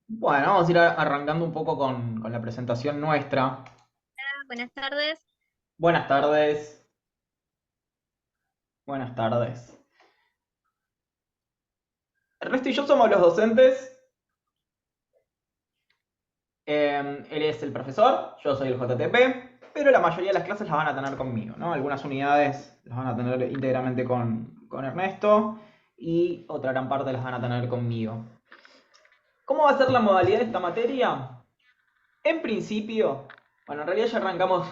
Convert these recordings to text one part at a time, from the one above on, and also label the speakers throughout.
Speaker 1: Bueno, vamos a ir arrancando un poco con la presentación nuestra.
Speaker 2: Buenas tardes.
Speaker 1: Buenas tardes. Buenas tardes. Ernesto y yo somos los docentes. Él es el profesor, yo soy el JTP, pero la mayoría de las clases las van a tener conmigo, ¿no? Algunas unidades las van a tener íntegramente con Ernesto y otra gran parte las van a tener conmigo. ¿Cómo va a ser la modalidad de esta materia? En principio, bueno, en realidad ya arrancamos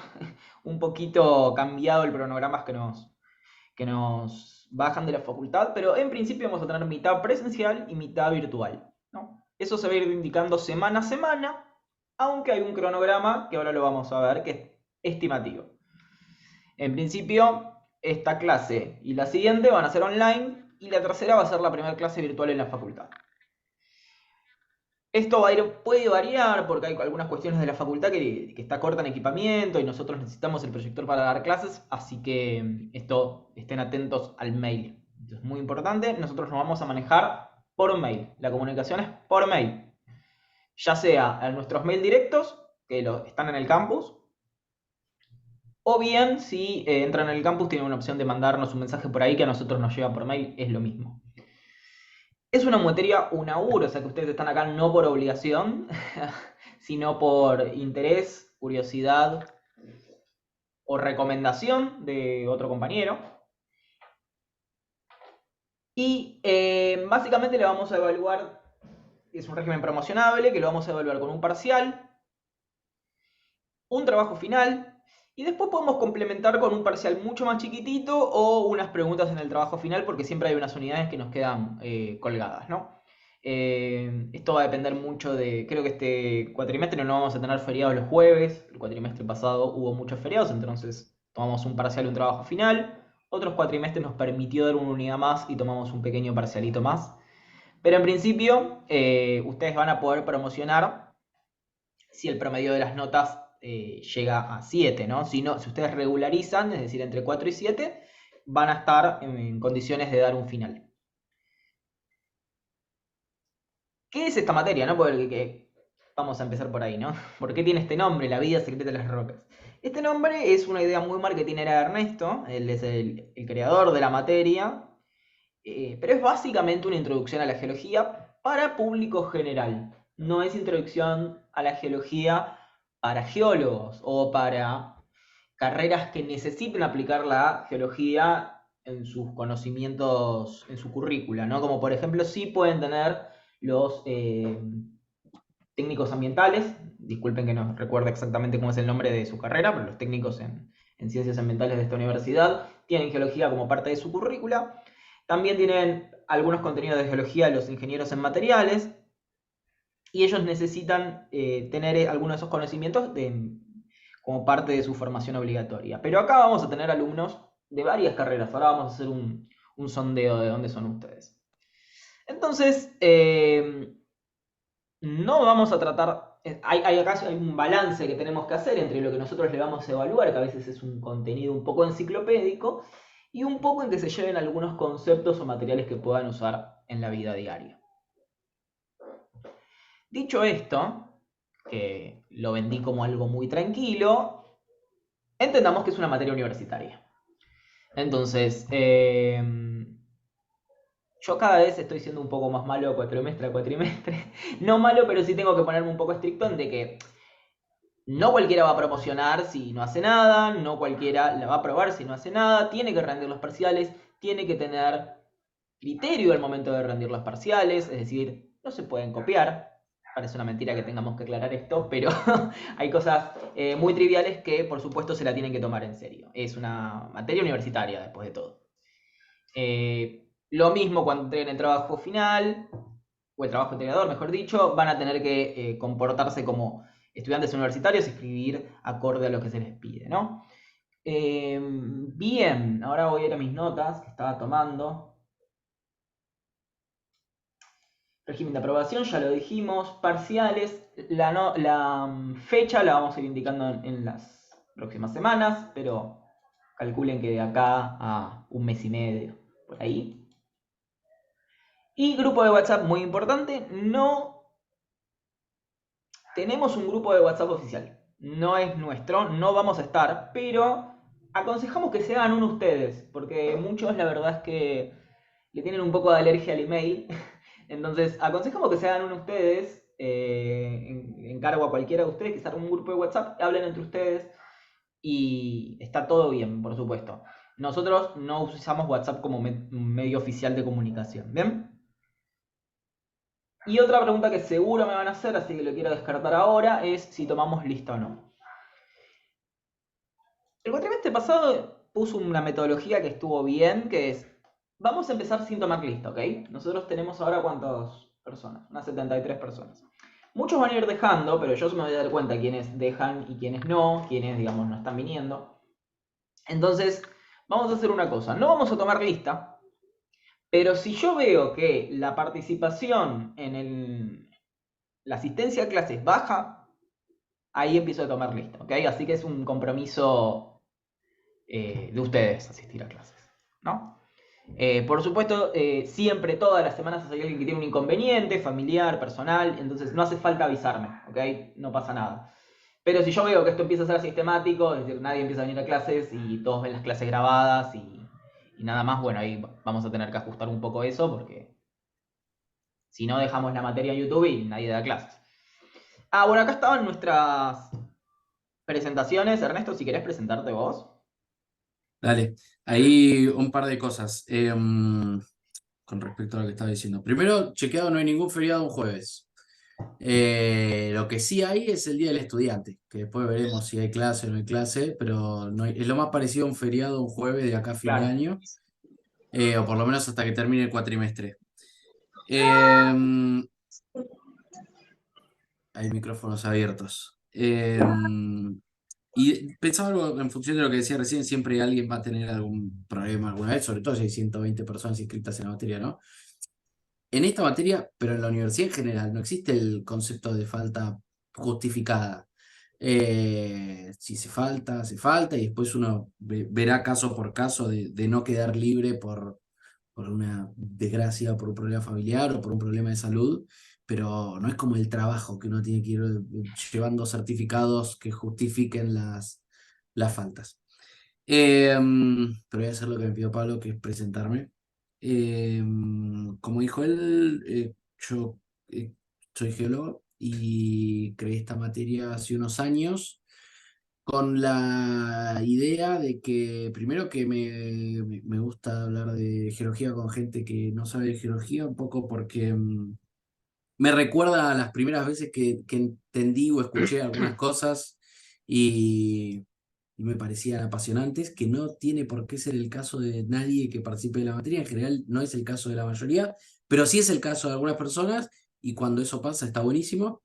Speaker 1: un poquito cambiado el cronograma que nos bajan de la facultad, pero en principio vamos a tener mitad presencial y mitad virtual, ¿no? Eso se va a ir indicando semana a semana, aunque hay un cronograma que ahora lo vamos a ver que es estimativo. En principio, esta clase y la siguiente van a ser online y la tercera va a ser la primera clase virtual en la facultad. Esto va a ir, puede variar porque hay algunas cuestiones de la facultad que está corta en equipamiento y nosotros necesitamos el proyector para dar clases, así que esto estén atentos al mail. Esto es muy importante, nosotros nos vamos a manejar por mail. La comunicación es por mail, ya sea a nuestros mail directos, están en el campus, o bien si entran en el campus tienen una opción de mandarnos un mensaje por ahí que a nosotros nos llega por mail, es lo mismo. Es una materia UNAUR, o sea que ustedes están acá no por obligación, sino por interés, curiosidad o recomendación de otro compañero. Y básicamente le vamos a evaluar, es un régimen promocionable, que lo vamos a evaluar con un parcial, un trabajo final, y después podemos complementar con un parcial mucho más chiquitito o unas preguntas en el trabajo final, porque siempre hay unas unidades que nos quedan colgadas, ¿no? Esto va a depender mucho de. Creo que este cuatrimestre no vamos a tener feriados los jueves. El cuatrimestre pasado hubo muchos feriados, entonces tomamos un parcial y un trabajo final. Otros cuatrimestres nos permitió dar una unidad más y tomamos un pequeño parcialito más. Pero en principio, ustedes van a poder promocionar si el promedio de las notas llega a 7, ¿no? Si ustedes regularizan, es decir, entre 4 y 7, van a estar en condiciones de dar un final. ¿Qué es esta materia, no? Porque vamos a empezar por ahí, ¿no? ¿Por qué tiene este nombre, La vida secreta de las rocas? Este nombre es una idea muy marketingera de Ernesto, él es el creador de la materia, pero es básicamente una introducción a la geología para público general. No es introducción a la geología para geólogos o para carreras que necesiten aplicar la geología en sus conocimientos, en su currícula, ¿no? Como por ejemplo, sí pueden tener los técnicos ambientales, disculpen que no recuerde exactamente cómo es el nombre de su carrera, pero los técnicos en ciencias ambientales de esta universidad tienen geología como parte de su currícula. También tienen algunos contenidos de geología los ingenieros en materiales y ellos necesitan tener algunos de esos conocimientos como parte de su formación obligatoria. Pero acá vamos a tener alumnos de varias carreras. Ahora vamos a hacer un sondeo de dónde son ustedes. Entonces, no vamos a tratar, hay un balance que tenemos que hacer entre lo que nosotros le vamos a evaluar, que a veces es un contenido un poco enciclopédico, y un poco en que se lleven algunos conceptos o materiales que puedan usar en la vida diaria. Dicho esto, que lo vendí como algo muy tranquilo, entendamos que es una materia universitaria. Entonces, yo cada vez estoy siendo un poco más malo cuatrimestre a cuatrimestre. No malo, pero sí tengo que ponerme un poco estricto en de que no cualquiera va a promocionar si no hace nada, no cualquiera la va a aprobar si no hace nada, tiene que rendir los parciales, tiene que tener criterio al momento de rendir los parciales, es decir, no se pueden copiar. Parece una mentira que tengamos que aclarar esto, pero hay cosas muy triviales que por supuesto se la tienen que tomar en serio. Es una materia universitaria después de todo. Lo mismo cuando entreguen el trabajo final, o el trabajo integrador, mejor dicho, van a tener que comportarse como estudiantes universitarios y escribir acorde a lo que se les pide, ¿no? Bien, ahora voy a ir a mis notas que estaba tomando. Régimen de aprobación, ya lo dijimos. Parciales, la fecha la vamos a ir indicando en las próximas semanas, pero calculen que de acá a un mes y medio, por ahí. Y grupo de WhatsApp muy importante, no tenemos un grupo de WhatsApp oficial. No es nuestro, no vamos a estar, pero aconsejamos que se hagan uno ustedes, porque muchos la verdad es que le tienen un poco de alergia al email. Entonces, aconsejamos que se hagan uno ustedes. Encargo a cualquiera de ustedes que se haga un grupo de WhatsApp, hablen entre ustedes y está todo bien, por supuesto. Nosotros no usamos WhatsApp como medio oficial de comunicación, ¿bien? Y otra pregunta que seguro me van a hacer, así que lo quiero descartar ahora, es si tomamos lista o no. El cuatrimestre pasado puso una metodología que estuvo bien, que es, vamos a empezar sin tomar lista, ¿ok? Nosotros tenemos ahora cuántas personas, unas 73 personas. Muchos van a ir dejando, pero yo me voy a dar cuenta quiénes dejan y quiénes no, quiénes, digamos, no están viniendo. Entonces, vamos a hacer una cosa, no vamos a tomar lista, pero si yo veo que la participación en la asistencia a clases baja, ahí empiezo a tomar lista, ¿ok? Así que es un compromiso de ustedes asistir a clases, ¿no? Por supuesto, siempre, todas las semanas hay alguien que tiene un inconveniente familiar, personal, entonces no hace falta avisarme, ¿ok? No pasa nada. Pero si yo veo que esto empieza a ser sistemático, es decir, nadie empieza a venir a clases y todos ven las clases grabadas y nada más, bueno, ahí vamos a tener que ajustar un poco eso porque si no dejamos la materia en YouTube y nadie da clases. Ah, bueno, acá estaban nuestras presentaciones. Ernesto, si querés presentarte vos.
Speaker 3: Dale, ahí un par de cosas con respecto a lo que estaba diciendo. Primero, chequeado, no hay ningún feriado un jueves. Lo que sí hay es el Día del Estudiante, que después veremos si hay clase o no hay clase, pero es lo más parecido a un feriado un jueves de acá a fin de
Speaker 1: Claro.
Speaker 3: año, o por lo menos hasta que termine el cuatrimestre. Hay micrófonos abiertos. Y pensaba algo en función de lo que decía recién, siempre alguien va a tener algún problema alguna vez, sobre todo si hay 120 personas inscritas en la materia, ¿no? En esta materia, pero en la universidad en general, no existe el concepto de falta justificada. Si se falta, y después uno verá caso por caso de no quedar libre por una desgracia, o por un problema familiar o por un problema de salud, pero no es como el trabajo que uno tiene que ir llevando certificados que justifiquen las faltas. Pero voy a hacer lo que me pidió Pablo, que es presentarme. Como dijo él, yo soy geólogo y creé esta materia hace unos años con la idea de que, primero que me gusta hablar de geología con gente que no sabe de geología, un poco porque me recuerda a las primeras veces que entendí o escuché algunas cosas y me parecían apasionantes, que no tiene por qué ser el caso de nadie que participe de la materia, en general no es el caso de la mayoría, pero sí es el caso de algunas personas y cuando eso pasa está buenísimo.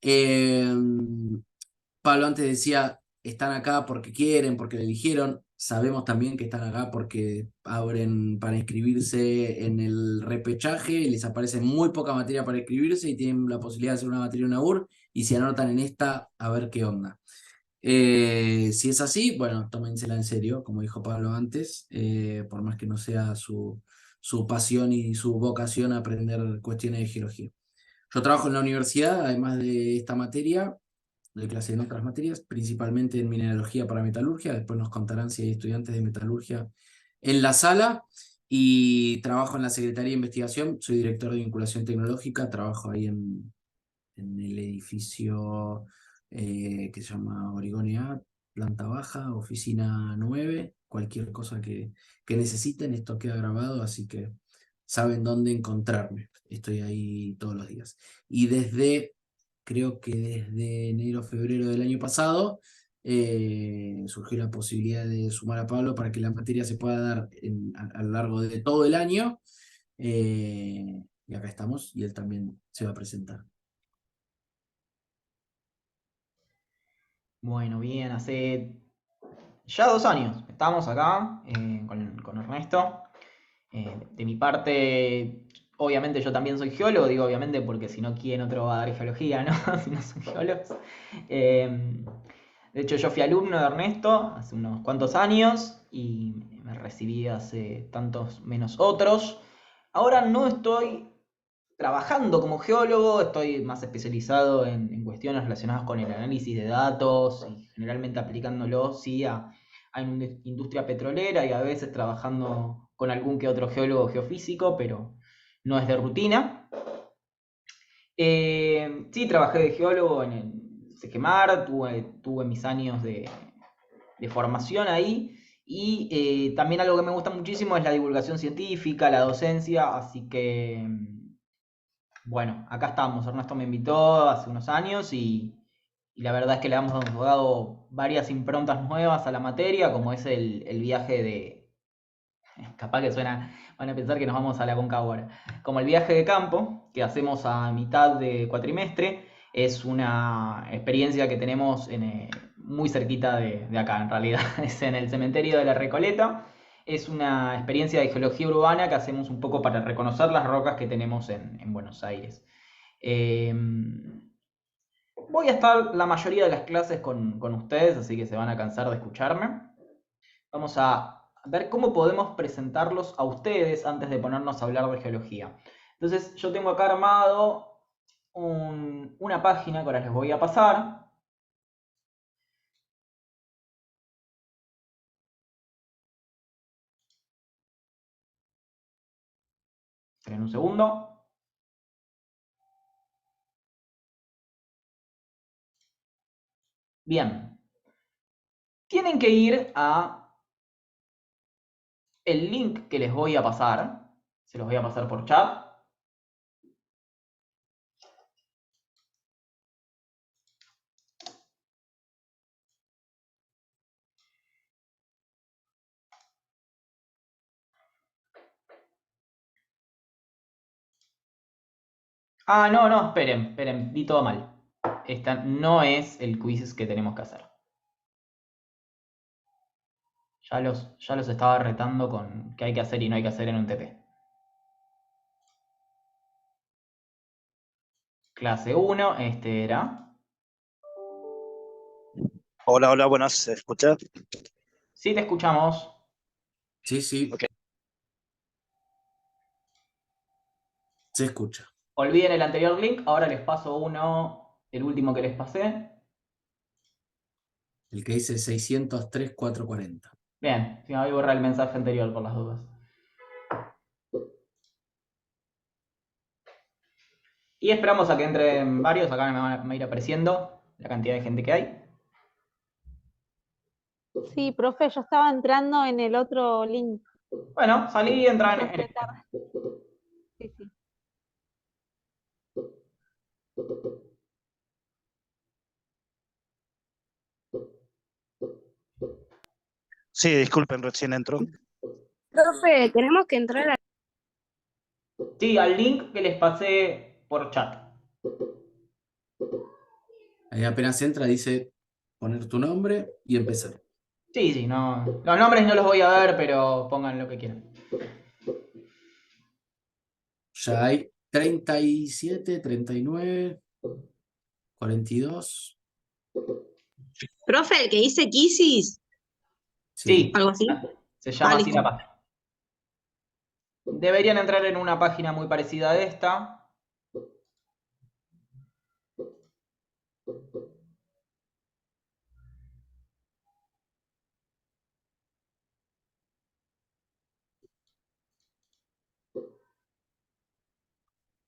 Speaker 3: Eh, Pablo antes decía, están acá porque quieren, porque lo eligieron. Sabemos también que están acá porque abren para inscribirse en el repechaje y les aparece muy poca materia para inscribirse y tienen la posibilidad de hacer una materia en UR y se anotan en esta a ver qué onda. Si es así, bueno, tómensela en serio, como dijo Pablo antes, por más que no sea su pasión y su vocación a aprender cuestiones de geología. Yo trabajo en la universidad, además de esta materia, de clase en otras materias, principalmente en mineralogía para metalurgia. Después nos contarán si hay estudiantes de metalurgia en la sala. Y trabajo en la Secretaría de Investigación, soy director de vinculación tecnológica, trabajo ahí en el edificio que se llama Origone A, planta baja, oficina 9, cualquier cosa que necesiten, esto queda grabado, así que saben dónde encontrarme. Estoy ahí todos los días. Y creo que desde enero, febrero del año pasado, surgió la posibilidad de sumar a Pablo para que la materia se pueda dar a lo largo de todo el año. Y acá estamos, y él también se va a presentar.
Speaker 1: Bueno, bien, hace ya 2 años estamos acá con Ernesto. De mi parte, obviamente yo también soy geólogo, digo obviamente porque si no, ¿quién otro va a dar geología, no? Si no son geólogos. De hecho, yo fui alumno de Ernesto hace unos cuantos años y me recibí hace tantos menos otros. Ahora no estoy trabajando como geólogo, estoy más especializado en cuestiones relacionadas con el análisis de datos y generalmente aplicándolo, sí, a una industria petrolera y a veces trabajando con algún que otro geólogo geofísico, pero no es de rutina. Sí, trabajé de geólogo en el Segemar, tuve mis años de formación ahí. Y también algo que me gusta muchísimo es la divulgación científica, la docencia, así que, bueno, acá estamos. Ernesto me invitó hace unos años y la verdad es que le hemos dado varias improntas nuevas a la materia, como es el viaje de... Capaz que suena, van a pensar que nos vamos a la Concagua. Como el viaje de campo que hacemos a mitad de cuatrimestre, es una experiencia que tenemos muy cerquita de acá, en realidad. Es en el cementerio de la Recoleta. Es una experiencia de geología urbana que hacemos un poco para reconocer las rocas que tenemos en Buenos Aires. Eh, Voy a estar la mayoría de las clases con ustedes, así que se van a cansar de escucharme. Vamos a ver cómo podemos presentarlos a ustedes antes de ponernos a hablar de geología. Entonces, yo tengo acá armado una página que ahora les voy a pasar. Esperen un segundo. Bien. Tienen que ir a el link que les voy a pasar. Se los voy a pasar por chat. Ah, no, no, esperen, di todo mal. Esta no es el quiz que tenemos que hacer. Ya los estaba retando con qué hay que hacer y no hay que hacer en un TP. Clase 1, este era.
Speaker 4: Hola, hola, buenas, ¿se escucha?
Speaker 1: Sí, te escuchamos.
Speaker 3: Sí, sí,
Speaker 4: Ok.
Speaker 3: se escucha.
Speaker 1: Olviden el anterior link, ahora les paso uno, el último que les pasé.
Speaker 3: El que dice 603,440.
Speaker 1: Bien, si me voy a borrar el mensaje anterior por las dudas. Y esperamos a que entren varios, acá me va a ir apareciendo la cantidad de gente que hay.
Speaker 5: Sí, profe, yo estaba entrando en el otro link.
Speaker 1: Bueno, salí y entran
Speaker 5: Yo
Speaker 1: en
Speaker 5: entré
Speaker 1: este.
Speaker 5: tarde. Sí, sí.
Speaker 4: Sí, disculpen, recién entró.
Speaker 2: Profe, tenemos que entrar a...
Speaker 1: Sí, al link que les pasé por chat.
Speaker 3: Ahí apenas entra, dice poner tu nombre y empezar.
Speaker 1: Sí, sí, no. Los nombres no los voy a ver, pero pongan lo que quieran.
Speaker 3: Ya hay 37, 39, 42.
Speaker 6: Profe, el que dice Kisis,
Speaker 1: Sí,
Speaker 3: Sí.
Speaker 6: algo así.
Speaker 1: se llama así
Speaker 6: listo.
Speaker 1: la página. Deberían entrar en una página muy parecida a esta.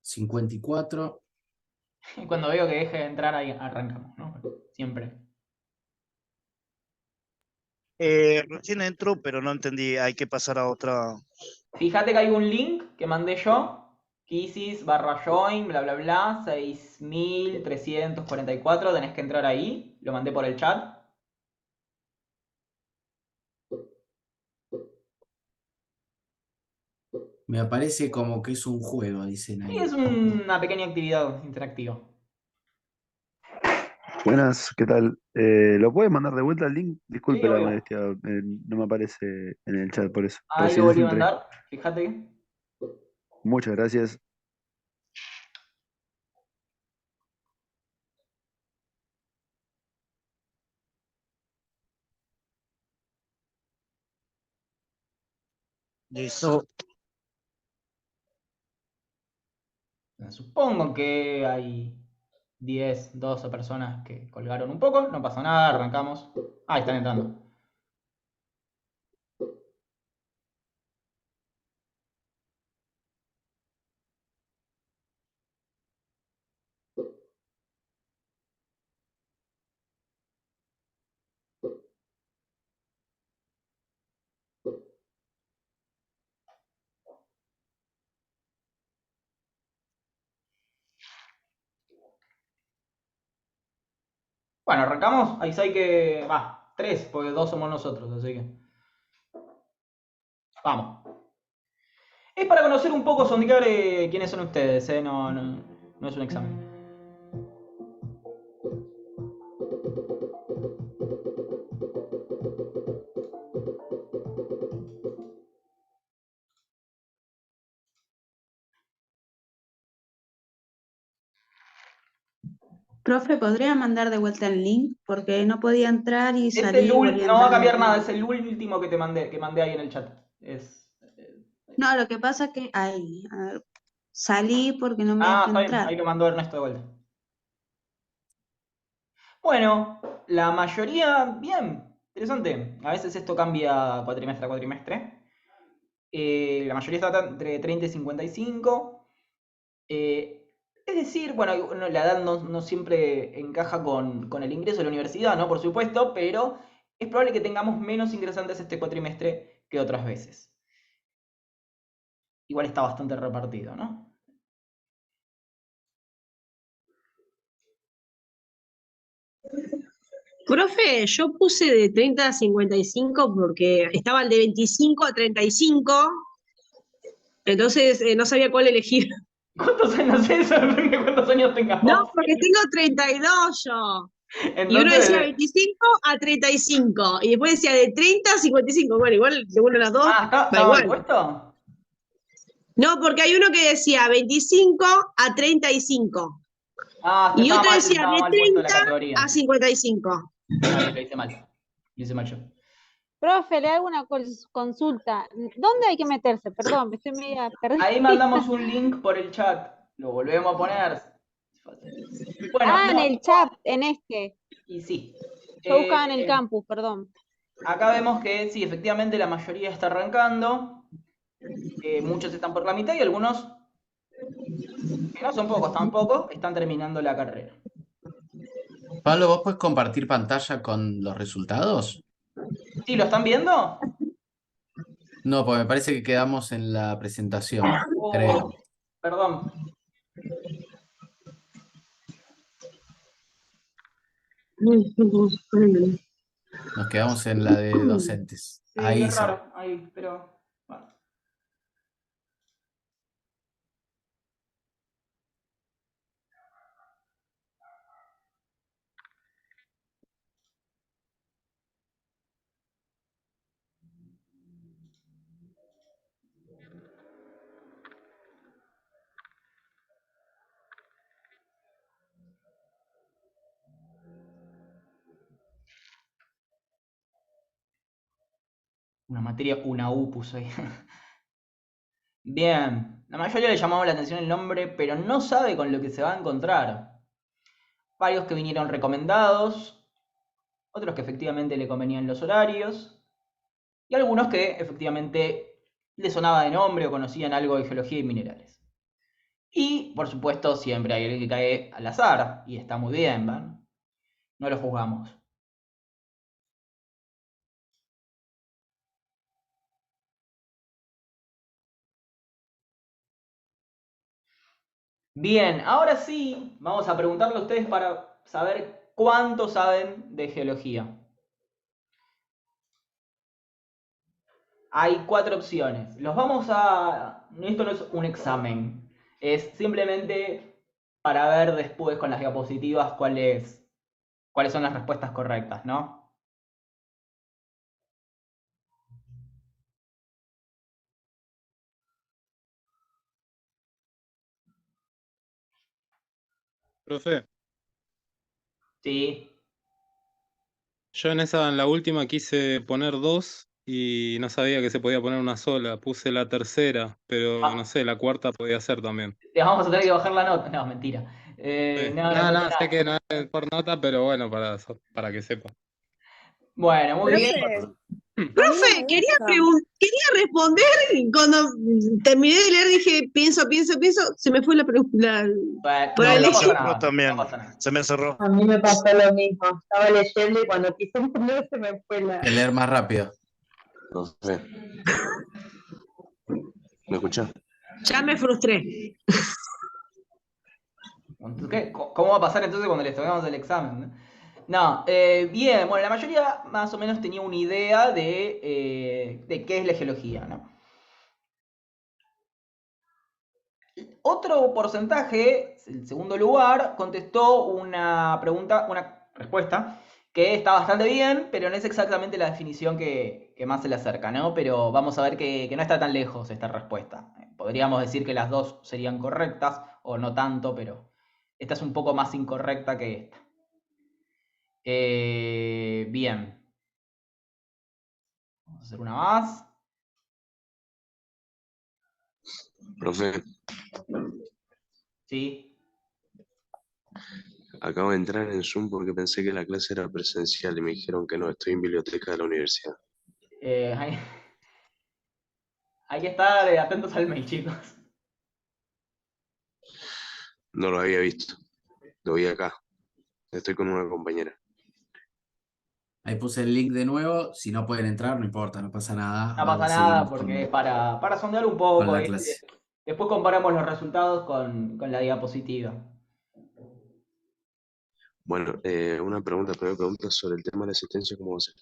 Speaker 3: $54.
Speaker 1: Y cuando veo que deje de entrar, ahí arrancamos, ¿no? Siempre.
Speaker 4: Recién entró, pero no entendí, hay que pasar a otra.
Speaker 1: Fíjate que hay un link que mandé yo. Kisis barra join, bla bla bla, 6344. Tenés que entrar ahí. Lo mandé por el chat.
Speaker 3: Me aparece como que es un juego, dicen
Speaker 1: Y
Speaker 3: ahí.
Speaker 1: es una pequeña actividad interactiva.
Speaker 7: Buenas, ¿qué tal? ¿Lo puedes mandar de vuelta el link?
Speaker 1: Sí,
Speaker 7: Disculpe la
Speaker 1: obvio.
Speaker 7: molestia, no me aparece en el chat por eso.
Speaker 1: Ahí lo
Speaker 7: Recién
Speaker 1: volví a
Speaker 7: entré.
Speaker 1: mandar. Fíjate.
Speaker 7: Muchas gracias.
Speaker 4: Listo.
Speaker 1: Supongo que hay 10, 12 personas que colgaron un poco. No pasa nada, arrancamos. Ah, están entrando. Bueno, arrancamos. Ahí hay que... Va, 3, porque 2 somos nosotros, así que... Vamos. Es para conocer un poco, sondear quiénes son ustedes, ¿eh? No es un examen.
Speaker 6: Profe, ¿podría mandar de vuelta el link? Porque no podía entrar y
Speaker 1: Es el
Speaker 6: salir y volví a
Speaker 1: no va a
Speaker 6: entrar
Speaker 1: cambiar
Speaker 6: de
Speaker 1: nada,
Speaker 6: nuevo.
Speaker 1: es el último que mandé ahí en el chat.
Speaker 6: No, lo que pasa es que ahí, a ver, salí porque no me
Speaker 1: Ah,
Speaker 6: deja
Speaker 1: está bien,
Speaker 6: entrar.
Speaker 1: ahí lo mandó Ernesto de vuelta. Bueno, la mayoría, bien, interesante. A veces esto cambia cuatrimestre a cuatrimestre. La mayoría está entre 30 y 55. Es decir, bueno, la edad no siempre encaja con el ingreso a la universidad, ¿no? Por supuesto, pero es probable que tengamos menos ingresantes este cuatrimestre que otras veces. Igual está bastante repartido, ¿no?
Speaker 8: Profe, yo puse de 30 a 55 porque estaba el de 25 a 35, entonces no sabía cuál elegir.
Speaker 1: ¿Cuántos años? No sé, sorprende cuántos años
Speaker 8: No,
Speaker 1: tengamos.
Speaker 8: porque tengo 32 yo. Y uno decía
Speaker 1: Entonces,
Speaker 8: 25 a 35, y después decía de 30 a 55. Bueno, igual de uno a las dos, da
Speaker 1: ¿está mal
Speaker 8: igual.
Speaker 1: puesto?
Speaker 8: No, porque hay uno que decía 25 a 35,
Speaker 1: Ah,
Speaker 8: y otro decía
Speaker 1: estaba
Speaker 8: de
Speaker 1: mal puesto la
Speaker 8: 30
Speaker 1: categoría.
Speaker 8: a 55.
Speaker 1: Está bien, lo hice mal. Lo hice mal yo.
Speaker 5: Profe, le hago una consulta. ¿Dónde hay que meterse? Perdón, me estoy media perdida.
Speaker 1: Ahí mandamos un link por el chat. Lo volvemos a poner. Bueno,
Speaker 5: Ah, en
Speaker 1: no,
Speaker 5: el chat, en este.
Speaker 1: y sí.
Speaker 5: Yo buscaba en el
Speaker 1: Eh,
Speaker 5: campus, perdón.
Speaker 1: Acá vemos que sí, efectivamente la mayoría está arrancando. Muchos están por la mitad y algunos, que no son pocos tampoco, están terminando la carrera.
Speaker 3: Pablo, ¿vos puedes compartir pantalla con los resultados?
Speaker 1: ¿Sí lo están viendo?
Speaker 3: No, pues me parece que quedamos en la presentación,
Speaker 1: Oh,
Speaker 3: creo.
Speaker 1: perdón.
Speaker 3: Nos quedamos en la de docentes.
Speaker 1: Sí, qué
Speaker 3: Ahí sale.
Speaker 1: raro. Ahí, pero. Bueno. Una materia, una U puso ahí. Bien, la mayoría le llamaba la atención el nombre, pero no sabe con lo que se va a encontrar. Varios que vinieron recomendados, otros que efectivamente le convenían los horarios, y algunos que efectivamente le sonaba de nombre o conocían algo de geología y minerales. Y, por supuesto, siempre hay alguien que cae al azar, y está muy bien, ¿van? No lo juzgamos. Bien, ahora sí, vamos a preguntarle a ustedes para saber cuánto saben de geología. Hay 4 opciones. Los vamos a... Esto no es un examen. Es simplemente para ver después con las diapositivas cuáles son las respuestas correctas, ¿no?
Speaker 9: Profe,
Speaker 1: Sí.
Speaker 9: yo en la última quise poner 2 y no sabía que se podía poner una sola. Puse la tercera, pero
Speaker 1: Ah,
Speaker 9: no sé, la cuarta podía ser también.
Speaker 1: te vamos a tener que bajar la nota. No, mentira. No, no
Speaker 9: No,
Speaker 1: pasa
Speaker 9: no, sé
Speaker 1: nada.
Speaker 9: que no es por nota, pero bueno, para que sepa.
Speaker 1: Bueno, muy bien.
Speaker 2: Profe, a mí no
Speaker 8: Profe,
Speaker 2: me
Speaker 8: quería
Speaker 2: deja.
Speaker 8: quería responder y cuando terminé de leer dije, pienso, se me fue
Speaker 1: Bueno,
Speaker 8: por
Speaker 1: no,
Speaker 4: No,
Speaker 1: no pasa
Speaker 8: elegir.
Speaker 4: yo
Speaker 1: nada. No
Speaker 4: también.
Speaker 1: pasa nada.
Speaker 4: Se me cerró.
Speaker 10: A mí me pasó lo mismo. Estaba leyendo y cuando quise poner se me fue
Speaker 3: Que leer más rápido.
Speaker 11: Profe, ¿me escuchás?
Speaker 8: Ya me frustré.
Speaker 1: Entonces, ¿cómo va a pasar entonces cuando les toquemos el examen? No, bien, bueno, la mayoría más o menos tenía una idea de qué es la geología, ¿no? Otro porcentaje, el segundo lugar, contestó una pregunta, una respuesta que está bastante bien, pero no es exactamente la definición que más se le acerca, ¿no? Pero vamos a ver que no está tan lejos esta respuesta. Podríamos decir que las dos serían correctas, o no tanto, pero esta es un poco más incorrecta que esta. Bien. Vamos a hacer una más.
Speaker 11: Profe,
Speaker 1: Sí.
Speaker 11: acabo de entrar en Zoom porque pensé que la clase era presencial y me dijeron que no, estoy en biblioteca de la universidad.
Speaker 1: Hay, hay que estar atentos al mail, chicos.
Speaker 11: No lo había visto, lo vi acá. Estoy con una compañera.
Speaker 3: Ahí puse el link de nuevo. Si no pueden entrar, no importa, no pasa nada.
Speaker 1: No pasa
Speaker 3: Ahora
Speaker 1: nada
Speaker 3: seguimos
Speaker 1: porque es para sondear un
Speaker 3: con
Speaker 1: poco.
Speaker 3: la
Speaker 1: Y
Speaker 3: clase.
Speaker 1: después comparamos los resultados con la diapositiva.
Speaker 11: Bueno, una primera pregunta sobre el tema de la asistencia, ¿cómo va a ser?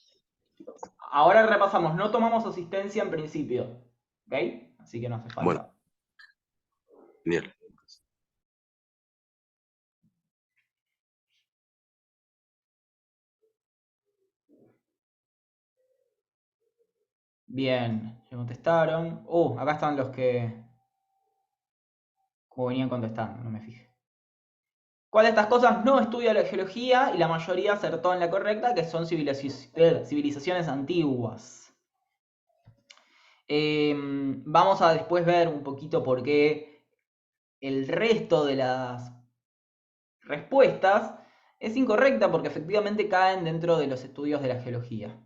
Speaker 1: Ahora repasamos, no tomamos asistencia en principio. ¿Ok? Así que no hace falta.
Speaker 11: Bueno, genial.
Speaker 1: Bien, ya contestaron. Acá están los que como venían contestando, no me fijé. ¿Cuál de estas cosas no estudia la geología? Y la mayoría acertó en la correcta, que son civilizaciones antiguas. Vamos a después ver un poquito por qué el resto de las respuestas es incorrecta, porque efectivamente caen dentro de los estudios de la geología.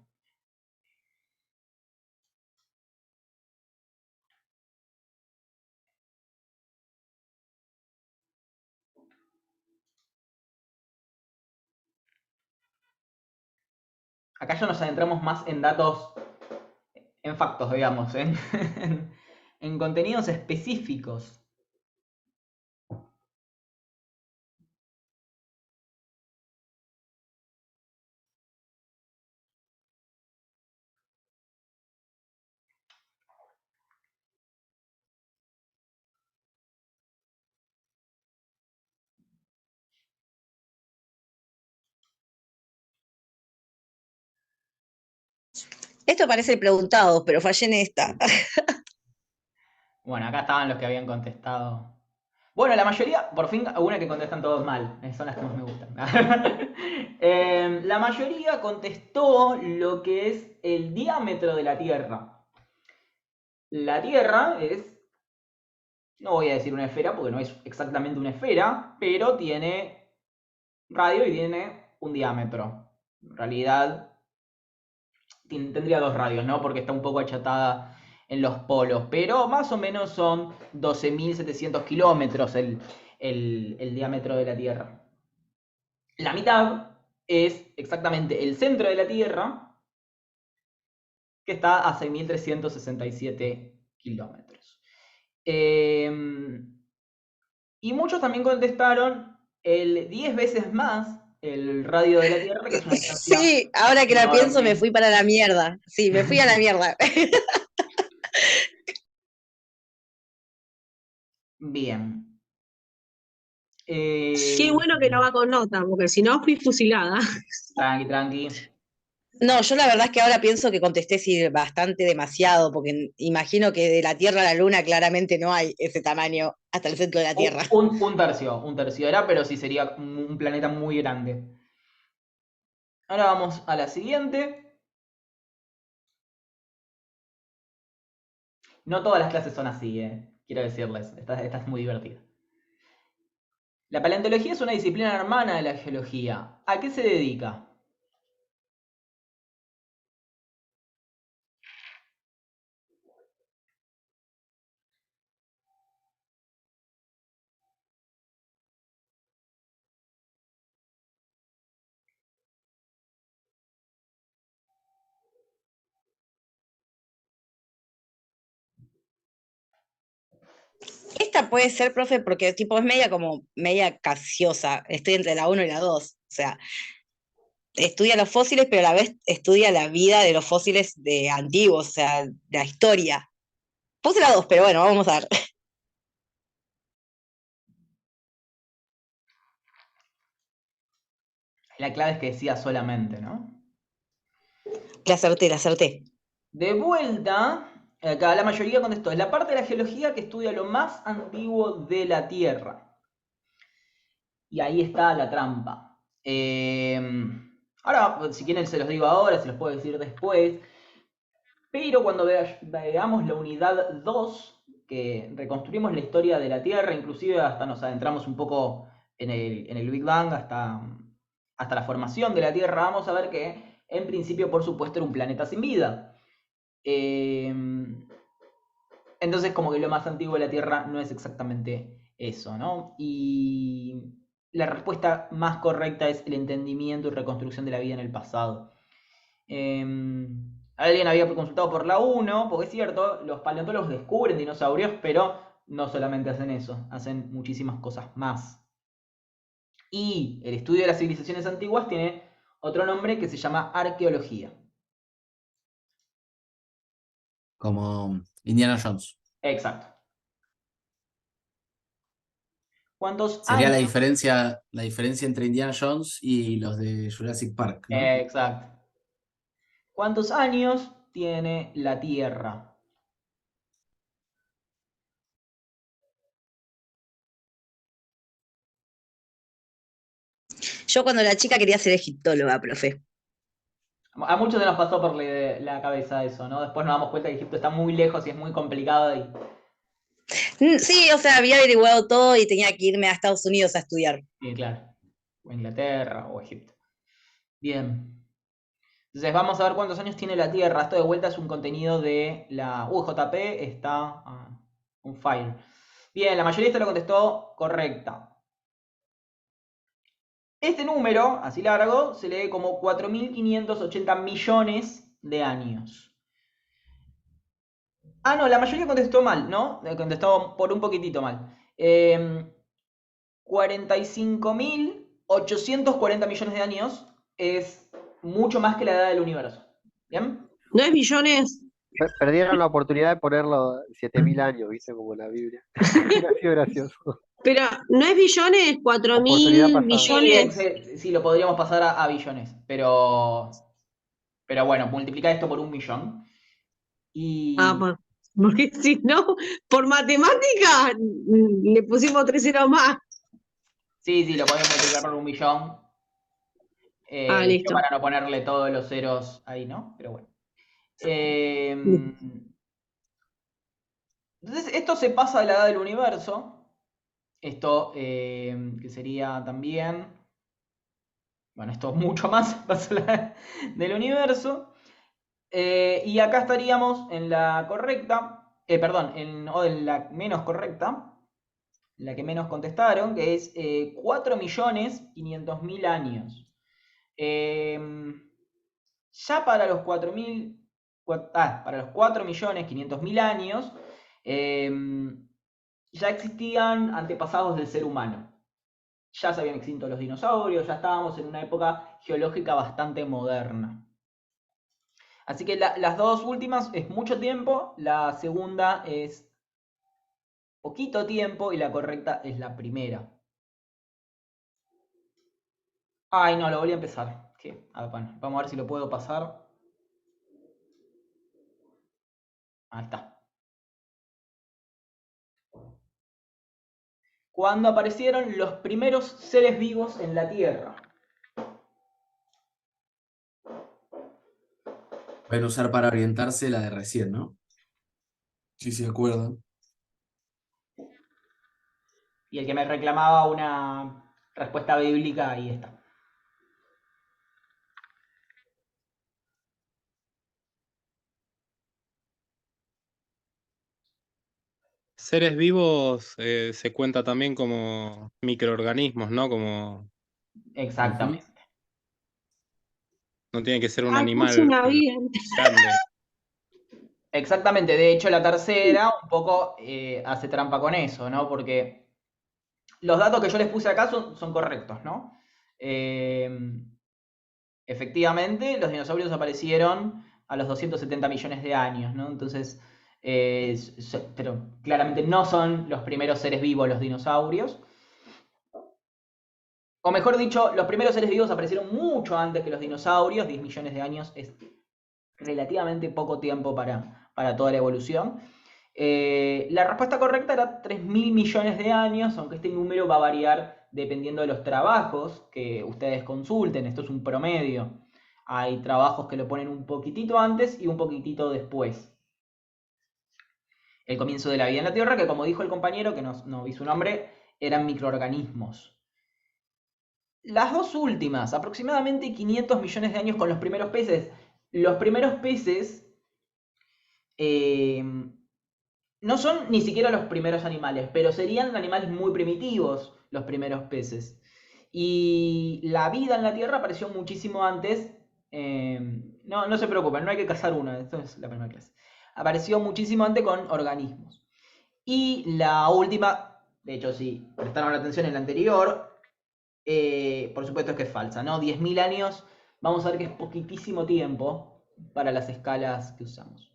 Speaker 1: Acá ya nos adentramos más en datos, en factos, digamos, en contenidos específicos.
Speaker 12: Esto parece preguntado, pero fallé en esta.
Speaker 1: Bueno, acá estaban los que habían contestado. Bueno, la mayoría, por fin, algunas que contestan todos mal. Son las que más me gustan. La mayoría contestó lo que es el diámetro de la Tierra. La Tierra es, no voy a decir una esfera porque no es exactamente una esfera, pero tiene radio y tiene un diámetro. En realidad tendría dos radios, ¿no? Porque está un poco achatada en los polos, pero más o menos son 12.700 kilómetros el diámetro de la Tierra. La mitad es exactamente el centro de la Tierra, que está a 6.367 kilómetros. Y muchos también contestaron el 10 veces más el radio de la Tierra, que es una distancia
Speaker 12: Sí, ahora que la pienso me
Speaker 1: enorme.
Speaker 12: fui para la mierda. Sí, me fui a la mierda.
Speaker 1: Bien.
Speaker 8: Qué bueno que no va con nota, porque si no fui fusilada.
Speaker 1: Tranqui, tranqui.
Speaker 12: No, yo la verdad es que ahora pienso que contesté sí bastante demasiado, porque imagino que de la Tierra a la Luna claramente no hay ese tamaño hasta el centro de la Tierra.
Speaker 1: Un tercio era, pero sí sería un planeta muy grande. Ahora vamos a la siguiente. No todas las clases son así, quiero decirles. Esta es muy divertida. La paleontología es una disciplina hermana de la geología. ¿A qué se dedica?
Speaker 12: Esta puede ser, profe, porque tipo es media como media capciosa. Estoy entre la 1 y la 2. O sea, estudia los fósiles, pero a la vez estudia la vida de los fósiles de antiguos, o sea, de la historia. Puse la 2, pero bueno, vamos a ver.
Speaker 1: La clave es que decía solamente, ¿no?
Speaker 12: La acerté, la acerté.
Speaker 1: De vuelta, acá la mayoría contestó. Es la parte de la geología que estudia lo más antiguo de la Tierra. Y ahí está la trampa. Ahora, si quieren se los digo ahora, se los puedo decir después. Pero cuando veamos la unidad 2, que reconstruimos la historia de la Tierra, inclusive hasta nos adentramos un poco en el Big Bang, hasta la formación de la Tierra, vamos a ver que en principio, por supuesto, era un planeta sin vida. Entonces, como que lo más antiguo de la Tierra no es exactamente eso, ¿no? Y la respuesta más correcta es el entendimiento y reconstrucción de la vida en el pasado. Alguien había consultado por la 1, porque es cierto, los paleontólogos descubren dinosaurios, pero no solamente hacen eso, hacen muchísimas cosas más. Y el estudio de las civilizaciones antiguas tiene otro nombre que se llama arqueología.
Speaker 3: Como Indiana Jones.
Speaker 1: Exacto. ¿Cuántos
Speaker 3: Sería
Speaker 1: años?
Speaker 3: la diferencia entre Indiana Jones y los de Jurassic Park, ¿no?
Speaker 1: Exacto. ¿Cuántos años tiene la Tierra?
Speaker 12: Yo cuando era chica quería ser egiptóloga, profe.
Speaker 1: A muchos se nos pasó por la cabeza eso, ¿no? Después nos damos cuenta que Egipto está muy lejos y es muy complicado.
Speaker 12: Sí, o sea, había averiguado todo y tenía que irme a Estados Unidos a estudiar.
Speaker 1: Sí, claro. O Inglaterra o Egipto. Bien. Entonces vamos a ver cuántos años tiene la Tierra. Esto de vuelta es un contenido de la UJP. Está on fire. Bien, la mayoría de esto lo contestó correcta. Este número, así largo, se lee como 4.580 millones de años. Ah, no, la mayoría contestó mal, ¿no? Contestó por un poquitito mal. 45.840 millones de años es mucho más que la edad del universo. ¿Bien?
Speaker 8: ¿No es billones?
Speaker 13: Perdieron la oportunidad de ponerlo 7.000 años, ¿viste? Como la Biblia. Hubiera sido gracioso.
Speaker 8: Pero, ¿no es billones?
Speaker 13: Oportunidad
Speaker 8: 4.000
Speaker 13: pasada.
Speaker 8: billones.
Speaker 1: Sí, lo podríamos pasar a billones, pero bueno, multiplica esto por 1.000.000. Y
Speaker 8: Porque si no, por matemática le pusimos 3 ceros más.
Speaker 1: sí, lo podemos multiplicar por 1.000.000.
Speaker 8: Listo.
Speaker 1: Para no ponerle todos los ceros ahí, ¿no? Pero bueno. Entonces, esto se pasa de la edad del universo. Esto que sería también... Bueno, esto mucho más pasa la edad del universo. Y acá estaríamos en la correcta. Perdón, en la menos correcta. La que menos contestaron, que es 4.500.000 años. Ya para los 4.500.000 años, ya existían antepasados del ser humano. Ya se habían extinto los dinosaurios, ya estábamos en una época geológica bastante moderna. Así que las dos últimas es mucho tiempo, la segunda es poquito tiempo y la correcta es la primera. Ay, no, lo volví a empezar. ¿Qué? Bueno, vamos a ver si lo puedo pasar. Ahí está. Cuando aparecieron los primeros seres vivos en la Tierra.
Speaker 3: Pueden usar para orientarse la de recién, ¿no? Si se acuerdan.
Speaker 1: Y el que me reclamaba una respuesta bíblica, ahí está.
Speaker 9: Seres vivos se cuenta también como microorganismos, ¿no? Como
Speaker 1: Exactamente.
Speaker 9: no tiene que ser un
Speaker 8: Ay, puse
Speaker 9: animal
Speaker 8: una vida.
Speaker 9: grande.
Speaker 1: Exactamente, de hecho la tercera un poco hace trampa con eso, ¿no? Porque los datos que yo les puse acá son correctos, ¿no? Efectivamente, los dinosaurios aparecieron a los 270 millones de años, ¿no? Entonces, pero claramente no son los primeros seres vivos los dinosaurios. O mejor dicho, los primeros seres vivos aparecieron mucho antes que los dinosaurios, 10 millones de años es relativamente poco tiempo para toda la evolución. La respuesta correcta era 3.000 millones de años, aunque este número va a variar dependiendo de los trabajos que ustedes consulten. Esto es un promedio. Hay trabajos que lo ponen un poquitito antes y un poquitito después. El comienzo de la vida en la Tierra, que como dijo el compañero, que no vi su nombre, eran microorganismos. Las dos últimas, aproximadamente 500 millones de años con los primeros peces. Los primeros peces no son ni siquiera los primeros animales, pero serían animales muy primitivos los primeros peces. Y la vida en la Tierra apareció muchísimo antes. No se preocupen, no hay que cazar una, esto es la primera clase. Apareció muchísimo antes con organismos. Y la última, de hecho si prestaron atención en la anterior, por supuesto es que es falsa, ¿no? 10.000 años, vamos a ver que es poquitísimo tiempo para las escalas que usamos.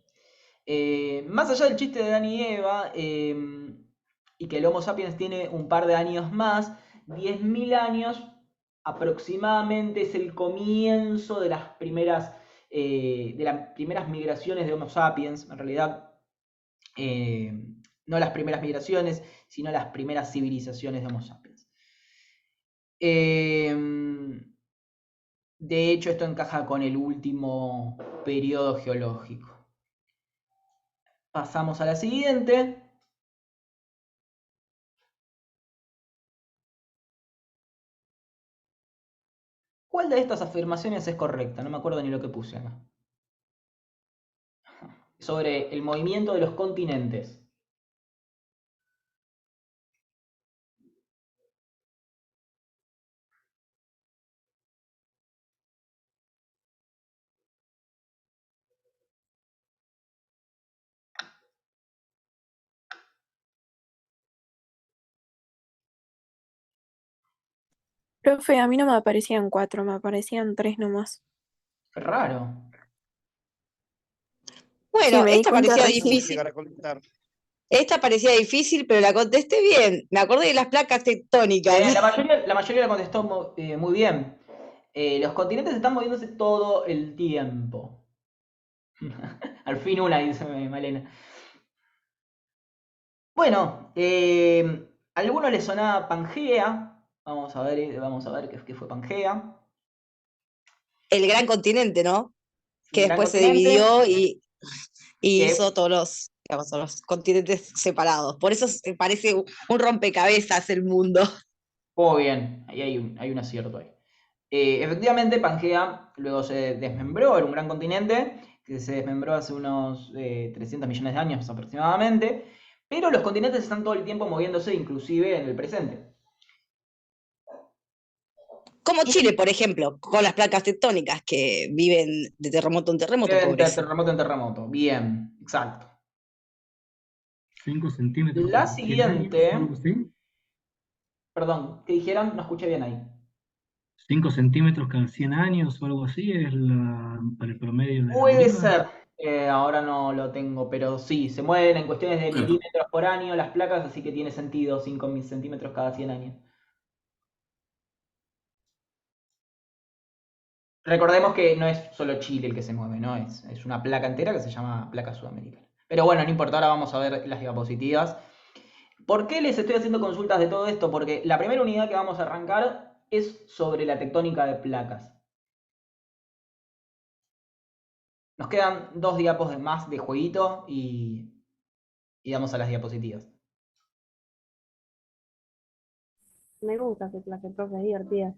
Speaker 1: Más allá del chiste de Dan y Eva, y que el Homo sapiens tiene un par de años más, 10.000 años aproximadamente es el comienzo de las primeras migraciones de Homo sapiens. En realidad, no las primeras migraciones, sino las primeras civilizaciones de Homo sapiens. De hecho, esto encaja con el último periodo geológico. Pasamos a la siguiente. ¿Cuál de estas afirmaciones es correcta? No me acuerdo ni lo que puse acá. Sobre el movimiento de los continentes.
Speaker 2: Profe, a mí no me aparecían 4, me aparecían 3 nomás.
Speaker 1: Qué raro.
Speaker 2: Sí,
Speaker 12: Bueno,
Speaker 2: me di
Speaker 12: esta
Speaker 2: cuenta
Speaker 12: parecía
Speaker 2: recién.
Speaker 12: difícil. Esta parecía difícil, pero la contesté bien. Me acordé de las placas tectónicas.
Speaker 1: La mayoría la contestó muy bien. Los continentes están moviéndose todo el tiempo. Al fin una, dice Malena. Bueno, ¿a alguno le sonaba Pangea? Vamos a ver qué fue Pangea.
Speaker 12: El gran continente, ¿no? Que
Speaker 1: El gran
Speaker 12: después se
Speaker 1: continente.
Speaker 12: dividió y
Speaker 1: Que-
Speaker 12: hizo todos los continentes separados. Por eso se parece un rompecabezas el mundo.
Speaker 1: Muy bien, ahí hay un acierto ahí. Efectivamente, Pangea luego se desmembró, era un gran continente que se desmembró hace unos 300 millones de años aproximadamente, pero los continentes están todo el tiempo moviéndose, inclusive en el presente.
Speaker 12: Como Chile, por ejemplo, con las placas tectónicas que viven de terremoto en terremoto,
Speaker 1: De
Speaker 12: pobres.
Speaker 1: terremoto en terremoto, bien, exacto.
Speaker 14: 5 centímetros
Speaker 1: La
Speaker 14: cada 100 años,
Speaker 1: siguiente,
Speaker 14: algo así.
Speaker 1: perdón, ¿qué dijeron? No escuché bien ahí.
Speaker 14: 5 centímetros cada 100 años o algo así es para el promedio de la
Speaker 1: Puede
Speaker 14: vida.
Speaker 1: ser, ahora no lo tengo, pero sí, se mueven en cuestiones de milímetros por año las placas, así que tiene sentido 5 centímetros cada 100 años. Recordemos que no es solo Chile el que se mueve, ¿no? Es una placa entera que se llama placa sudamericana. Pero bueno, no importa, ahora vamos a ver las diapositivas. ¿Por qué les estoy haciendo consultas de todo esto? Porque la primera unidad que vamos a arrancar es sobre la tectónica de placas. Nos quedan 2 diapos más de jueguito y Y vamos a las diapositivas.
Speaker 15: Me gusta esa clase, profe, es divertida.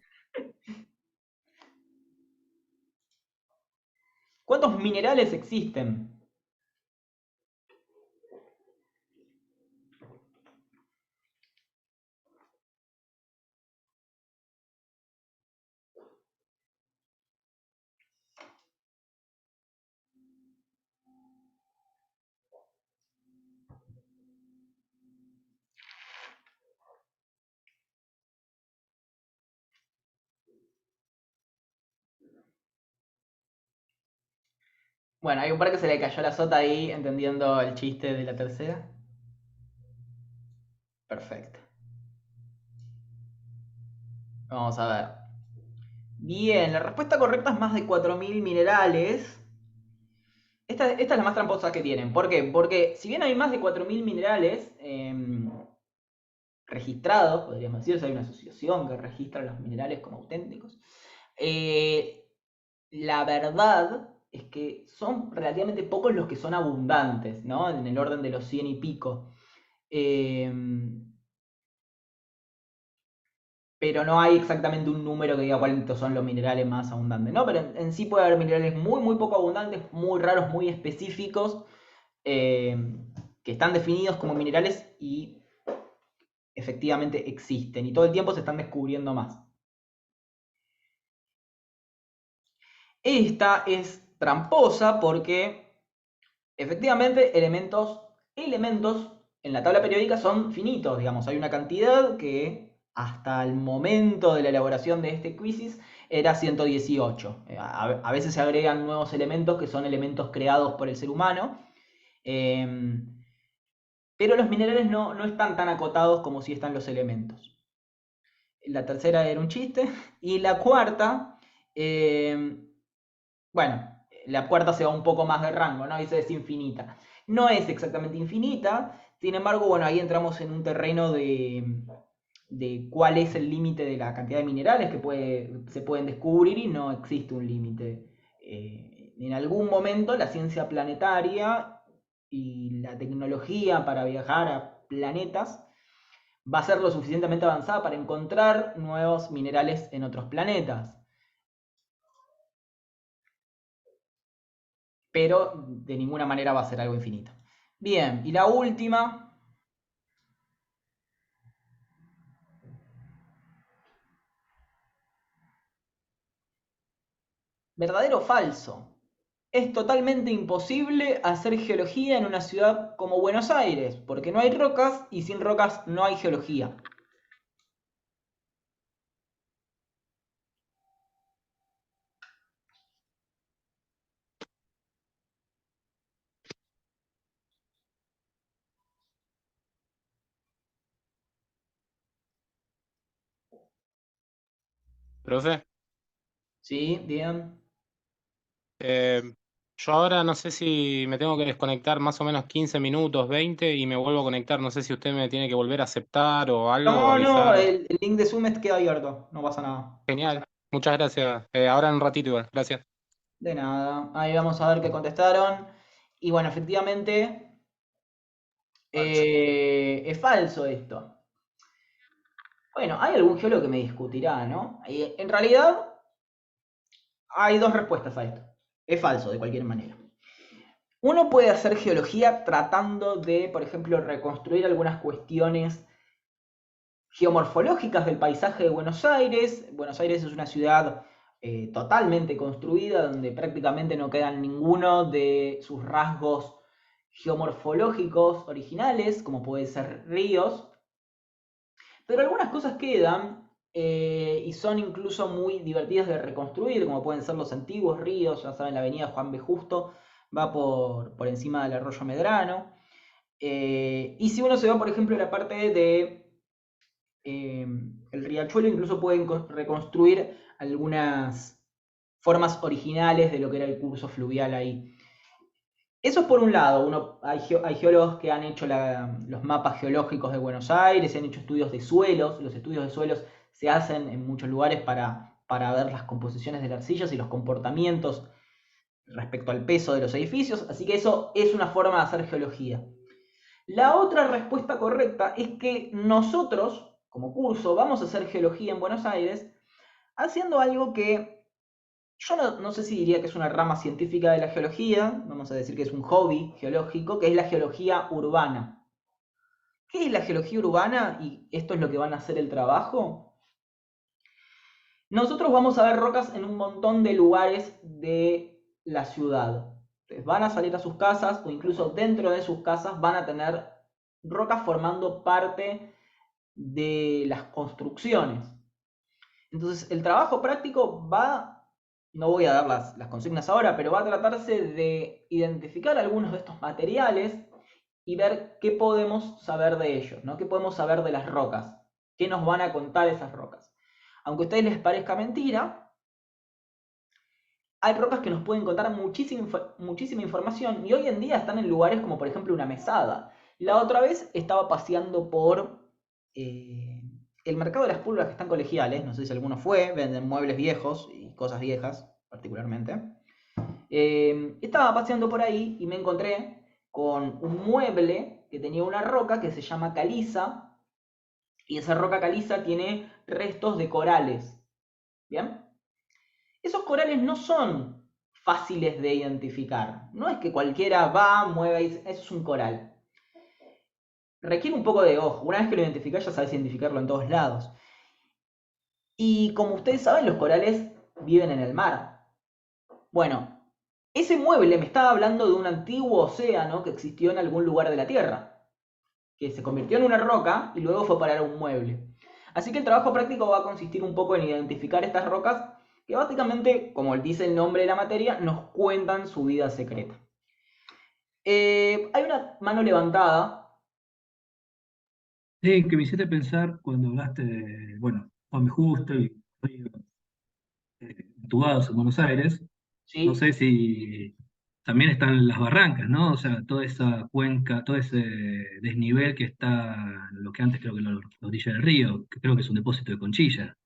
Speaker 1: ¿Cuántos minerales existen? Bueno, hay un par que se le cayó la sota ahí entendiendo el chiste de la tercera. Perfecto. Vamos a ver. Bien, la respuesta correcta es más de 4.000 minerales. Esta es la más tramposa que tienen. ¿Por qué? Porque si bien hay más de 4.000 minerales registrados, podríamos decir, o sea, hay una asociación que registra los minerales como auténticos, la verdad es que son relativamente pocos los que son abundantes, ¿no? En el orden de los 100 y pico. Pero no hay exactamente un número que diga cuáles son los minerales más abundantes, ¿no? Pero en sí puede haber minerales muy, muy poco abundantes, muy raros, muy específicos, que están definidos como minerales y efectivamente existen. Y todo el tiempo se están descubriendo más. Esta es tramposa porque efectivamente elementos en la tabla periódica son finitos, digamos. Hay una cantidad que hasta el momento de la elaboración de este quizzes era 118. A veces se agregan nuevos elementos que son elementos creados por el ser humano. Pero los minerales no están tan acotados como si están los elementos. La tercera era un chiste. Y la cuarta, bueno, la cuarta se va un poco más de rango, ¿no? Dice es infinita. No es exactamente infinita, sin embargo, bueno, ahí entramos en un terreno de cuál es el límite de la cantidad de minerales que se pueden descubrir y no existe un límite. En algún momento la ciencia planetaria y la tecnología para viajar a planetas va a ser lo suficientemente avanzada para encontrar nuevos minerales en otros planetas. Pero de ninguna manera va a ser algo infinito. Bien, y la última. ¿Verdadero o falso? Es totalmente imposible hacer geología en una ciudad como Buenos Aires, porque no hay rocas y sin rocas no hay geología.
Speaker 9: Profe,
Speaker 1: Sí, bien.
Speaker 9: yo ahora no sé si me tengo que desconectar más o menos 15 minutos, 20 y me vuelvo a conectar. No sé si usted me tiene que volver a aceptar o algo o
Speaker 1: No,
Speaker 9: avisar.
Speaker 1: el link de Zoom queda abierto, no pasa nada.
Speaker 9: Genial, muchas gracias. Ahora en un ratito igual, gracias.
Speaker 1: De nada, ahí vamos a ver qué contestaron. Y bueno, efectivamente es falso esto. Bueno, hay algún geólogo que me discutirá, ¿no? En realidad hay dos respuestas a esto. Es falso, de cualquier manera. Uno puede hacer geología tratando de, por ejemplo, reconstruir algunas cuestiones geomorfológicas del paisaje de Buenos Aires. Buenos Aires es una ciudad totalmente construida, donde prácticamente no quedan ninguno de sus rasgos geomorfológicos originales, como pueden ser ríos. Pero algunas cosas quedan y son incluso muy divertidas de reconstruir, como pueden ser los antiguos ríos. Ya saben, la avenida Juan B. Justo va por encima del arroyo Medrano. Y si uno se va, por ejemplo, a la parte de el riachuelo, incluso pueden reconstruir algunas formas originales de lo que era el curso fluvial ahí. Eso es por un lado. Hay geólogos que han hecho los mapas geológicos de Buenos Aires, se han hecho estudios de suelos. Los estudios de suelos se hacen en muchos lugares para ver las composiciones de las arcillas y los comportamientos respecto al peso de los edificios. Así que eso es una forma de hacer geología. La otra respuesta correcta es que nosotros, como curso, vamos a hacer geología en Buenos Aires haciendo algo que yo no sé si diría que es una rama científica de la geología, vamos a decir que es un hobby geológico, que es la geología urbana. ¿Qué es la geología urbana? Y esto es lo que van a hacer el trabajo. Nosotros vamos a ver rocas en un montón de lugares de la ciudad. Entonces van a salir a sus casas o incluso dentro de sus casas van a tener rocas formando parte de las construcciones. Entonces el trabajo práctico va, no voy a dar las consignas ahora, pero va a tratarse de identificar algunos de estos materiales y ver qué podemos saber de ellos, ¿no? ¿Qué podemos saber de las rocas? ¿Qué nos van a contar esas rocas? Aunque a ustedes les parezca mentira, hay rocas que nos pueden contar muchísima información y hoy en día están en lugares como por ejemplo una mesada. La otra vez estaba paseando por el mercado de las pulgas que están colegiales, no sé si alguno fue, venden muebles viejos y cosas viejas particularmente. Estaba paseando por ahí y me encontré con un mueble que tenía una roca que se llama caliza y esa roca caliza tiene restos de corales. ¿Bien? Esos corales no son fáciles de identificar. No es que cualquiera va, mueve y dice, eso es un coral. Requiere un poco de ojo. Una vez que lo identificás ya sabes identificarlo en todos lados. Y como ustedes saben, los corales viven en el mar. Bueno, ese mueble me estaba hablando de un antiguo océano que existió en algún lugar de la Tierra, que se convirtió en una roca y luego fue a parar a un mueble. Así que el trabajo práctico va a consistir un poco en identificar estas rocas que básicamente, como dice el nombre de la materia, nos cuentan su vida secreta. Hay una mano levantada.
Speaker 14: Sí, que me hiciste pensar cuando hablaste de, bueno, Juan B. Justo y entubados en Buenos Aires.
Speaker 1: ¿Sí?
Speaker 14: No sé si también están las barrancas, ¿no? O sea, toda esa cuenca, todo ese desnivel que está, lo que antes creo que la orilla del río, que creo que es un depósito de conchilla.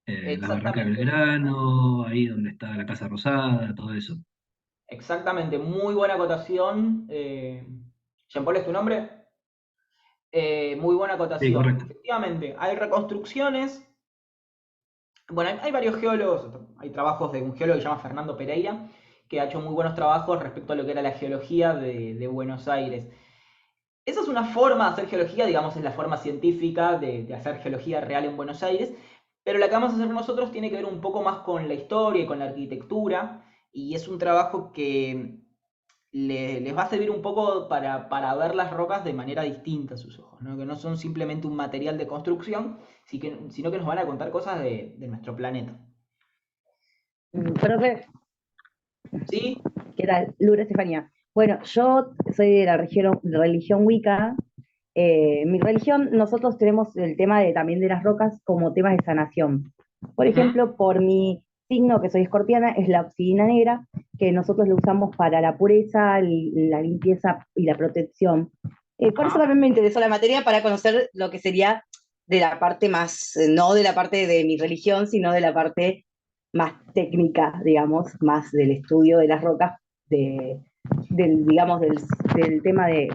Speaker 14: La barranca de
Speaker 1: Exactamente.
Speaker 14: Belgrano, ahí donde está la Casa Rosada, todo eso.
Speaker 1: Exactamente, muy buena acotación. Jean-Paul, ¿es tu nombre? Muy buena
Speaker 14: Sí,
Speaker 1: acotación.
Speaker 14: correcto.
Speaker 1: Efectivamente, hay reconstrucciones. Bueno, hay varios geólogos, hay trabajos de un geólogo que se llama Fernando Pereira, que ha hecho muy buenos trabajos respecto a lo que era la geología de Buenos Aires. Esa es una forma de hacer geología, digamos, es la forma científica de hacer geología real en Buenos Aires, pero la que vamos a hacer nosotros tiene que ver un poco más con la historia y con la arquitectura, y es un trabajo que les va a servir un poco para ver las rocas de manera distinta a sus ojos, ¿no? Que no son simplemente un material de construcción, sino que nos van a contar cosas de nuestro planeta.
Speaker 16: Profe,
Speaker 1: ¿Sí?
Speaker 16: ¿qué tal? Lura Estefanía. Bueno, yo soy de la religión Wicca. Mi religión, nosotros tenemos el tema también de las rocas como temas de sanación. Por ejemplo, por mi signo, que soy escorpiana, es la obsidiana negra, que nosotros lo usamos para la pureza, la limpieza y la protección.
Speaker 12: Por eso también me interesó la materia, para conocer lo que sería de la parte más, no de la parte de mi religión, sino de la parte más técnica, digamos, más del estudio de las rocas, digamos, del tema de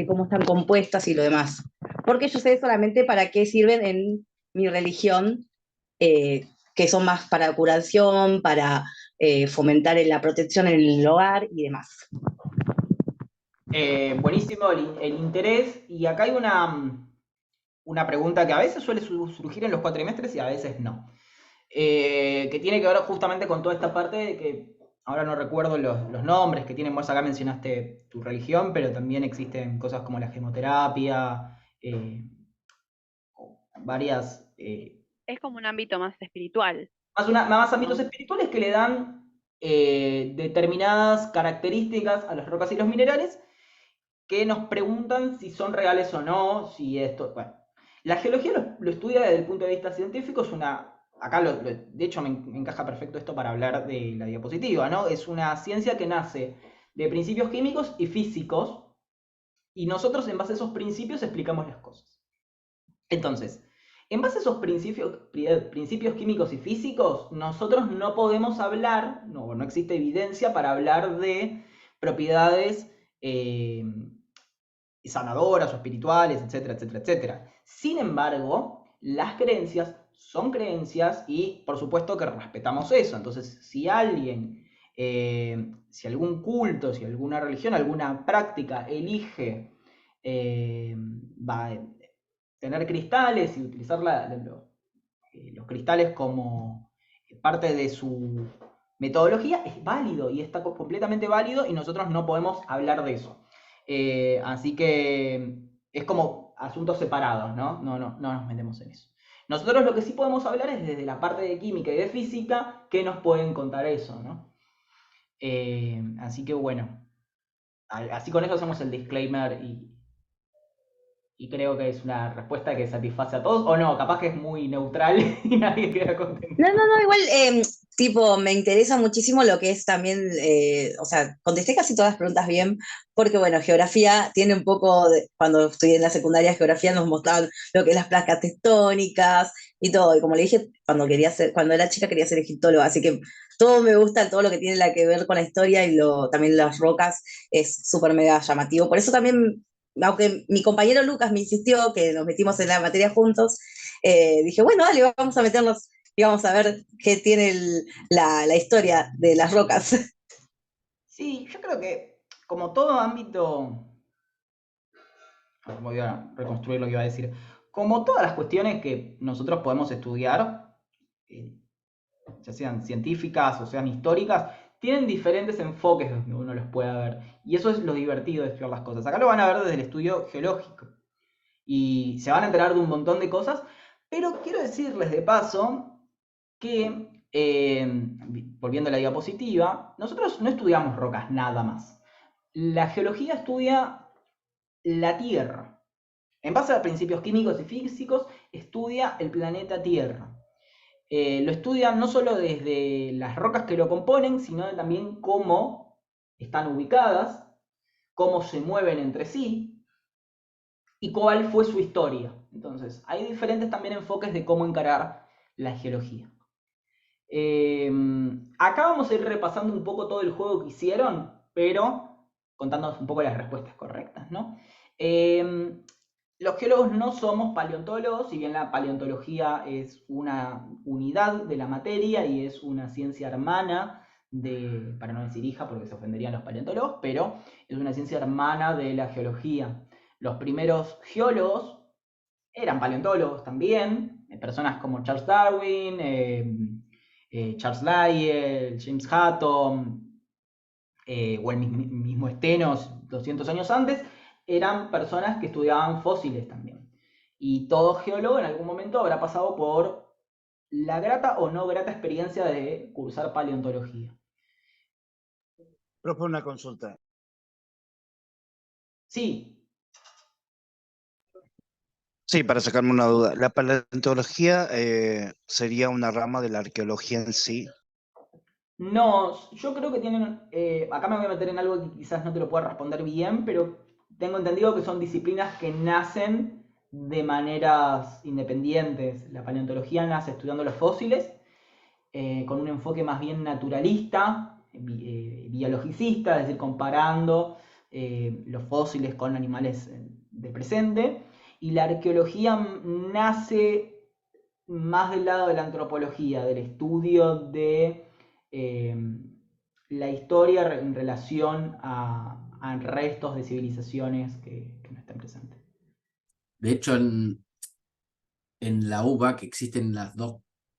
Speaker 12: cómo están compuestas y lo demás. Porque yo sé solamente para qué sirven en mi religión, que son más para curación, para fomentar la protección en el hogar y demás.
Speaker 1: Buenísimo el interés, y acá hay una pregunta que a veces suele surgir en los cuatrimestres y a veces no. Que tiene que ver justamente con toda esta parte de que ahora no recuerdo los nombres que tienen. Vos acá mencionaste tu religión, pero también existen cosas como la gemoterapia, varias...
Speaker 17: Es como un ámbito más espiritual.
Speaker 1: más ámbitos espirituales que le dan determinadas características a las rocas y los minerales que nos preguntan si son reales o no, si esto... Bueno, la geología lo estudia desde el punto de vista científico, es una... Acá, de hecho, me encaja perfecto esto para hablar de la diapositiva, ¿no? Es una ciencia que nace de principios químicos y físicos, y nosotros en base a esos principios explicamos las cosas. Entonces, en base a esos principios químicos y físicos, nosotros no podemos hablar, no existe evidencia para hablar de propiedades sanadoras o espirituales, etcétera, etcétera, etcétera. Sin embargo, las creencias son creencias y por supuesto que respetamos eso. Entonces, si alguien, si algún culto, si alguna religión, alguna práctica elige tener cristales y utilizar los cristales como parte de su metodología, es válido y está completamente válido y nosotros no podemos hablar de eso. Así que es como asuntos separados, ¿no? No nos metemos en eso. Nosotros lo que sí podemos hablar es desde la parte de química y de física que nos pueden contar eso, ¿no? Así que bueno, así con eso hacemos el disclaimer y creo que es una respuesta que satisface a todos, o no, capaz que es muy neutral y nadie queda contento.
Speaker 12: No, igual, tipo, me interesa muchísimo lo que es también, o sea, contesté casi todas las preguntas bien, porque bueno, geografía tiene un poco, cuando estudié en la secundaria, geografía nos mostraban lo que es las placas tectónicas y todo, y como le dije, cuando era chica quería ser egiptóloga, así que todo me gusta, todo lo que tiene que ver con la historia y también las rocas es súper mega llamativo, por eso también, aunque mi compañero Lucas me insistió que nos metimos en la materia juntos, dije, bueno, dale, vamos a meternos y vamos a ver qué tiene la historia de las rocas.
Speaker 1: Sí, yo creo que como todo ámbito, voy a reconstruir lo que iba a decir, como todas las cuestiones que nosotros podemos estudiar, ya sean científicas o sean históricas, tienen diferentes enfoques donde uno los pueda ver. Y eso es lo divertido de estudiar las cosas. Acá lo van a ver desde el estudio geológico. Y se van a enterar de un montón de cosas. Pero quiero decirles de paso que, volviendo a la diapositiva, nosotros no estudiamos rocas nada más. La geología estudia la Tierra. En base a principios químicos y físicos, estudia el planeta Tierra. Lo estudian no solo desde las rocas que lo componen, sino también cómo están ubicadas, cómo se mueven entre sí y cuál fue su historia. Entonces, hay diferentes también enfoques de cómo encarar la geología. Acá vamos a ir repasando un poco todo el juego que hicieron, pero contándonos un poco las respuestas correctas, ¿no? Los geólogos no somos paleontólogos, si bien la paleontología es una unidad de la materia y es una ciencia hermana para no decir hija porque se ofenderían los paleontólogos, pero es una ciencia hermana de la geología. Los primeros geólogos eran paleontólogos también, personas como Charles Darwin, Charles Lyell, James Hutton, o el mismo Stenos 200 años antes, eran personas que estudiaban fósiles también. Y todo geólogo en algún momento habrá pasado por la grata o no grata experiencia de cursar paleontología.
Speaker 4: Profe, una consulta.
Speaker 1: Sí.
Speaker 4: Sí, para sacarme una duda. ¿La paleontología sería una rama de la arqueología en sí?
Speaker 1: No, yo creo que tienen... acá me voy a meter en algo que quizás no te lo pueda responder bien, pero tengo entendido que son disciplinas que nacen de maneras independientes. La paleontología nace estudiando los fósiles, con un enfoque más bien naturalista, biologicista, es decir, comparando los fósiles con animales del presente. Y la arqueología nace más del lado de la antropología, del estudio de la historia en relación a restos de civilizaciones que no están presentes.
Speaker 3: De hecho, en la UBA que existen las dos,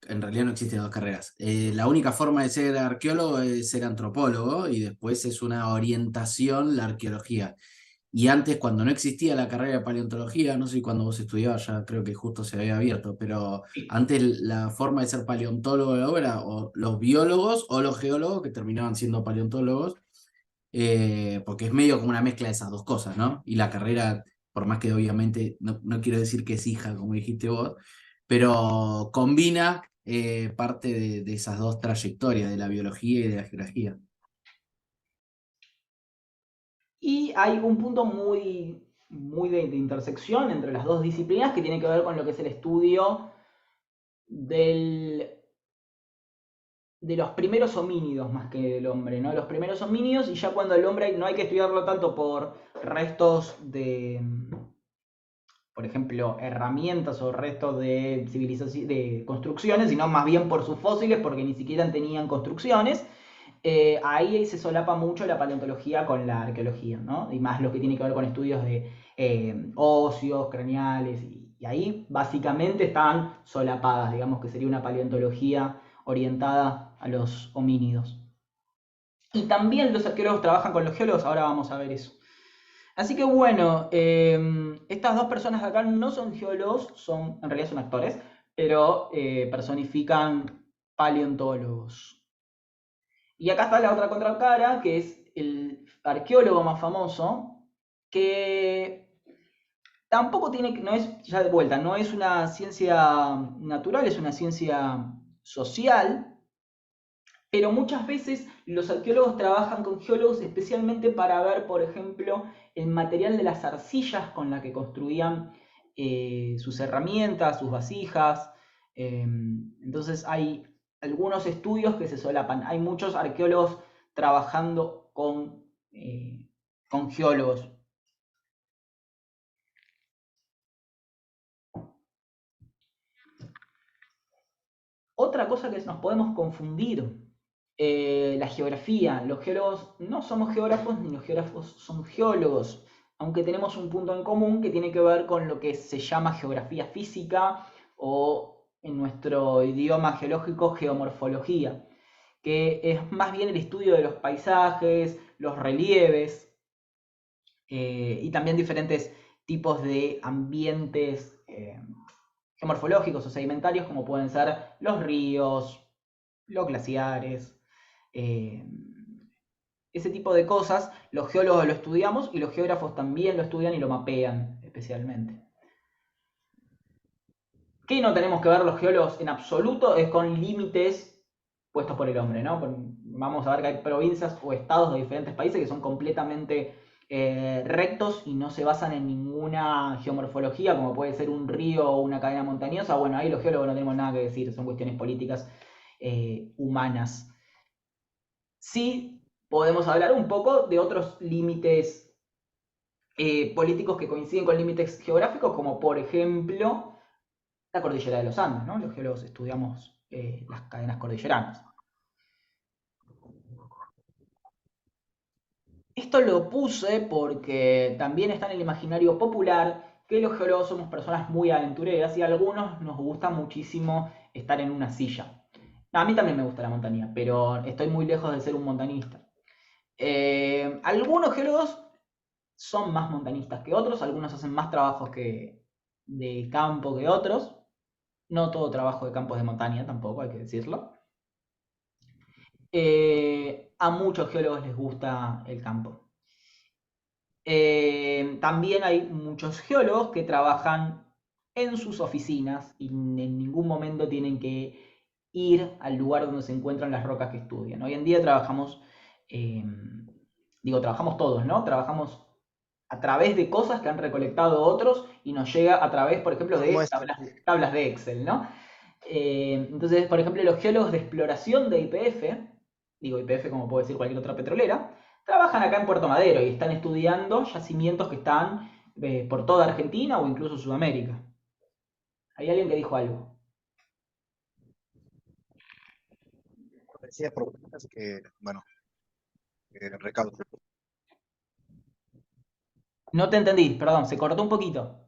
Speaker 3: en realidad no existen dos carreras. La única forma de ser arqueólogo es ser antropólogo y después es una orientación la arqueología. Y antes, cuando no existía la carrera de paleontología, no sé si cuando vos estudiabas ya creo que justo se había abierto, pero antes la forma de ser paleontólogo era o los biólogos o los geólogos que terminaban siendo paleontólogos, porque es medio como una mezcla de esas dos cosas, ¿no? Y la carrera, por más que obviamente no quiero decir que es hija, como dijiste vos, pero combina parte de esas dos trayectorias, de la biología y de la geología.
Speaker 1: Y hay un punto muy de intersección entre las dos disciplinas que tiene que ver con lo que es el estudio del de los primeros homínidos más que del hombre, ¿no? Los primeros homínidos, y ya cuando el hombre no hay que estudiarlo tanto por restos de, por ejemplo, herramientas o restos de civilización, de construcciones, sino más bien por sus fósiles, porque ni siquiera tenían construcciones. Ahí se solapa mucho la paleontología con la arqueología, ¿no? Y más lo que tiene que ver con estudios de óseos, craneales, y ahí básicamente están solapadas, digamos que sería una paleontología orientada a los homínidos. Y también los arqueólogos trabajan con los geólogos, ahora vamos a ver eso. Así que bueno, estas dos personas de acá no son geólogos, en realidad son actores, pero personifican paleontólogos. Y acá está la otra contracara, que es el arqueólogo más famoso, que tampoco tiene, no es, ya de vuelta, no es una ciencia natural, es una ciencia social, pero muchas veces los arqueólogos trabajan con geólogos especialmente para ver, por ejemplo, el material de las arcillas con la que construían sus herramientas, sus vasijas. Entonces hay algunos estudios que se solapan. Hay muchos arqueólogos trabajando con geólogos. Otra cosa que nos podemos confundir, la geografía. Los geólogos no somos geógrafos, ni los geógrafos son geólogos, aunque tenemos un punto en común que tiene que ver con lo que se llama geografía física o en nuestro idioma geológico geomorfología, que es más bien el estudio de los paisajes, los relieves y también diferentes tipos de ambientes geomorfológicos o sedimentarios, como pueden ser los ríos, los glaciares, ese tipo de cosas. Los geólogos lo estudiamos y los geógrafos también lo estudian y lo mapean especialmente. ¿Qué no tenemos que ver los geólogos en absoluto? Es con límites puestos por el hombre, ¿no? Vamos a ver que hay provincias o estados de diferentes países que son completamente rectos y no se basan en ninguna geomorfología, como puede ser un río o una cadena montañosa. Bueno, ahí los geólogos no tenemos nada que decir, son cuestiones políticas humanas. Sí podemos hablar un poco de otros límites políticos que coinciden con límites geográficos, como por ejemplo la cordillera de los Andes, ¿no? Los geólogos estudiamos las cadenas cordilleranas. Esto lo puse porque también está en el imaginario popular que los geólogos somos personas muy aventureras y a algunos nos gusta muchísimo estar en una silla. A mí también me gusta la montaña, pero estoy muy lejos de ser un montañista. Algunos geólogos son más montañistas que otros, algunos hacen más trabajos de campo que otros. No todo trabajo de campo es de montaña tampoco, hay que decirlo. A muchos geólogos les gusta el campo. También hay muchos geólogos que trabajan en sus oficinas y en ningún momento tienen que ir al lugar donde se encuentran las rocas que estudian. Hoy en día trabajamos, trabajamos todos, ¿no? Trabajamos a través de cosas que han recolectado otros y nos llega a través, por ejemplo, de tablas de Excel, ¿no? Entonces, por ejemplo, los geólogos de exploración de YPF, digo YPF como puede decir cualquier otra petrolera, trabajan acá en Puerto Madero y están estudiando yacimientos que están por toda Argentina o incluso Sudamérica. ¿Hay alguien que dijo algo?
Speaker 4: Decía propuestas que, bueno, recaudo.
Speaker 1: No te entendí, perdón, se cortó un poquito.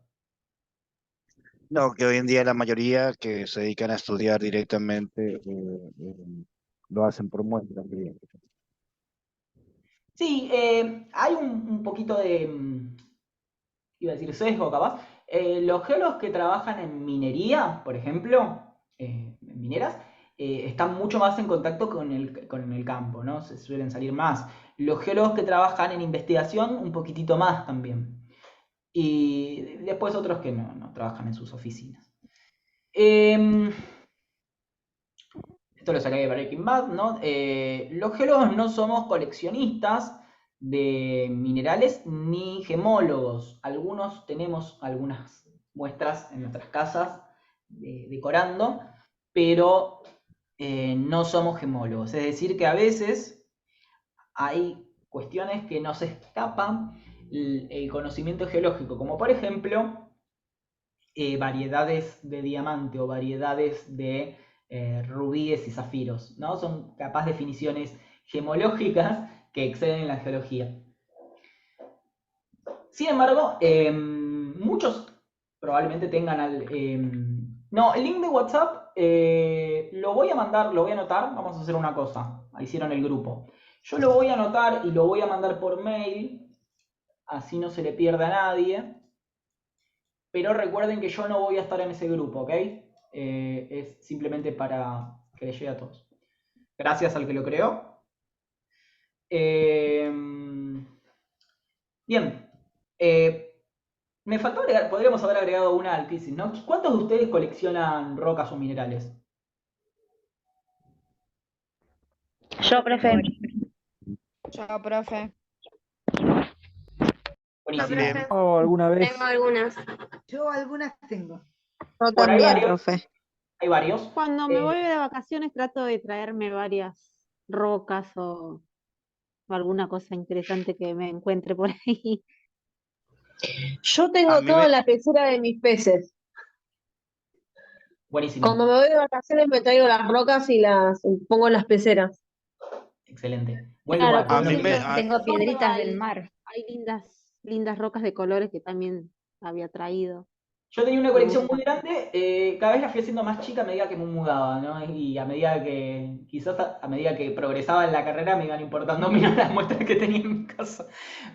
Speaker 4: No, que hoy en día la mayoría que se dedican a estudiar directamente lo hacen por muestra.
Speaker 1: Sí, hay un poquito de, iba a decir sesgo capaz. Los geólogos que trabajan en minería, por ejemplo, en mineras, están mucho más en contacto con el campo, ¿no? Se suelen salir más. Los geólogos que trabajan en investigación, un poquitito más también. Y después otros que no trabajan en sus oficinas. Esto lo saqué de Breaking Bad, ¿no? Los geólogos no somos coleccionistas de minerales ni gemólogos. Algunos tenemos algunas muestras en nuestras casas decorando, pero no somos gemólogos. Es decir, que a veces hay cuestiones que nos escapan el conocimiento geológico, como por ejemplo variedades de diamante o variedades de rubíes y zafiros, ¿no? Son capaz definiciones gemológicas que exceden la geología. Sin embargo, muchos probablemente tengan no, el link de WhatsApp lo voy a mandar, lo voy a anotar. Vamos a hacer una cosa. Ahí hicieron el grupo. Yo lo voy a anotar y lo voy a mandar por mail. Así no se le pierde a nadie. Pero recuerden que yo no voy a estar en ese grupo, ¿ok? Es simplemente para que le llegue a todos. Gracias al que lo creó. Bien. Me faltó agregar, podríamos haber agregado una al quiz, ¿no? ¿Cuántos de ustedes coleccionan rocas o minerales?
Speaker 12: Yo, profe.
Speaker 18: Yo, profe.
Speaker 1: Buenísimo.
Speaker 13: Oh, alguna vez.
Speaker 18: Tengo algunas.
Speaker 19: Yo algunas tengo.
Speaker 18: Yo
Speaker 1: Bueno, hay
Speaker 18: también,
Speaker 1: varios.
Speaker 18: profe.
Speaker 1: Hay varios.
Speaker 5: Cuando me voy de vacaciones trato de traerme varias rocas o alguna cosa interesante que me encuentre por ahí.
Speaker 8: Yo tengo todo en la pecera de mis peces.
Speaker 1: Buenísimo.
Speaker 8: Cuando me voy de vacaciones me traigo las rocas y las pongo en las peceras.
Speaker 1: Excelente. Buen
Speaker 5: Claro,
Speaker 1: lugar.
Speaker 5: por
Speaker 4: A mí
Speaker 5: ejemplo,
Speaker 4: me- a-
Speaker 5: en
Speaker 16: Tengo
Speaker 5: Córdoba
Speaker 16: piedritas del
Speaker 5: hay,
Speaker 16: mar.
Speaker 5: hay lindas rocas de colores que también había traído.
Speaker 1: Yo tenía una
Speaker 5: Me
Speaker 1: colección
Speaker 5: gusta.
Speaker 1: muy grande, cada vez la fui haciendo más chica a medida que me mudaba, ¿no? Y a medida que, quizás a medida que progresaba en la carrera me iban importando menos las muestras que tenía en mi casa.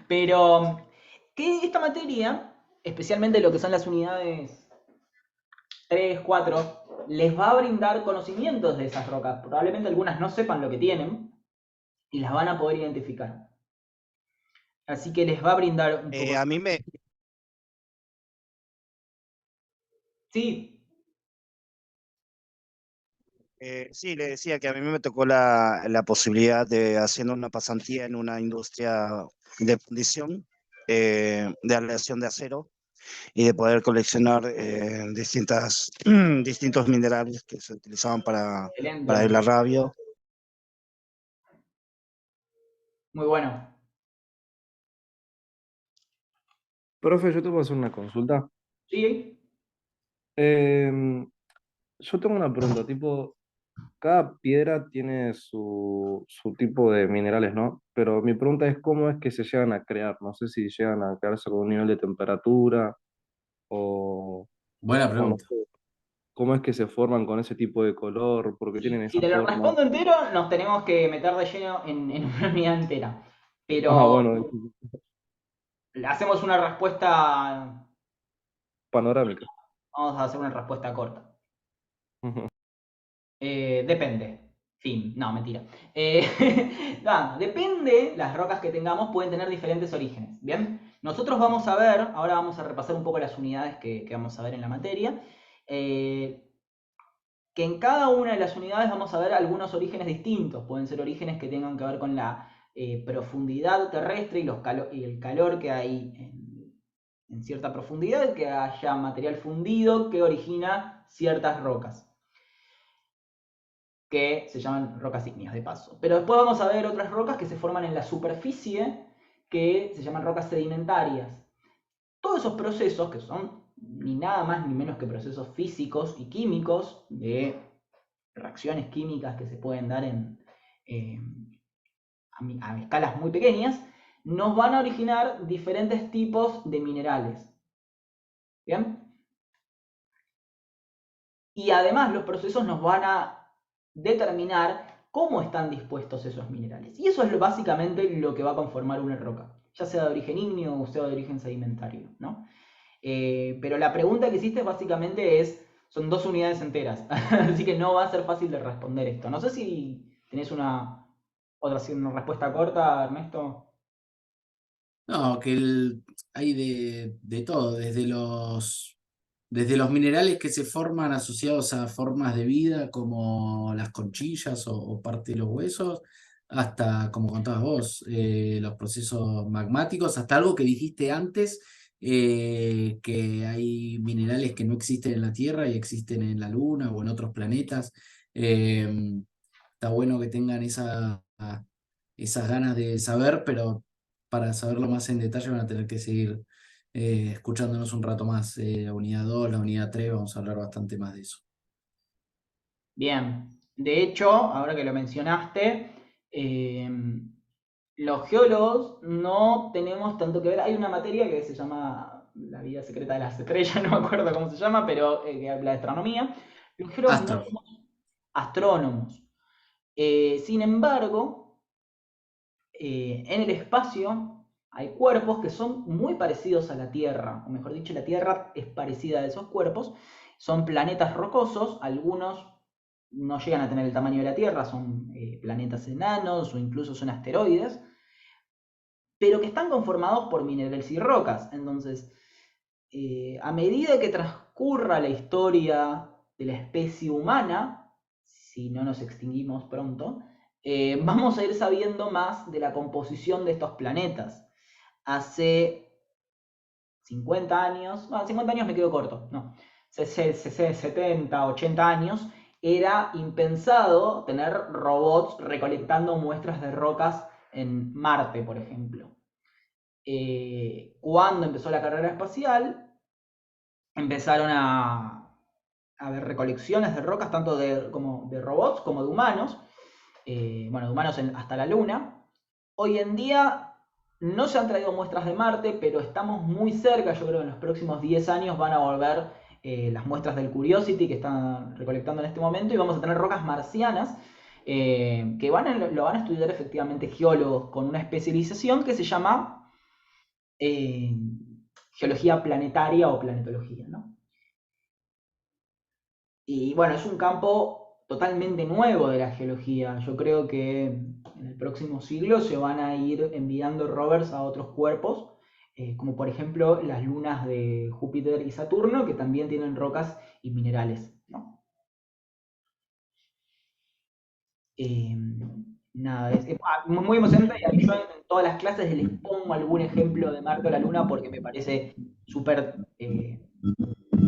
Speaker 1: Pero que esta materia, especialmente lo que son las unidades 3, 4, les va a brindar conocimientos de esas rocas. Probablemente algunas no sepan lo que tienen y las van a poder identificar. Así que les va a brindar un poco.
Speaker 4: A mí me,
Speaker 1: Sí,
Speaker 4: sí, le decía que a mí me tocó la posibilidad de haciendo una pasantía en una industria de fundición, de aleación de acero y de poder coleccionar distintos minerales que se utilizaban para
Speaker 1: excelente.
Speaker 4: el arrabio.
Speaker 1: Muy bueno.
Speaker 20: Profe, yo te puedo hacer una consulta.
Speaker 1: Sí,
Speaker 20: Yo tengo una pregunta, tipo, cada piedra tiene su tipo de minerales, ¿no? Pero mi pregunta es cómo es que se llegan a crear. No sé si llegan a crearse con un nivel de temperatura o
Speaker 3: Buena
Speaker 20: no
Speaker 3: pregunta.
Speaker 20: sé, cómo es que se forman con ese tipo de color, porque tienen
Speaker 1: si
Speaker 20: esa
Speaker 1: te lo
Speaker 20: forma.
Speaker 1: respondo entero, nos tenemos que meter de lleno en una unidad entera. Pero
Speaker 20: Bueno,
Speaker 1: hacemos una respuesta,
Speaker 20: panorámica.
Speaker 1: vamos a hacer una respuesta corta.
Speaker 20: Ujú.
Speaker 1: Depende. Fin, no, mentira. No, depende, las rocas que tengamos pueden tener diferentes orígenes. Bien, nosotros vamos a ver, ahora vamos a repasar un poco las unidades que vamos a ver en la materia. Que en cada una de las unidades vamos a ver algunos orígenes distintos. Pueden ser orígenes que tengan que ver con la profundidad terrestre y el calor que hay en cierta profundidad, que haya material fundido que origina ciertas rocas, que se llaman rocas ígneas de paso. Pero después vamos a ver otras rocas que se forman en la superficie, que se llaman rocas sedimentarias. Todos esos procesos, que son ni nada más ni menos que procesos físicos y químicos, de reacciones químicas que se pueden dar a escalas muy pequeñas, nos van a originar diferentes tipos de minerales. ¿Bien? Y además los procesos nos van a determinar cómo están dispuestos esos minerales. Y eso es básicamente lo que va a conformar una roca, ya sea de origen ígneo o sea de origen sedimentario, ¿no? Pero la pregunta que hiciste básicamente son 2 unidades enteras, así que no va a ser fácil de responder esto. No sé si tenés una respuesta corta, Ernesto.
Speaker 3: No, que hay de todo, desde los minerales que se forman asociados a formas de vida como las conchillas o parte de los huesos, hasta, como contabas vos, los procesos magmáticos, hasta algo que dijiste antes, que hay minerales que no existen en la Tierra y existen en la Luna o en otros planetas, Está bueno que tengan esas ganas de saber, pero para saberlo más en detalle van a tener que seguir escuchándonos un rato más. La unidad 2, la unidad 3, vamos a hablar bastante más de eso.
Speaker 1: Bien, de hecho, ahora que lo mencionaste, los geólogos no tenemos tanto que ver. Hay una materia que se llama la vida secreta de las estrellas, no me acuerdo cómo se llama, pero que habla de astronomía. Los geólogos no
Speaker 3: Astro.
Speaker 1: somos astrónomos. Sin embargo, en el espacio hay cuerpos que son muy parecidos a la Tierra, o mejor dicho, la Tierra es parecida a esos cuerpos. Son planetas rocosos, algunos no llegan a tener el tamaño de la Tierra, son planetas enanos o incluso son asteroides, pero que están conformados por minerales y rocas. Entonces, a medida que transcurra la historia de la especie humana, si no nos extinguimos pronto, vamos a ir sabiendo más de la composición de estos planetas. Hace 50 años, bueno, 50 años me quedo corto, no, 70, 80 años, era impensado tener robots recolectando muestras de rocas en Marte, por ejemplo. Cuando empezó la carrera espacial, empezaron a haber recolecciones de rocas, tanto como de robots como de humanos, bueno, de humanos hasta la Luna. Hoy en día no se han traído muestras de Marte, pero estamos muy cerca. Yo creo que en los próximos 10 años van a volver las muestras del Curiosity que están recolectando en este momento, y vamos a tener rocas marcianas que lo van a estudiar efectivamente geólogos con una especialización que se llama geología planetaria o planetología, ¿no? Y bueno, es un campo totalmente nuevo de la geología. Yo creo que en el próximo siglo se van a ir enviando rovers a otros cuerpos, como por ejemplo las lunas de Júpiter y Saturno, que también tienen rocas y minerales, ¿no? Nada, es muy emocionante, y yo en todas las clases les pongo algún ejemplo de Marte o la Luna porque me parece súper
Speaker 17: Perdón,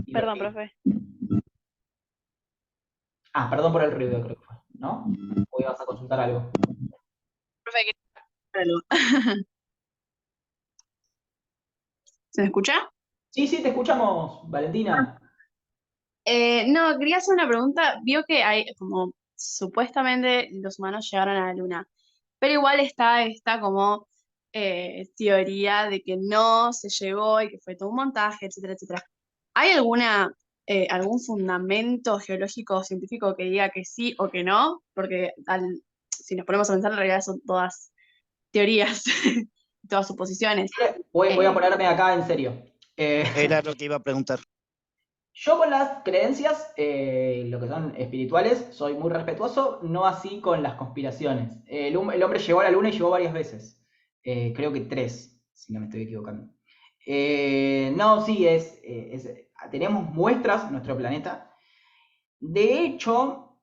Speaker 1: divertido.
Speaker 17: profe.
Speaker 1: Ah, perdón por el ruido, creo que fue, ¿no? ¿O ibas a consultar algo?
Speaker 18: Profe, algo. ¿Se me escucha?
Speaker 1: Sí, te escuchamos, Valentina.
Speaker 18: No, quería hacer una pregunta. Vio que hay como supuestamente los humanos llegaron a la luna, pero igual está esta como teoría de que no se llegó y que fue todo un montaje, etcétera, etcétera. ¿Hay algún fundamento geológico o científico que diga que sí o que no? Porque si nos ponemos a pensar, en realidad son todas teorías, todas suposiciones.
Speaker 1: Voy a ponerme acá en serio.
Speaker 4: Era lo que iba a preguntar.
Speaker 1: Yo con las creencias, lo que son espirituales, soy muy respetuoso, no así con las conspiraciones. El hombre llegó a la luna y llegó varias veces. Creo que 3, si no me estoy equivocando. No, sí, tenemos muestras en nuestro planeta. De hecho,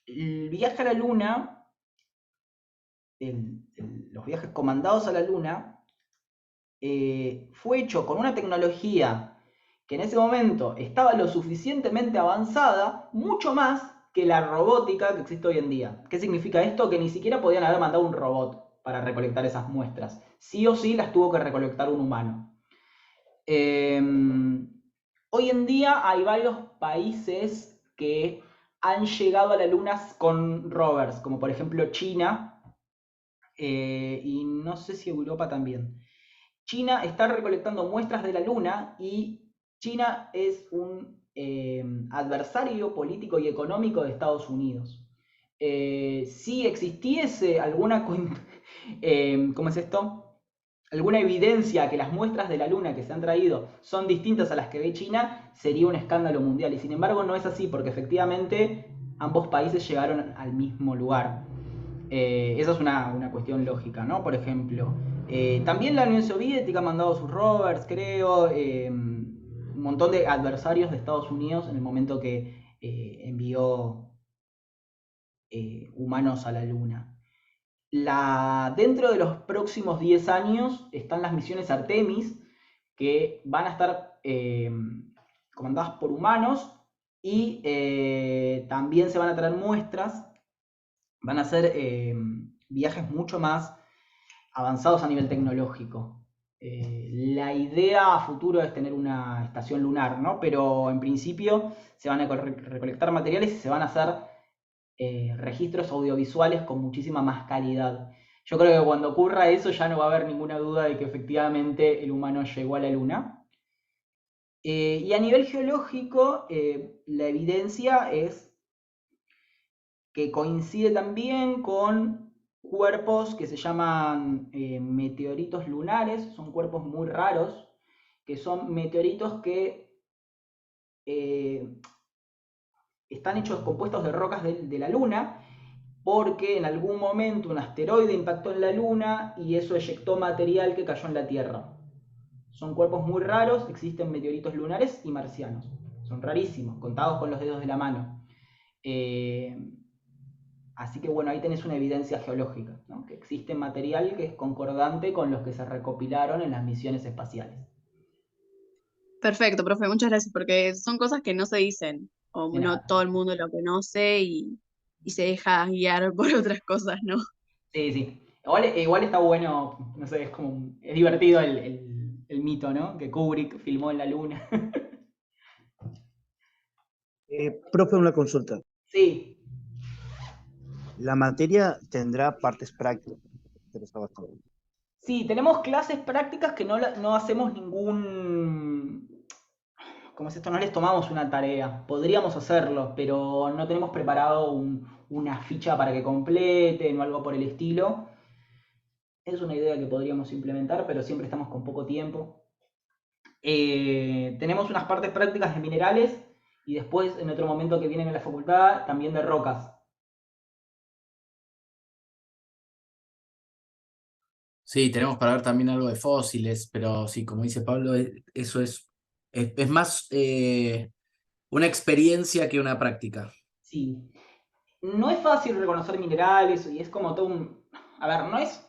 Speaker 1: el viaje a la luna, los viajes comandados a la luna, fue hecho con una tecnología que en ese momento estaba lo suficientemente avanzada, mucho más que la robótica que existe hoy en día. ¿Qué significa esto? Que ni siquiera podían haber mandado un robot para recolectar esas muestras. Sí o sí las tuvo que recolectar un humano. Hoy en día hay varios países que han llegado a la luna con rovers, como por ejemplo China, y no sé si Europa también. China está recolectando muestras de la luna, y China es un adversario político y económico de Estados Unidos. Si existiese alguna, ¿cómo es esto? Alguna evidencia que las muestras de la luna que se han traído son distintas a las que ve China, sería un escándalo mundial. Y sin embargo no es así, porque efectivamente ambos países llegaron al mismo lugar. Esa es una cuestión lógica, ¿no? Por ejemplo, también la Unión Soviética ha mandado sus rovers, creo, un montón de adversarios de Estados Unidos en el momento que envió humanos a la Luna. Dentro de los próximos 10 años están las misiones Artemis, que van a estar comandadas por humanos Y también se van a traer muestras, van a ser viajes mucho más avanzados a nivel tecnológico. La idea a futuro es tener una estación lunar, ¿no? Pero en principio se van a recolectar materiales y se van a hacer registros audiovisuales con muchísima más calidad. Yo creo que cuando ocurra eso ya no va a haber ninguna duda de que efectivamente el humano llegó a la Luna. Y a nivel geológico, la evidencia es que coincide también con cuerpos que se llaman meteoritos lunares, son cuerpos muy raros, que son meteoritos que están hechos compuestos de rocas de la Luna, porque en algún momento un asteroide impactó en la Luna y eso eyectó material que cayó en la Tierra. Son cuerpos muy raros, existen meteoritos lunares y marcianos. Son rarísimos, contados con los dedos de la mano. Así que bueno, ahí tenés una evidencia geológica, ¿no? Que existe material que es concordante con los que se recopilaron en las misiones espaciales.
Speaker 18: Perfecto, profe, muchas gracias, porque son cosas que no se dicen, o
Speaker 1: De
Speaker 18: no
Speaker 1: nada.
Speaker 18: todo el mundo lo conoce y se deja guiar por otras cosas, ¿no?
Speaker 1: Sí, sí. Igual está bueno, no sé, es divertido el mito, ¿no? Que Kubrick filmó en la Luna.
Speaker 4: Profe, una consulta.
Speaker 1: Sí,
Speaker 4: La materia tendrá partes prácticas. Interesaba todo.
Speaker 1: sí, tenemos clases prácticas que no hacemos ningún... ¿Cómo es esto? No les tomamos una tarea. Podríamos hacerlo, pero no tenemos preparado una ficha para que completen o algo por el estilo. Es una idea que podríamos implementar, pero siempre estamos con poco tiempo. Tenemos unas partes prácticas de minerales y después, en otro momento que vienen en la facultad, también de rocas.
Speaker 3: Sí, tenemos para ver también algo de fósiles, pero sí, como dice Pablo, eso es más una experiencia que una práctica.
Speaker 1: Sí. No es fácil reconocer minerales y es como todo un... A ver, no es...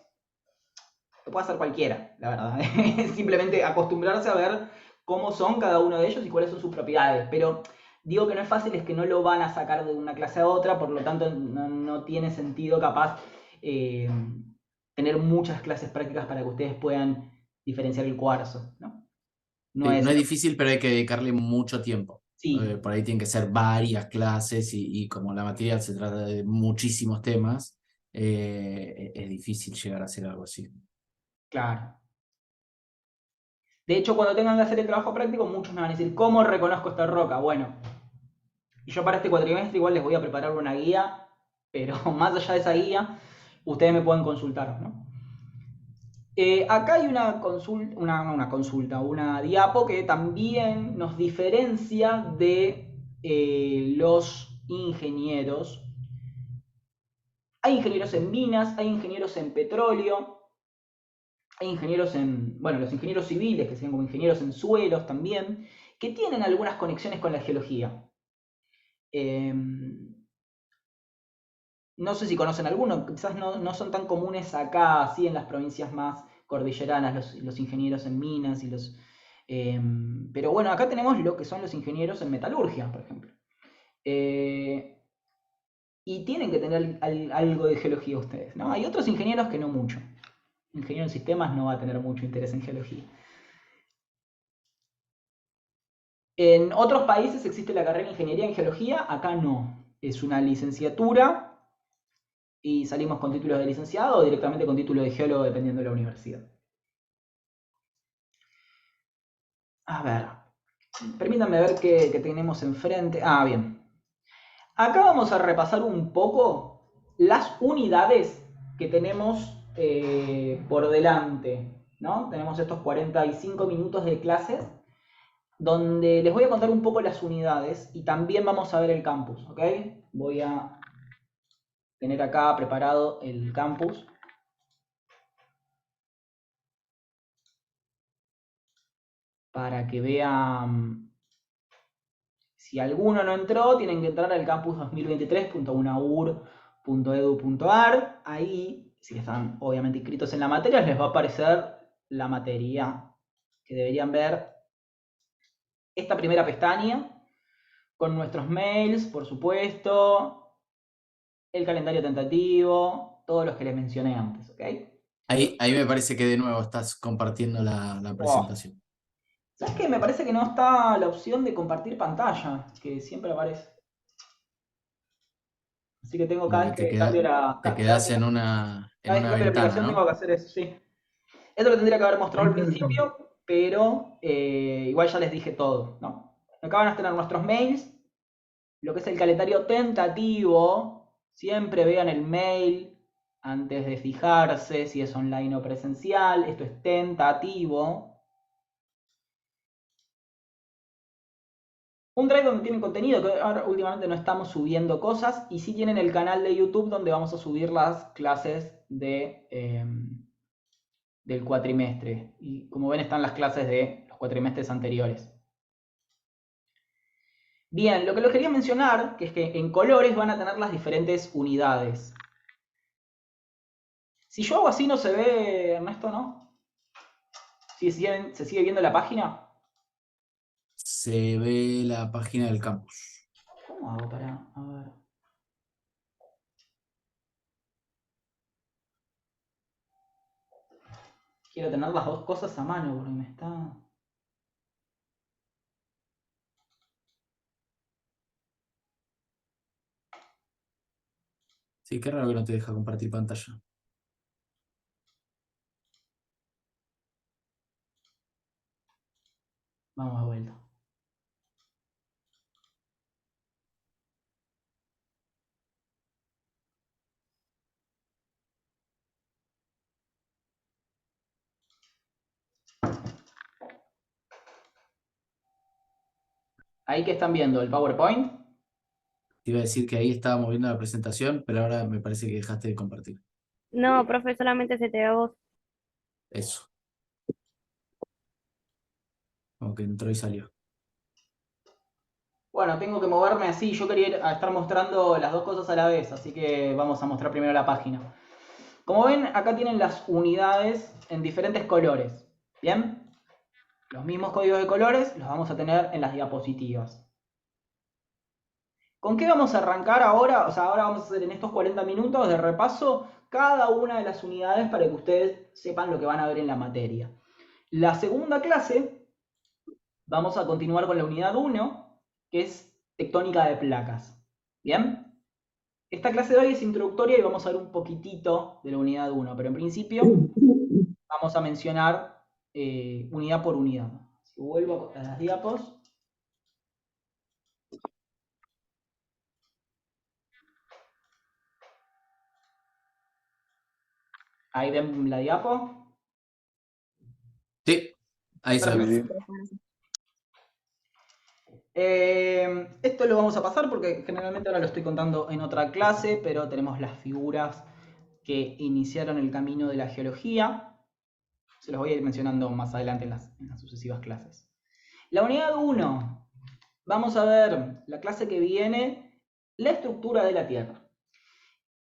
Speaker 1: Lo puede hacer cualquiera, la verdad. Es simplemente acostumbrarse a ver cómo son cada uno de ellos y cuáles son sus propiedades. Pero digo que no es fácil, es que no lo van a sacar de una clase a otra, por lo tanto no tiene sentido capaz tener muchas clases prácticas para que ustedes puedan diferenciar el cuarzo, ¿no? No
Speaker 3: Sí,
Speaker 1: es...
Speaker 3: no es difícil, pero hay que dedicarle mucho tiempo.
Speaker 1: Sí,
Speaker 3: Por ahí tienen que ser varias clases y como la materia se trata de muchísimos temas, es difícil llegar a hacer algo así.
Speaker 1: claro. De hecho, cuando tengan que hacer el trabajo práctico, muchos me van a decir, ¿cómo reconozco esta roca? Bueno, y yo para este cuatrimestre igual les voy a preparar una guía, pero más allá de esa guía, ustedes me pueden consultar, ¿no? Acá hay una diapo que también nos diferencia de los ingenieros. Hay ingenieros en minas, hay ingenieros en petróleo, hay ingenieros en, bueno, los ingenieros civiles, que serían como ingenieros en suelos también, que tienen algunas conexiones con la geología. No sé si conocen alguno, quizás no son tan comunes acá, así en las provincias más cordilleranas, los ingenieros en minas y los... pero bueno, acá tenemos lo que son los ingenieros en metalurgia, por ejemplo. Y tienen que tener algo de geología ustedes, ¿no? Hay otros ingenieros que no mucho. Ingeniero en sistemas no va a tener mucho interés en geología. En otros países existe la carrera de ingeniería en geología, acá no. Es una licenciatura y salimos con títulos de licenciado o directamente con título de geólogo dependiendo de la universidad. A ver, permítanme ver qué tenemos enfrente. Ah, bien. Acá vamos a repasar un poco las unidades que tenemos por delante, ¿no? Tenemos estos 45 minutos de clases donde les voy a contar un poco las unidades y también vamos a ver el campus, ¿ok? Voy a tener acá preparado el campus. Para que vean, si alguno no entró, tienen que entrar al campus2023.unaur.edu.ar. Ahí, si están obviamente inscritos en la materia, les va a aparecer la materia que deberían ver. Esta primera pestaña, con nuestros mails, por supuesto, el calendario tentativo, todos los que les mencioné antes, ¿ok?
Speaker 3: Ahí me parece que de nuevo estás compartiendo la
Speaker 1: Oh.
Speaker 3: presentación.
Speaker 1: ¿Sabes qué? Me parece que no está la opción de compartir pantalla, que siempre aparece. Así que tengo cada
Speaker 3: Y
Speaker 1: vez que cambio la...
Speaker 3: te quedás en una
Speaker 1: Cada vez que cambio la
Speaker 3: ventana,
Speaker 1: aplicación tengo
Speaker 3: ¿no?
Speaker 1: que hacer eso, sí. Esto lo tendría que haber mostrado al principio, pero igual ya les dije todo, ¿no? Acá van a tener nuestros mails, lo que es el calendario tentativo. Siempre vean el mail antes de fijarse si es online o presencial. Esto es tentativo. Un drive donde tienen contenido, que ahora últimamente no estamos subiendo cosas, y sí tienen el canal de YouTube donde vamos a subir las clases del cuatrimestre. Y como ven están las clases de los cuatrimestres anteriores. Bien, lo que les quería mencionar, que es que en colores van a tener las diferentes unidades. Si yo hago así no se ve, Ernesto, ¿no? ¿Se sigue viendo la página?
Speaker 3: Se ve la página del campus.
Speaker 1: ¿Cómo hago para...? A ver. Quiero tener las dos cosas a mano porque me está...
Speaker 3: Sí, qué raro que no te deja compartir pantalla.
Speaker 1: Vamos de vuelta. Ahí que están viendo el PowerPoint.
Speaker 3: Te iba a decir que ahí estábamos viendo la presentación, pero ahora me parece que dejaste de compartir.
Speaker 15: No, profe, solamente se te ve a vos.
Speaker 3: Eso. Como que entró y salió.
Speaker 1: Bueno, tengo que moverme así. Yo quería ir a estar mostrando las dos cosas a la vez, así que vamos a mostrar primero la página. Como ven, acá tienen las unidades en diferentes colores. ¿Bien? Los mismos códigos de colores los vamos a tener en las diapositivas. ¿Con qué vamos a arrancar ahora? O sea, ahora vamos a hacer en estos 40 minutos de repaso cada una de las unidades para que ustedes sepan lo que van a ver en la materia. La segunda clase vamos a continuar con la unidad 1, que es tectónica de placas. ¿Bien? Esta clase de hoy es introductoria y vamos a ver un poquitito de la unidad 1, pero en principio vamos a mencionar unidad por unidad. Si vuelvo a las diapos. Ahí ven la diapo.
Speaker 3: Sí, ahí se ve.
Speaker 1: Esto lo vamos a pasar porque generalmente ahora lo estoy contando en otra clase, pero tenemos las figuras que iniciaron el camino de la geología. Se los voy a ir mencionando más adelante en las sucesivas clases. La unidad 1. Vamos a ver la clase que viene, la estructura de la Tierra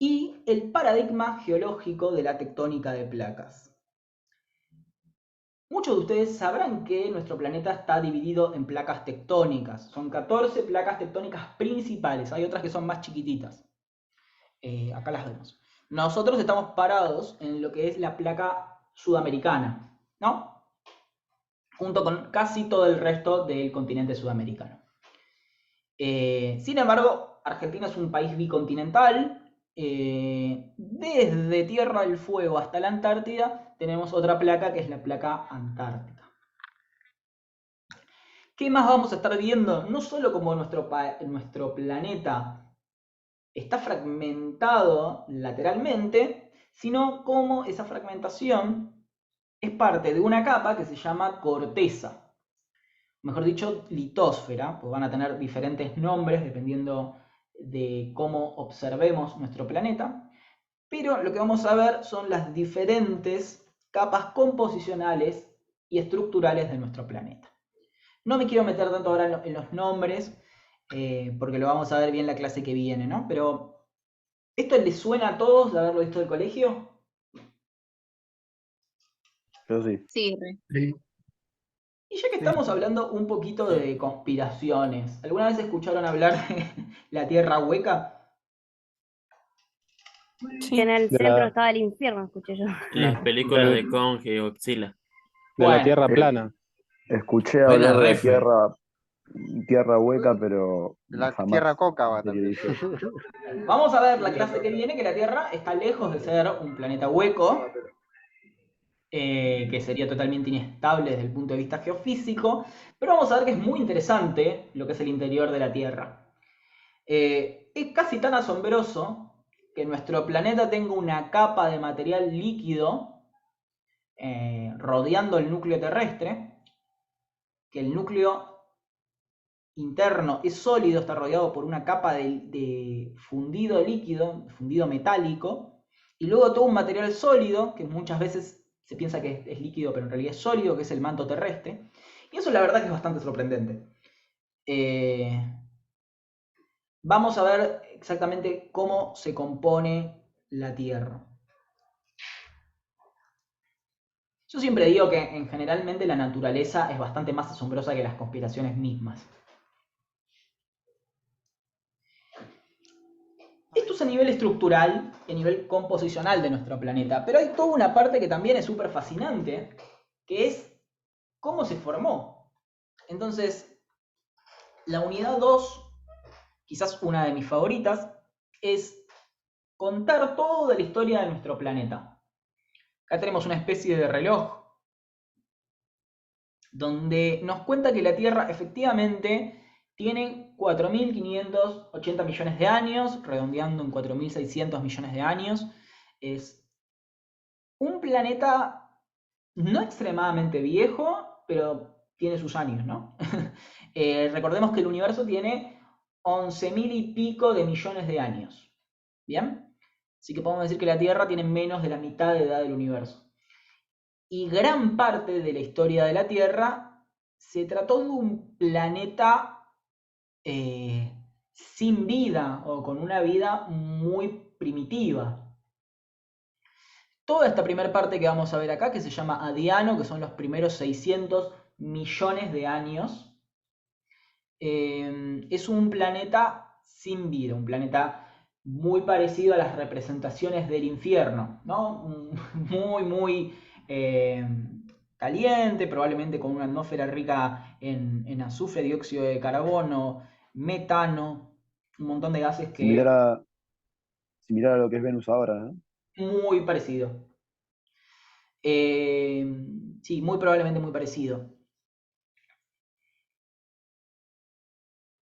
Speaker 1: y el paradigma geológico de la tectónica de placas. Muchos de ustedes sabrán que nuestro planeta está dividido en placas tectónicas. Son 14 placas tectónicas principales. Hay otras que son más chiquititas. Acá las vemos. Nosotros estamos parados en lo que es la placa sudamericana, ¿no? Junto con casi todo el resto del continente sudamericano. Sin embargo, Argentina es un país bicontinental. Desde Tierra del Fuego hasta la Antártida tenemos otra placa que es la placa antártica. ¿Qué más vamos a estar viendo? No solo como nuestro planeta está fragmentado lateralmente, sino cómo esa fragmentación es parte de una capa que se llama corteza. Mejor dicho, litósfera, pues van a tener diferentes nombres dependiendo de cómo observemos nuestro planeta, pero lo que vamos a ver son las diferentes capas composicionales y estructurales de nuestro planeta. No me quiero meter tanto ahora en los nombres, porque lo vamos a ver bien la clase que viene, ¿no? Pero, ¿esto les suena a todos de haberlo visto del colegio?
Speaker 7: Yo sí.
Speaker 18: Sí,
Speaker 3: Sí.
Speaker 1: Y ya que estamos hablando un poquito de conspiraciones, ¿alguna vez escucharon hablar de la Tierra hueca?
Speaker 15: Que en el
Speaker 20: De
Speaker 15: centro
Speaker 20: la,
Speaker 15: estaba el infierno, escuché yo.
Speaker 21: Las películas
Speaker 20: de,
Speaker 21: de Kong y Godzilla.
Speaker 20: de la
Speaker 1: Bueno,
Speaker 20: Tierra plana.
Speaker 7: Escuché
Speaker 3: Buena
Speaker 7: hablar de
Speaker 3: refe.
Speaker 7: tierra hueca, pero
Speaker 13: La
Speaker 7: jamás
Speaker 13: tierra cóncava también.
Speaker 7: interioricé.
Speaker 1: vamos a ver la clase que viene, que la Tierra está lejos de ser un planeta hueco, que sería totalmente inestable desde el punto de vista geofísico, pero vamos a ver que es muy interesante lo que es el interior de la Tierra. Es casi tan asombroso que nuestro planeta tenga una capa de material líquido rodeando el núcleo terrestre, que el núcleo interno es sólido, está rodeado por una capa de fundido líquido, fundido metálico, y luego todo un material sólido, que muchas veces se piensa que es líquido, pero en realidad es sólido, que es el manto terrestre, y eso la verdad que es bastante sorprendente. Vamos a ver exactamente cómo se compone la Tierra. Yo siempre digo que generalmente la naturaleza es bastante más asombrosa que las conspiraciones mismas. Esto es a nivel estructural y a nivel composicional de nuestro planeta, pero hay toda una parte que también es súper fascinante, que es cómo se formó. Entonces, la unidad 2, quizás una de mis favoritas, es contar toda la historia de nuestro planeta. Acá tenemos una especie de reloj donde nos cuenta que la Tierra efectivamente tiene 4.580 millones de años, redondeando en 4.600 millones de años. Es un planeta no extremadamente viejo, pero tiene sus años, ¿no? Recordemos que el universo tiene 11.000 y pico de millones de años. ¿Bien? Así que podemos decir que la Tierra tiene menos de la mitad de edad del universo. Y gran parte de la historia de la Tierra se trató de un planeta sin vida o con una vida muy primitiva. Toda esta primera parte que vamos a ver acá, que se llama Adiano, que son los primeros 600 millones de años, es un planeta sin vida, un planeta muy parecido a las representaciones del infierno, ¿no? Muy caliente, probablemente con una atmósfera rica en azufre, dióxido de carbono, metano, un montón de gases que...
Speaker 7: Similar a lo que es Venus ahora, ¿no?
Speaker 1: Muy parecido. Sí, muy probablemente muy parecido.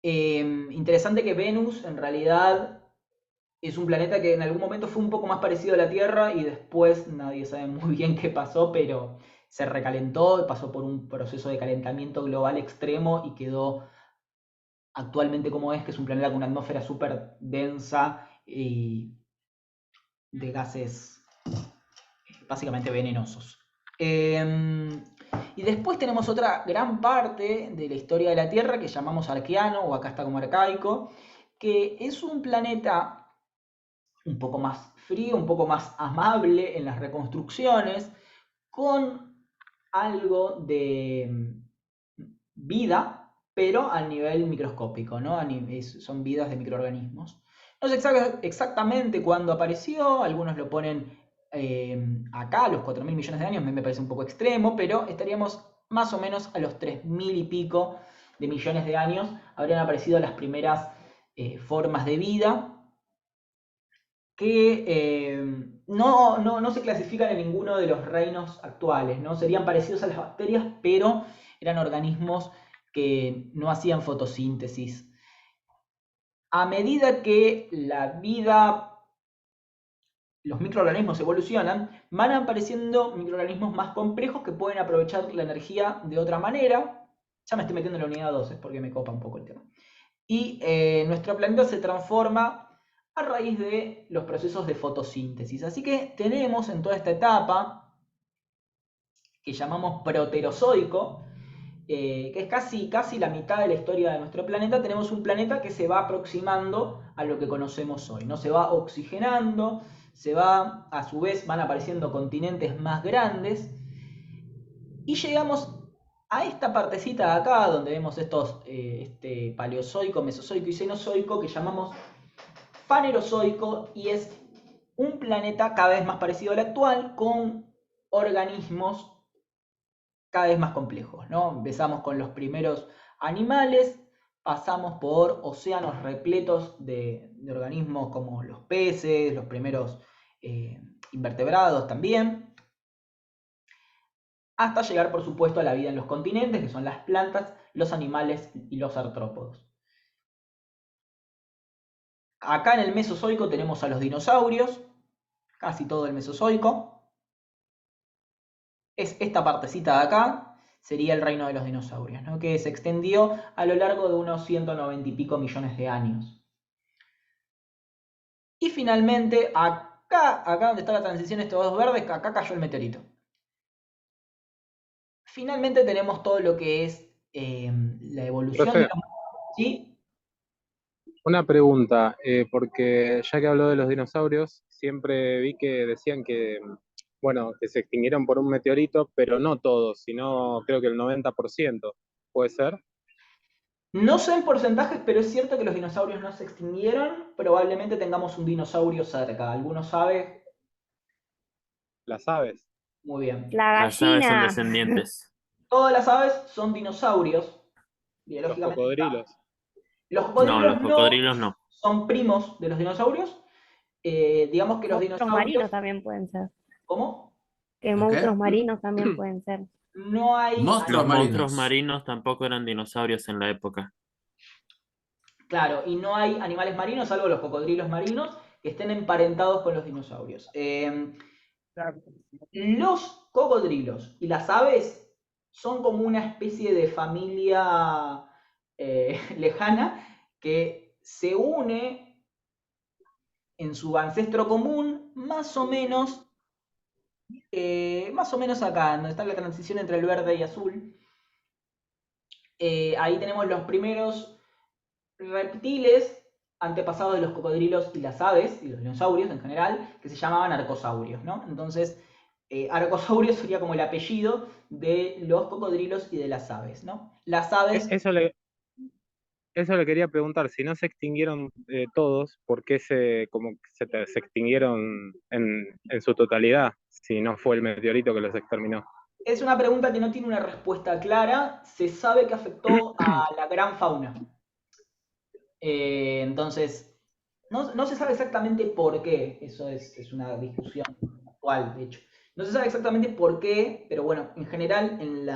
Speaker 1: Interesante que Venus en realidad es un planeta que en algún momento fue un poco más parecido a la Tierra y después nadie sabe muy bien qué pasó, pero se recalentó, pasó por un proceso de calentamiento global extremo y quedó actualmente como es, que es un planeta con una atmósfera súper densa y de gases básicamente venenosos. Y después tenemos otra gran parte de la historia de la Tierra que llamamos Arqueano, o acá está como arcaico, que es un planeta un poco más frío, un poco más amable en las reconstrucciones, con algo de vida, pero a nivel microscópico, ¿no? Son vidas de microorganismos. No sé exactamente cuándo apareció, algunos lo ponen acá, a los 4.000 millones de años, me parece un poco extremo, pero estaríamos más o menos a los 3.000 y pico de millones de años, habrían aparecido las primeras formas de vida que no se clasifican en ninguno de los reinos actuales, ¿no? Serían parecidos a las bacterias, pero eran organismos que no hacían fotosíntesis. A medida que la vida, los microorganismos evolucionan, van apareciendo microorganismos más complejos que pueden aprovechar la energía de otra manera. Ya me estoy metiendo en la unidad 2, es porque me copa un poco el tema. Y nuestro planeta se transforma a raíz de los procesos de fotosíntesis. Así que tenemos en toda esta etapa, que llamamos proterozoico, que es casi la mitad de la historia de nuestro planeta, tenemos un planeta que se va aproximando a lo que conocemos hoy, ¿no? Se va oxigenando, a su vez van apareciendo continentes más grandes, y llegamos a esta partecita de acá, donde vemos estos este paleozoico, mesozoico y cenozoico, que llamamos fanerozoico, y es un planeta cada vez más parecido al actual, con organismos cada vez más complejos, ¿no? Empezamos con los primeros animales, pasamos por océanos repletos de organismos como los peces, los primeros invertebrados también, hasta llegar, por supuesto, a la vida en los continentes, que son las plantas, los animales y los artrópodos. Acá en el Mesozoico tenemos a los dinosaurios, casi todo el Mesozoico. Es esta partecita de acá, sería el reino de los dinosaurios, ¿no? Que se extendió a lo largo de unos 190 y pico millones de años. Y finalmente, acá donde está la transición, estos dos verdes, acá cayó el meteorito. Finalmente tenemos todo lo que es la evolución de
Speaker 9: Profe,
Speaker 1: los... ¿Sí?
Speaker 9: una pregunta, porque ya que habló de los dinosaurios, siempre vi que decían que, bueno, que se extinguieron por un meteorito, pero no todos, sino creo que el 90%. ¿Puede ser?
Speaker 1: No sé en porcentajes, pero es cierto que los dinosaurios no se extinguieron. Probablemente tengamos un dinosaurio cerca. ¿Alguno sabe?
Speaker 9: Las aves.
Speaker 1: Muy bien.
Speaker 15: La
Speaker 21: Las aves son
Speaker 15: gallina.
Speaker 21: descendientes.
Speaker 1: Todas las aves son dinosaurios,
Speaker 9: Los
Speaker 1: biológicamente.
Speaker 9: cocodrilos.
Speaker 1: Los
Speaker 21: No,
Speaker 1: cocodrilos
Speaker 21: los
Speaker 1: no
Speaker 21: cocodrilos no.
Speaker 1: son primos de los dinosaurios. Digamos que los
Speaker 15: Monstruos marinos
Speaker 1: dinosaurios...
Speaker 15: también pueden ser.
Speaker 1: ¿Cómo?
Speaker 15: Que
Speaker 3: ¿Los
Speaker 15: monstruos
Speaker 3: qué?
Speaker 15: marinos también pueden ser.
Speaker 1: No hay...
Speaker 3: Monstruos
Speaker 21: Los monstruos
Speaker 3: marinos.
Speaker 21: marinos tampoco eran dinosaurios en la época.
Speaker 1: Claro, y no hay animales marinos, salvo los cocodrilos marinos, que estén emparentados con los dinosaurios. Los cocodrilos y las aves son como una especie de familia lejana que se une en su ancestro común, más o menos acá, donde está la transición entre el verde y azul. Ahí tenemos los primeros reptiles antepasados de los cocodrilos y las aves, y los dinosaurios en general, que se llamaban arcosaurios, ¿no? Entonces, arcosaurio sería como el apellido de los cocodrilos y de las aves, ¿no? Las aves...
Speaker 9: Eso le quería preguntar, si no se extinguieron todos, ¿por qué se extinguieron en su totalidad? Si no fue el meteorito que los exterminó.
Speaker 1: Es una pregunta que no tiene una respuesta clara. Se sabe que afectó a la gran fauna. Entonces, no se sabe exactamente por qué. Eso es una discusión actual, de hecho. No se sabe exactamente por qué, pero bueno, en general en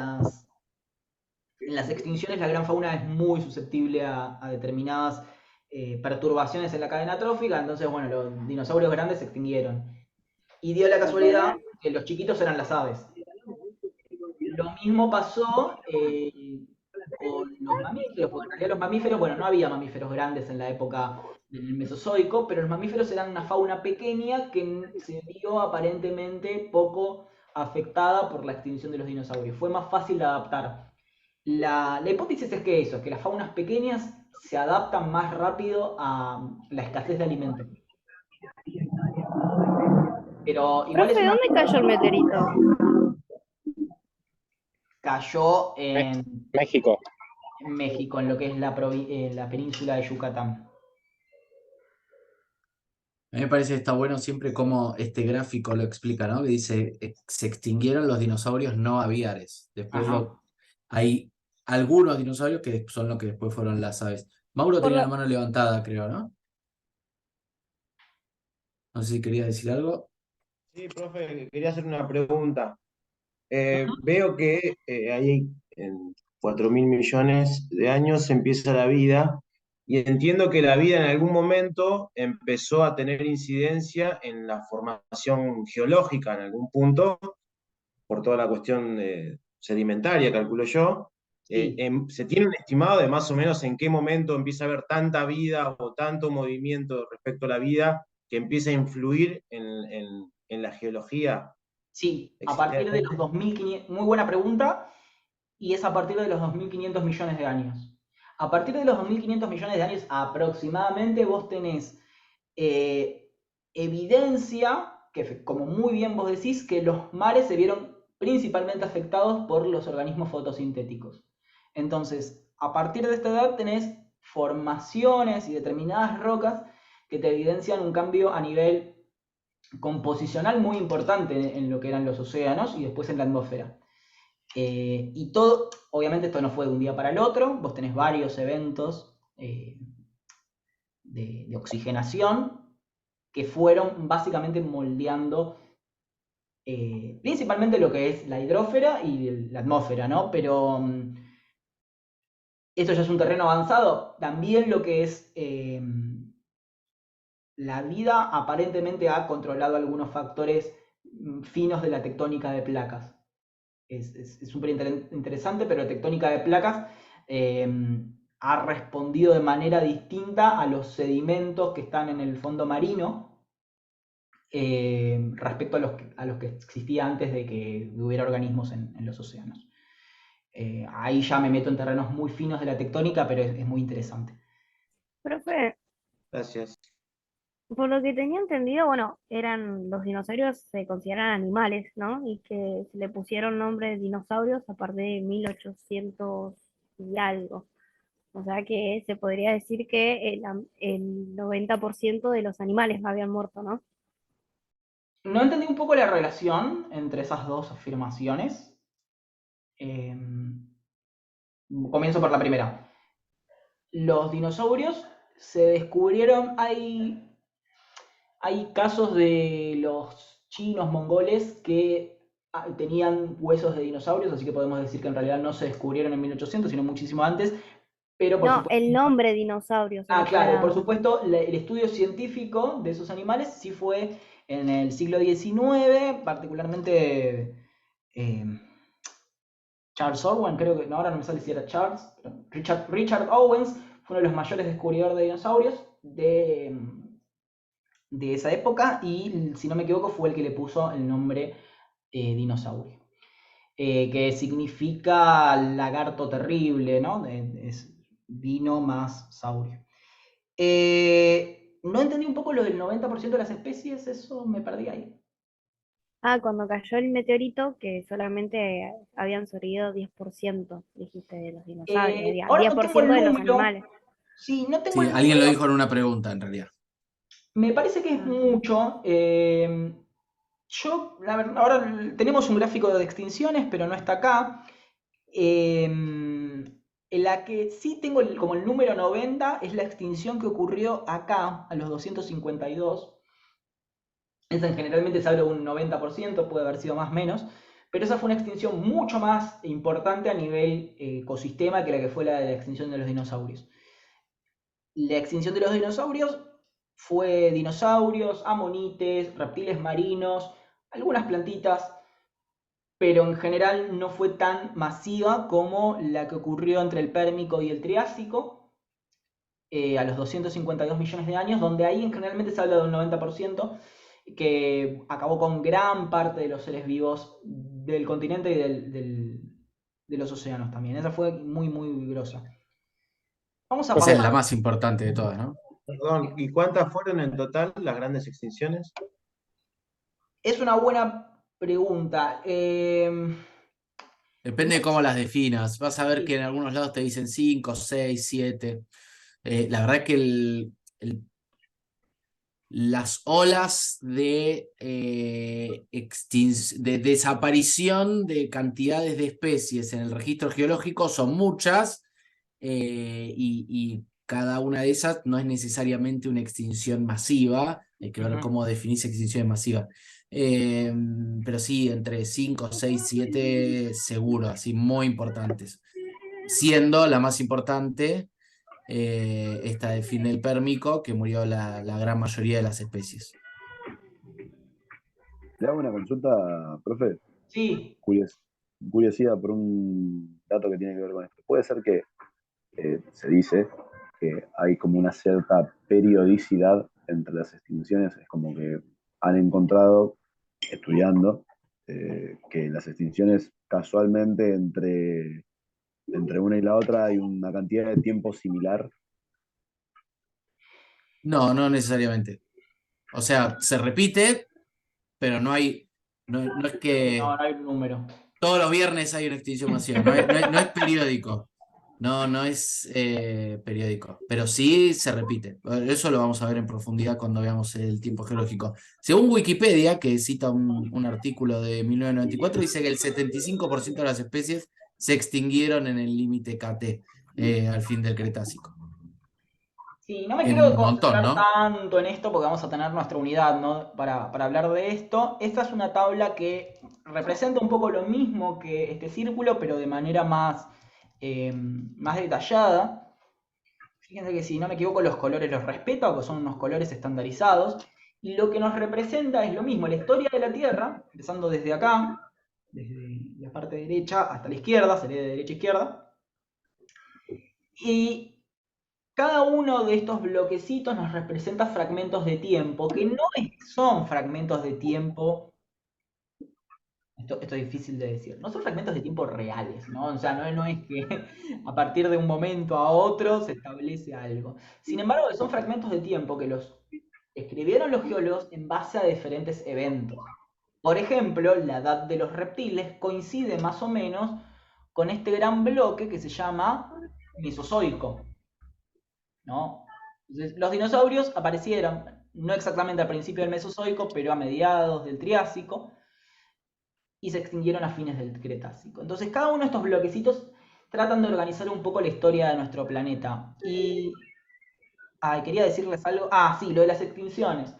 Speaker 1: las extinciones la gran fauna es muy susceptible a determinadas perturbaciones en la cadena trófica. Entonces, bueno, los dinosaurios grandes se extinguieron. Y dio la casualidad que los chiquitos eran las aves. Lo mismo pasó con los mamíferos, porque en realidad los mamíferos, bueno, no había mamíferos grandes en la época del Mesozoico, pero los mamíferos eran una fauna pequeña que se vio aparentemente poco afectada por la extinción de los dinosaurios. Fue más fácil de adaptar. La hipótesis es que eso, es que las faunas pequeñas se adaptan más rápido a la escasez de alimentos. Pero igual
Speaker 15: Profe, ¿dónde cayó el meteorito?
Speaker 1: Cayó en
Speaker 9: México.
Speaker 1: México, en lo que es la península de Yucatán.
Speaker 3: A mí me parece que está bueno siempre cómo este gráfico lo explica, ¿no? Que dice, se extinguieron los dinosaurios no aviares. Después hay algunos dinosaurios que son los que después fueron las aves. Mauro tenía la mano levantada, creo, ¿no? No sé si quería decir algo.
Speaker 6: Sí, profe, quería hacer una pregunta. Veo que ahí en 4.000 millones de años empieza la vida y entiendo que la vida en algún momento empezó a tener incidencia en la formación geológica en algún punto, por toda la cuestión sedimentaria, calculo yo. ¿Se tiene un estimado de más o menos en qué momento empieza a haber tanta vida o tanto movimiento respecto a la vida que empieza a influir en la geología?
Speaker 1: Sí, a partir de los 2.500, muy buena pregunta, y es a partir de los 2.500 millones de años. A partir de los 2.500 millones de años aproximadamente vos tenés evidencia, que como muy bien vos decís, que los mares se vieron principalmente afectados por los organismos fotosintéticos. Entonces, a partir de esta edad tenés formaciones y determinadas rocas que te evidencian un cambio a nivel composicional muy importante en lo que eran los océanos y después en la atmósfera. Y todo, obviamente esto no fue de un día para el otro, vos tenés varios eventos de oxigenación que fueron básicamente moldeando principalmente lo que es la hidrósfera y la atmósfera, ¿no? Pero esto ya es un terreno avanzado. También lo que es la vida aparentemente ha controlado algunos factores finos de la tectónica de placas. Es súper interesante, pero la tectónica de placas ha respondido de manera distinta a los sedimentos que están en el fondo marino respecto a los que existía antes de que hubiera organismos en los océanos. Ahí ya me meto en terrenos muy finos de la tectónica, pero es muy interesante.
Speaker 15: Profe,
Speaker 6: Gracias.
Speaker 15: por lo que tenía entendido, bueno, los dinosaurios se consideran animales, ¿no? Y que se le pusieron nombre de dinosaurios a partir de 1800 y algo. O sea que se podría decir que el 90% de los animales habían muerto, ¿no?
Speaker 1: No entendí un poco la relación entre esas dos afirmaciones. Comienzo por la primera. Los dinosaurios se descubrieron, hay casos de los chinos mongoles que tenían huesos de dinosaurios, así que podemos decir que en realidad no se descubrieron en 1800, sino muchísimo antes, pero por
Speaker 15: No,
Speaker 1: supuesto...
Speaker 15: el nombre dinosaurio.
Speaker 1: Claro, por supuesto, el estudio científico de esos animales sí fue en el siglo XIX, particularmente Charles Owen, creo que, no, ahora no me sale si era Charles, pero Richard Owens fue uno de los mayores descubridores de dinosaurios de esa época y, si no me equivoco, fue el que le puso el nombre dinosaurio, que significa lagarto terrible, ¿no? Es dino más saurio. No entendí un poco lo del 90% de las especies, eso me perdí ahí.
Speaker 15: Cuando cayó el meteorito, que solamente habían sobrevivido 10%, dijiste, de los dinosaurios,
Speaker 1: Ahora no tengo
Speaker 15: 10%
Speaker 1: el
Speaker 15: de los
Speaker 1: número.
Speaker 15: animales.
Speaker 1: Sí, no tengo
Speaker 3: Sí,
Speaker 1: el
Speaker 3: alguien lo
Speaker 1: número.
Speaker 3: dijo en una pregunta, en realidad.
Speaker 1: Me parece que es mucho. Yo, la verdad, ahora tenemos un gráfico de extinciones, pero no está acá. En la que sí tengo como el número 90 es la extinción que ocurrió acá, a los 252. Esa generalmente se habla de un 90%, puede haber sido más o menos, pero esa fue una extinción mucho más importante a nivel ecosistema que la que fue la de la extinción de los dinosaurios. La extinción de los dinosaurios fue dinosaurios, amonites, reptiles marinos, algunas plantitas, pero en general no fue tan masiva como la que ocurrió entre el Pérmico y el Triásico, a los 252 millones de años, donde ahí generalmente se habla de un 90%, que acabó con gran parte de los seres vivos del continente y de los océanos también. Esa fue muy, muy grosa. Vamos a
Speaker 3: Esa es la
Speaker 1: pasar.
Speaker 3: más importante de todas, ¿no?
Speaker 6: Perdón, ¿y cuántas fueron en total las grandes extinciones?
Speaker 1: Es una buena pregunta.
Speaker 3: Depende de cómo las definas. Vas a ver que en algunos lados te dicen 5, 6, 7. La verdad que las olas de desaparición de cantidades de especies en el registro geológico son muchas y cada una de esas no es necesariamente una extinción masiva. Hay que ver cómo definís extinción masiva. Pero sí, entre 5, 6, 7 seguro, así muy importantes. Siendo la más importante esta de fin del Pérmico, que murió la gran mayoría de las especies.
Speaker 7: Le hago una consulta, profe.
Speaker 1: Sí.
Speaker 7: Curiosidad por un dato que tiene que ver con esto. Puede ser que se dice que hay como una cierta periodicidad entre las extinciones, es como que han encontrado, estudiando, que las extinciones casualmente entre una y la otra hay una cantidad de tiempo similar.
Speaker 3: No, no necesariamente. O sea, se repite, pero no hay No es que
Speaker 1: No, no hay un número.
Speaker 3: todos los viernes hay una extinción masiva, no es periódico. No es periódico, pero sí se repite. Eso lo vamos a ver en profundidad cuando veamos el tiempo geológico. Según Wikipedia, que cita un artículo de 1994, dice que el 75% de las especies se extinguieron en el límite KT al fin del Cretácico.
Speaker 1: Sí, no me
Speaker 3: En
Speaker 1: quiero
Speaker 3: un montón,
Speaker 1: concentrar
Speaker 3: ¿no?
Speaker 1: tanto en esto porque vamos a tener nuestra unidad, ¿no? Para hablar de esto. Esta es una tabla que representa un poco lo mismo que este círculo, pero de manera más detallada. Fíjense que si no me equivoco los colores los respeta, porque son unos colores estandarizados. Y lo que nos representa es lo mismo, la historia de la Tierra, empezando desde acá, desde la parte derecha hasta la izquierda, sería de derecha a izquierda. Y cada uno de estos bloquecitos nos representa fragmentos de tiempo, que no son fragmentos de tiempo, esto es difícil de decir, no son fragmentos de tiempo reales, ¿no? O sea, no es que a partir de un momento a otro se establece algo. Sin embargo, son fragmentos de tiempo que los escribieron los geólogos en base a diferentes eventos. Por ejemplo, la edad de los reptiles coincide más o menos con este gran bloque que se llama Mesozoico, ¿no? Entonces, los dinosaurios aparecieron, no exactamente al principio del Mesozoico, pero a mediados del Triásico, y se extinguieron a fines del Cretácico. Entonces, cada uno de estos bloquecitos tratan de organizar un poco la historia de nuestro planeta. Y quería decirles algo. Sí, lo de las extinciones.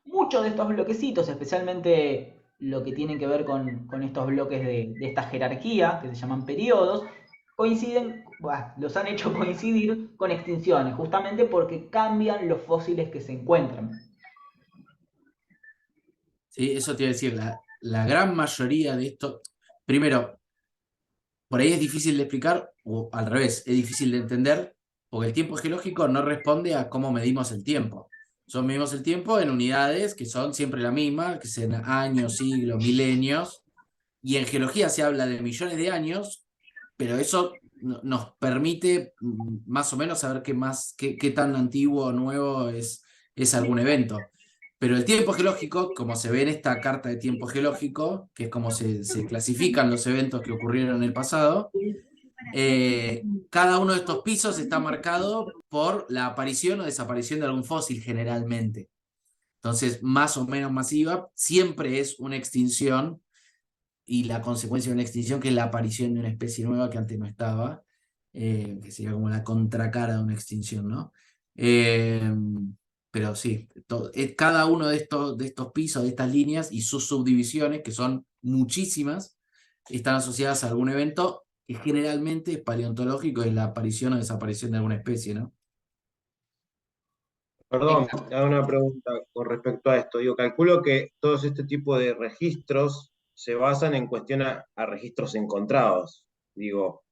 Speaker 1: Muchos de estos bloquecitos, especialmente lo que tienen que ver con estos bloques de esta jerarquía, que se llaman periodos, coinciden, los han hecho coincidir con extinciones, justamente porque cambian los fósiles que se encuentran.
Speaker 3: Sí, eso te iba a decir, la gran mayoría de esto, primero, por ahí es difícil de explicar, o al revés, es difícil de entender, porque el tiempo geológico no responde a cómo medimos el tiempo. Nosotros medimos el tiempo en unidades que son siempre la misma, que sean años, siglos, milenios, y en geología se habla de millones de años, pero eso nos permite más o menos saber qué tan antiguo o nuevo es algún evento. Pero el tiempo geológico, como se ve en esta carta de tiempo geológico, que es como se clasifican los eventos que ocurrieron en el pasado, cada uno de estos pisos está marcado por la aparición o desaparición de algún fósil generalmente. Entonces, más o menos masiva, siempre es una extinción, y la consecuencia de una extinción, que es la aparición de una especie nueva que antes no estaba, que sería como la contracara de una extinción, ¿no? Pero sí, cada uno de estos pisos, de estas líneas y sus subdivisiones, que son muchísimas, están asociadas a algún evento que generalmente es paleontológico, es la aparición o desaparición de alguna especie, ¿no?
Speaker 6: Perdón, hago una pregunta con respecto a esto. Digo, calculo que todos este tipo de registros se basan en cuestión a registros encontrados. Digo,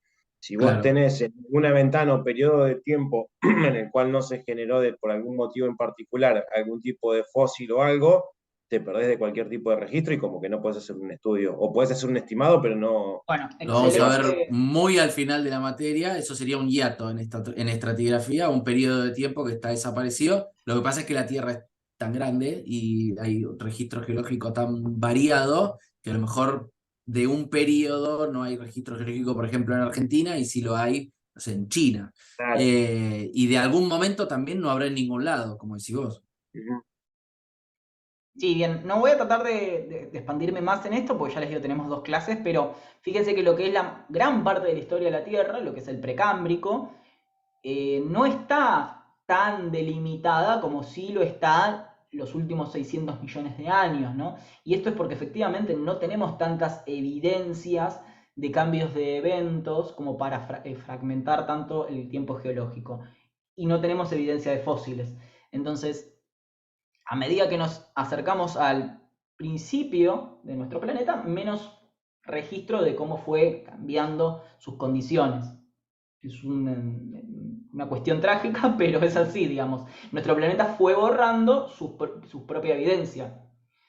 Speaker 6: si vos
Speaker 3: Claro.
Speaker 6: tenés en una ventana o periodo de tiempo en el cual no se generó por algún motivo en particular algún tipo de fósil o algo, te perdés de cualquier tipo de registro y como que no podés hacer un estudio. O podés hacer un estimado, pero no.
Speaker 1: Bueno,
Speaker 3: Lo vamos a ver
Speaker 1: excelente.
Speaker 3: muy al final de la materia. Eso sería un hiato en estratigrafía, un periodo de tiempo que está desaparecido. Lo que pasa es que la Tierra es tan grande y hay un registro geológico tan variado que a lo mejor de un periodo no hay registro geológico, por ejemplo, en Argentina, y si lo hay, no sé, en China.
Speaker 6: Claro.
Speaker 3: Y de algún momento también no habrá en ningún lado, como decís vos.
Speaker 1: Sí, bien, no voy a tratar de expandirme más en esto, porque ya les digo, tenemos 2 clases, pero fíjense que lo que es la gran parte de la historia de la Tierra, lo que es el precámbrico, no está tan delimitada como sí lo está los últimos 600 millones de años, ¿no? Y esto es porque efectivamente no tenemos tantas evidencias de cambios de eventos como para fragmentar tanto el tiempo geológico. Y no tenemos evidencia de fósiles. Entonces, a medida que nos acercamos al principio de nuestro planeta, menos registro de cómo fue cambiando sus condiciones. Es una cuestión trágica, pero es así, digamos. Nuestro planeta fue borrando su propia evidencia.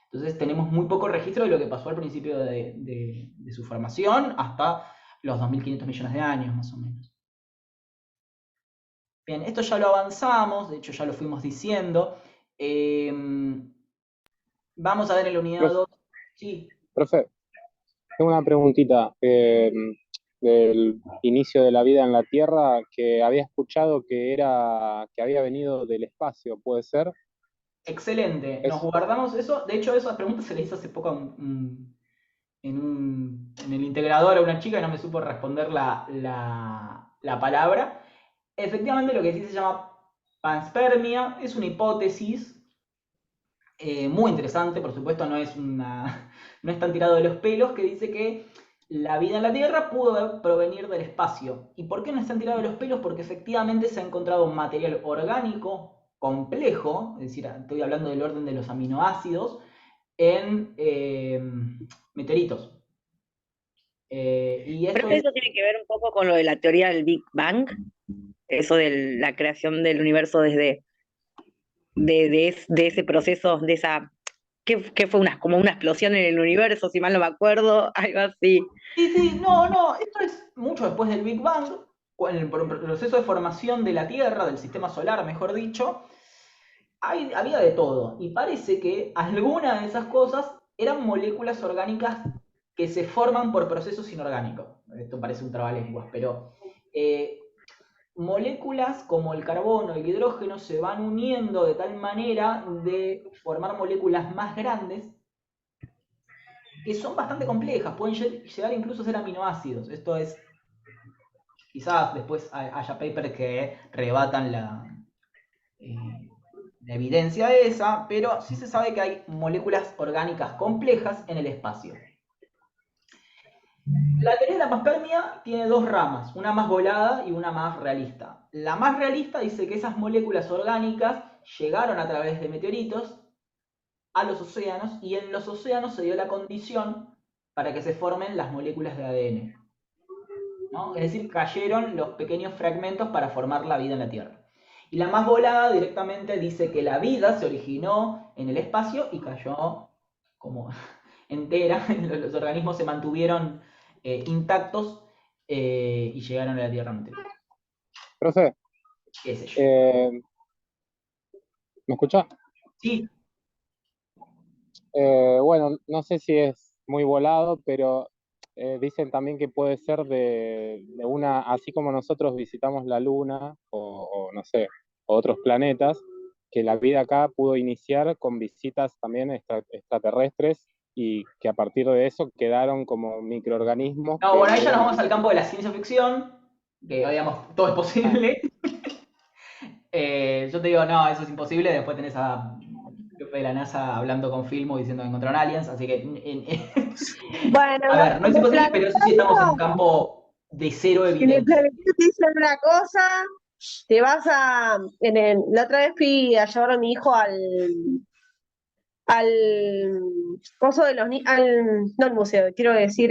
Speaker 1: Entonces tenemos muy poco registro de lo que pasó al principio de su formación hasta los 2.500 millones de años, más o menos. Bien, esto ya lo avanzamos, de hecho ya lo fuimos diciendo. Vamos a ver en la unidad 2. Sí.
Speaker 9: Profe, tengo una preguntita del inicio de la vida en la Tierra que había escuchado que había venido del espacio, ¿puede ser?
Speaker 1: Excelente, nos guardamos eso. De hecho, esas preguntas se le hizo hace poco en el integrador a una chica y no me supo responder la palabra. Efectivamente, lo que sí se llama panspermia es una hipótesis muy interesante, por supuesto, no es tan tirado de los pelos, que dice que la vida en la Tierra pudo provenir del espacio. ¿Y por qué no están tirados de los pelos? Porque efectivamente se ha encontrado material orgánico complejo, es decir, estoy hablando del orden de los aminoácidos, en meteoritos. Y esto
Speaker 12: Creo que eso tiene que ver un poco con lo de la teoría del Big Bang, eso de la creación del universo desde de ese proceso, de esa, que fue como una explosión en el universo, si mal no me acuerdo, algo así.
Speaker 1: Sí, no, esto es mucho después del Big Bang, en el proceso de formación de la Tierra, del sistema solar, mejor dicho, había de todo. Y parece que algunas de esas cosas eran moléculas orgánicas que se forman por procesos inorgánicos. Esto parece un trabalenguas, pero moléculas como el carbono y el hidrógeno se van uniendo de tal manera de formar moléculas más grandes que son bastante complejas, pueden llegar incluso a ser aminoácidos. Esto es, quizás después haya papers que rebatan la evidencia esa, pero sí se sabe que hay moléculas orgánicas complejas en el espacio. La teoría de la panspermia tiene dos ramas, una más volada y una más realista. La más realista dice que esas moléculas orgánicas llegaron a través de meteoritos a los océanos y en los océanos se dio la condición para que se formen las moléculas de ADN, ¿no? Es decir, cayeron los pequeños fragmentos para formar la vida en la Tierra. Y la más volada directamente dice que la vida se originó en el espacio y cayó como entera, los organismos se mantuvieron intactos y llegaron a la Tierra meteoritos.
Speaker 9: Profe,
Speaker 1: ¿Qué sé yo?
Speaker 9: ¿me escuchás?
Speaker 1: Sí.
Speaker 9: Bueno, no sé si es muy volado, pero dicen también que puede ser de una, así como nosotros visitamos la Luna o no sé, o otros planetas, que la vida acá pudo iniciar con visitas también extraterrestres y que a partir de eso quedaron como microorganismos.
Speaker 1: No, bueno, ahí ya nos vamos al campo de la ciencia ficción, que digamos, todo es posible. Yo te digo, no, eso es imposible, después tenés a jefe de la NASA hablando con Filmo diciendo que encontraron aliens, así que...
Speaker 8: Bueno,
Speaker 1: a ver, no es
Speaker 8: en el
Speaker 1: imposible, pero eso sí estamos en un
Speaker 8: planetario,
Speaker 1: campo de cero
Speaker 8: en el
Speaker 1: evidencia.
Speaker 8: planetario te dicen una cosa, te vas a... la otra vez fui a llevar a mi hijo al coso de los niños, no al museo, quiero decir,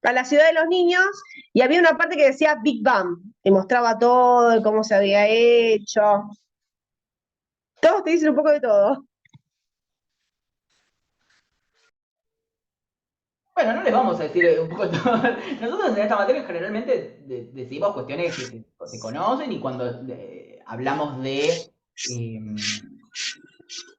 Speaker 8: a la ciudad de los niños, y había una parte que decía Big Bang, que mostraba todo, cómo se había hecho. Todos te dicen un poco de todo.
Speaker 1: Bueno, no les vamos a decir un poco todo. Nosotros en esta materia generalmente decimos cuestiones que se conocen y cuando hablamos de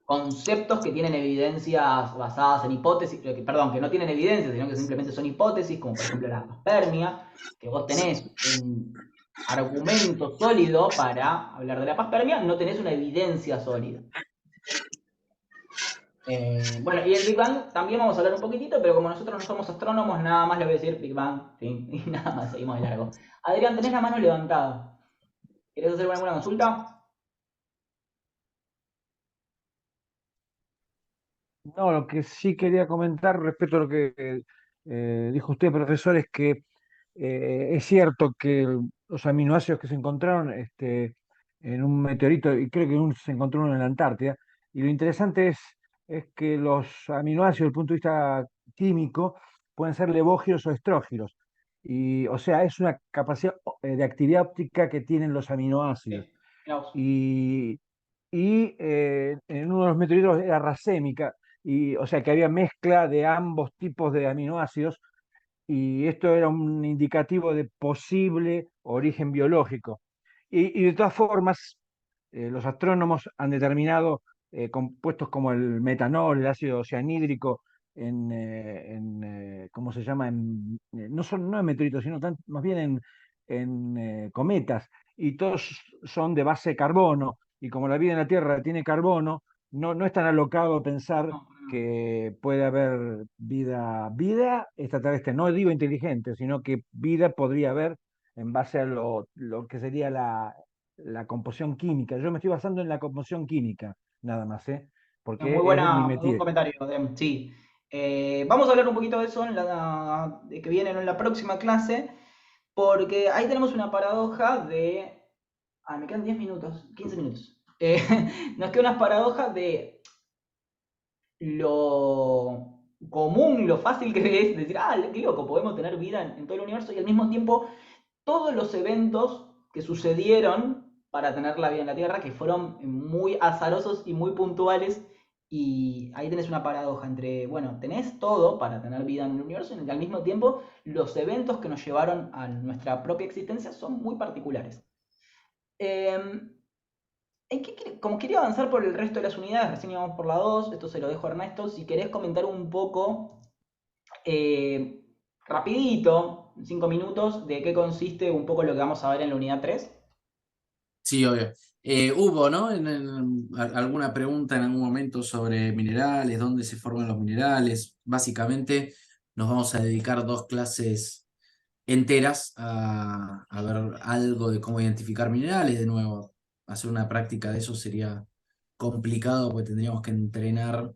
Speaker 1: conceptos que tienen evidencias basadas en hipótesis, perdón, que no tienen evidencia, sino que simplemente son hipótesis, como por ejemplo la panspermia, que vos tenés un argumento sólido para hablar de la panspermia, no tenés una evidencia sólida. Bueno, y el Big Bang también vamos a hablar un poquitito, pero como nosotros no somos astrónomos, nada más le voy a decir Big Bang, ¿sí? Y nada más, seguimos de largo. Adrián, tenés la mano levantada. ¿Querés hacer alguna consulta?
Speaker 10: No, lo que sí quería comentar respecto a lo que dijo usted, profesor, es que es cierto que los aminoácidos que se encontraron en un meteorito, y creo que se encontró uno en la Antártida, y lo interesante es que los aminoácidos, desde el punto de vista químico, pueden ser levógiros o estrógiros. Y, o sea, es una capacidad de actividad óptica que tienen los aminoácidos. Y, en uno de los meteoritos era racémica, y, o sea que había mezcla de ambos tipos de aminoácidos, y esto era un indicativo de posible origen biológico. Y de todas formas, los astrónomos han determinado compuestos como el metanol, el ácido cianhídrico, ¿cómo se llama? No en meteoritos, sino más bien en cometas, y todos son de base carbono, y como la vida en la Tierra tiene carbono, no es tan alocado pensar que puede haber vida extraterrestre, no digo inteligente, sino que vida podría haber en base a lo que sería la composición química. Yo me estoy basando en la composión química, nada más, porque
Speaker 1: Muy
Speaker 10: es mi
Speaker 1: buena, muy buen
Speaker 10: métier.
Speaker 1: comentario, Dem, sí. Vamos a hablar un poquito de eso de que viene en la próxima clase, porque ahí tenemos una paradoja de... Ah, me quedan 10 minutos, 15 minutos. Nos queda una paradoja de lo común, lo fácil que es decir, qué loco, podemos tener vida en todo el universo, y al mismo tiempo todos los eventos que sucedieron para tener la vida en la Tierra, que fueron muy azarosos y muy puntuales, y ahí tenés una paradoja entre, bueno, tenés todo para tener vida en el universo, y al mismo tiempo los eventos que nos llevaron a nuestra propia existencia son muy particulares. Como quería avanzar por el resto de las unidades, recién íbamos por la 2, esto se lo dejo a Ernesto, si querés comentar un poco, rapidito, 5 minutos, de qué consiste un poco lo que vamos a ver en la unidad 3.
Speaker 3: Sí, obvio. Hubo, ¿no? Alguna pregunta en algún momento sobre minerales, dónde se forman los minerales. Básicamente nos vamos a dedicar 2 clases enteras a ver algo de cómo identificar minerales. De nuevo, hacer una práctica de eso sería complicado porque tendríamos que entrenar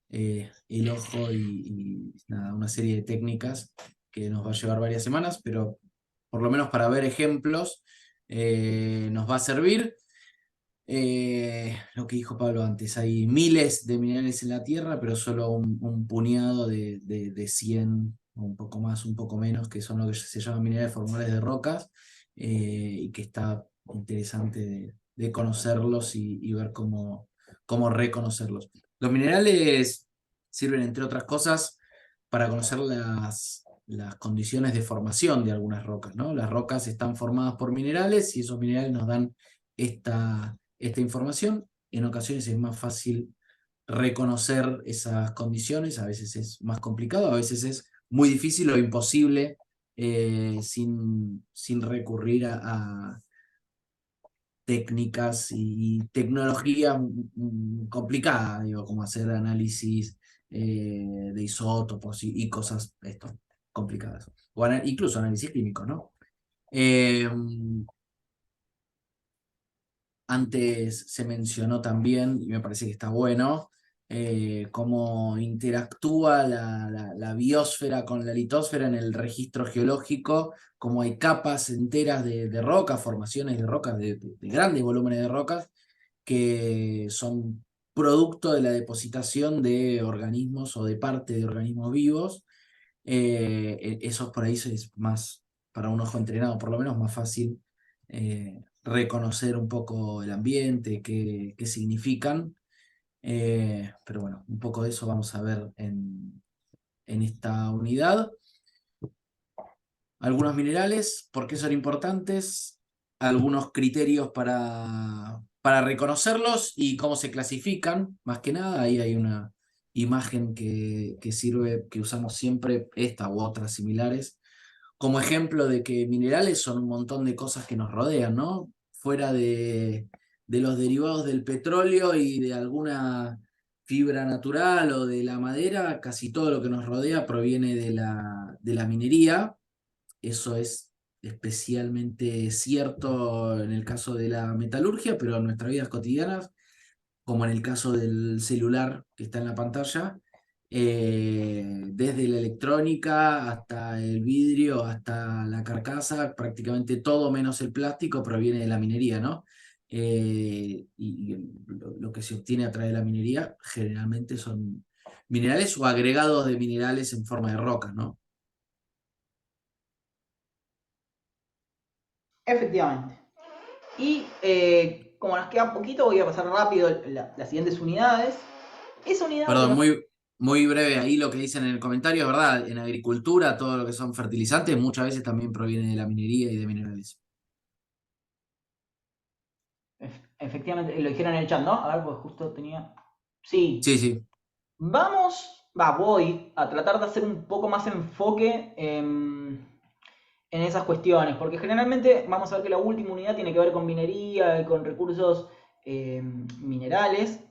Speaker 3: el ojo y nada, una serie de técnicas que nos va a llevar varias semanas, pero por lo menos para ver ejemplos nos va a servir. Lo que dijo Pablo antes, hay miles de minerales en la Tierra, pero solo un puñado de 100, o un poco más, un poco menos, que son lo que se llaman minerales formales de rocas, y que está interesante de conocerlos y ver cómo reconocerlos. Los minerales sirven, entre otras cosas, para conocer las condiciones de formación de algunas rocas, ¿no? Las rocas están formadas por minerales y esos minerales nos dan esta información. En ocasiones es más fácil reconocer esas condiciones, a veces es más complicado, a veces es muy difícil o imposible sin recurrir a técnicas y tecnología complicada, digo, como hacer análisis de isótopos y cosas complicadas. O incluso análisis químico, ¿no? Antes se mencionó también, y me parece que está bueno, cómo interactúa la biosfera con la litosfera en el registro geológico, cómo hay capas enteras de rocas, formaciones de rocas, de grandes volúmenes de rocas, que son producto de la depositación de organismos o de parte de organismos vivos. Eso por ahí es más, para un ojo entrenado, por lo menos más fácil reconocer un poco el ambiente, qué significan. Pero bueno, un poco de eso vamos a ver en esta unidad. Algunos minerales, ¿por qué son importantes? Algunos criterios para reconocerlos y cómo se clasifican, más que nada. Ahí hay una imagen que sirve, que usamos siempre, esta u otras similares, como ejemplo de que minerales son un montón de cosas que nos rodean, ¿no? Fuera de los derivados del petróleo y de alguna fibra natural o de la madera, casi todo lo que nos rodea proviene de la minería. Eso es especialmente cierto en el caso de la metalurgia, pero en nuestras vidas cotidianas, como en el caso del celular que está en la pantalla, desde la electrónica hasta el vidrio, hasta la carcasa, prácticamente todo menos el plástico proviene de la minería, ¿no? Y lo que se obtiene a través de la minería generalmente son minerales o agregados de minerales en forma de rocas, ¿no?
Speaker 1: Efectivamente. Y como nos queda poquito, voy a pasar rápido las siguientes unidades. Esa unidad,
Speaker 3: Perdón,
Speaker 1: bueno,
Speaker 3: muy breve ahí lo que dicen en el comentario, ¿verdad? En agricultura, todo lo que son fertilizantes muchas veces también proviene de la minería y de minerales.
Speaker 1: efectivamente, lo dijeron en el chat, ¿no? A ver, pues justo tenía... Sí.
Speaker 3: Sí, sí.
Speaker 1: Vamos voy a tratar de hacer un poco más enfoque en esas cuestiones, porque generalmente vamos a ver que la última unidad tiene que ver con minería y con recursos minerales,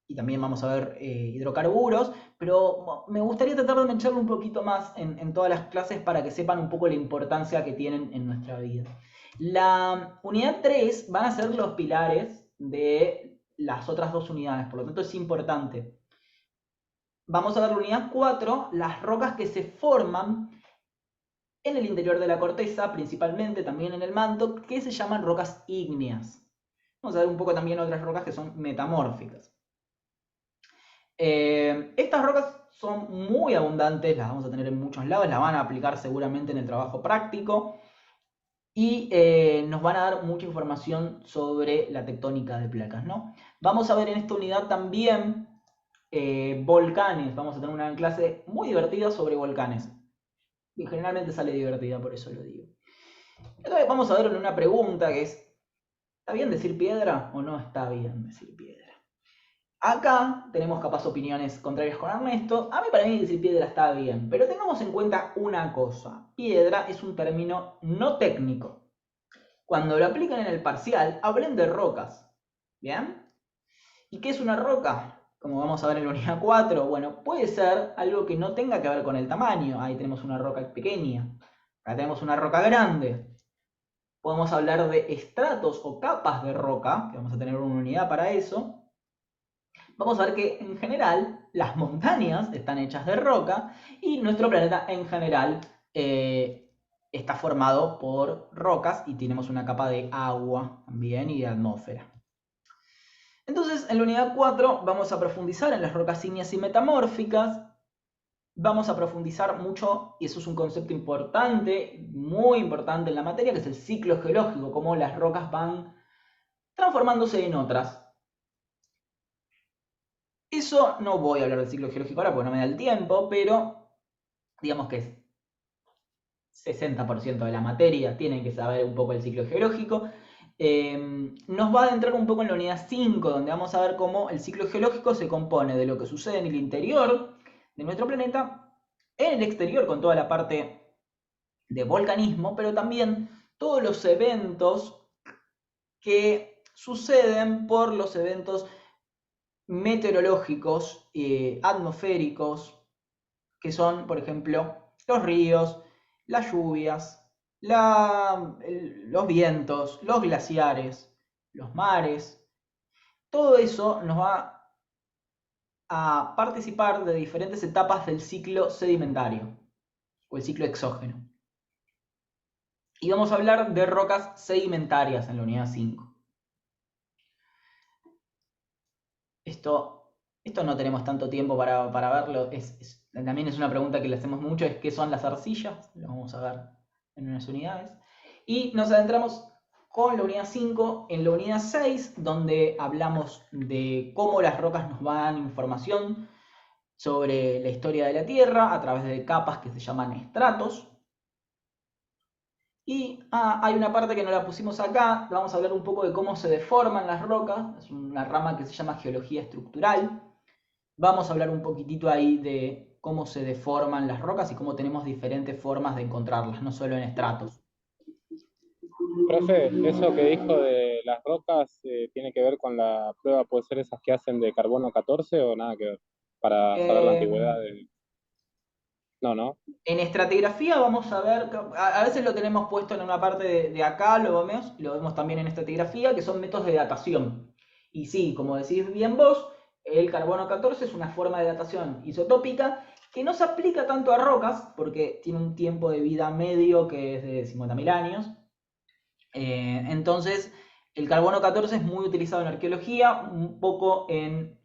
Speaker 1: y también vamos a ver hidrocarburos, pero me gustaría tratar de mencharlo un poquito más en todas las clases para que sepan un poco la importancia que tienen en nuestra vida. La unidad 3 van a ser los pilares de las otras dos unidades, por lo tanto es importante. Vamos a ver la unidad 4, las rocas que se forman en el interior de la corteza, principalmente también en el manto, que se llaman rocas ígneas. Vamos a ver un poco también otras rocas que son metamórficas. Estas rocas son muy abundantes, las vamos a tener en muchos lados, las van a aplicar seguramente en el trabajo práctico y nos van a dar mucha información sobre la tectónica de placas, ¿no? Vamos a ver en esta unidad también volcanes, vamos a tener una clase muy divertida sobre volcanes. Y generalmente sale divertida, por eso lo digo. Entonces vamos a ver una pregunta que es, ¿está bien decir piedra o no está bien decir piedra? Acá tenemos capaz opiniones contrarias con Ernesto. Para mí decir piedra está bien, pero tengamos en cuenta una cosa. Piedra es un término no técnico. Cuando lo aplican en el parcial, hablen de rocas. ¿Bien? ¿Y qué es una roca? Como vamos a ver en la unidad 4, bueno, puede ser algo que no tenga que ver con el tamaño. Ahí tenemos una roca pequeña. Acá tenemos una roca grande. Podemos hablar de estratos o capas de roca, que vamos a tener una unidad para eso. Vamos a ver que en general las montañas están hechas de roca y nuestro planeta en general está formado por rocas y tenemos una capa de agua también y de atmósfera. Entonces en la unidad 4 vamos a profundizar en las rocas ígneas y metamórficas. Vamos a profundizar mucho, y eso es un concepto importante, muy importante en la materia, que es el ciclo geológico, cómo las rocas van transformándose en otras. Eso no voy a hablar del ciclo geológico ahora porque no me da el tiempo, pero digamos que es 60% de la materia, tienen que saber un poco el ciclo geológico. Nos va a adentrar un poco en la unidad 5, donde vamos a ver cómo el ciclo geológico se compone de lo que sucede en el interior de nuestro planeta, en el exterior con toda la parte de volcanismo, pero también todos los eventos que suceden por los eventos meteorológicos, atmosféricos, que son, por ejemplo, los ríos, las lluvias, los vientos, los glaciares, los mares. Todo eso nos va a participar de diferentes etapas del ciclo sedimentario o el ciclo exógeno. Y vamos a hablar de rocas sedimentarias en la unidad 5. Esto no tenemos tanto tiempo para verlo. También es una pregunta que le hacemos mucho, es ¿qué son las arcillas? Lo vamos a ver en unas unidades. Y nos adentramos con la unidad 5 en la unidad 6, donde hablamos de cómo las rocas nos dan información sobre la historia de la Tierra a través de capas que se llaman estratos. Y hay una parte que no la pusimos acá, vamos a hablar un poco de cómo se deforman las rocas, es una rama que se llama geología estructural. Vamos a hablar un poquitito ahí de cómo se deforman las rocas y cómo tenemos diferentes formas de encontrarlas, no solo en estratos.
Speaker 9: Profe, eso que dijo de las rocas tiene que ver con la prueba, puede ser esas que hacen de carbono 14 o nada que ver, para saber la antigüedad de... No.
Speaker 1: En estratigrafía vamos a ver, a veces lo tenemos puesto en una parte de acá, lo vemos también en estratigrafía, que son métodos de datación. Y sí, como decís bien vos, el carbono 14 es una forma de datación isotópica que no se aplica tanto a rocas, porque tiene un tiempo de vida medio que es de 50.000 años. Entonces, el carbono 14 es muy utilizado en arqueología, un poco en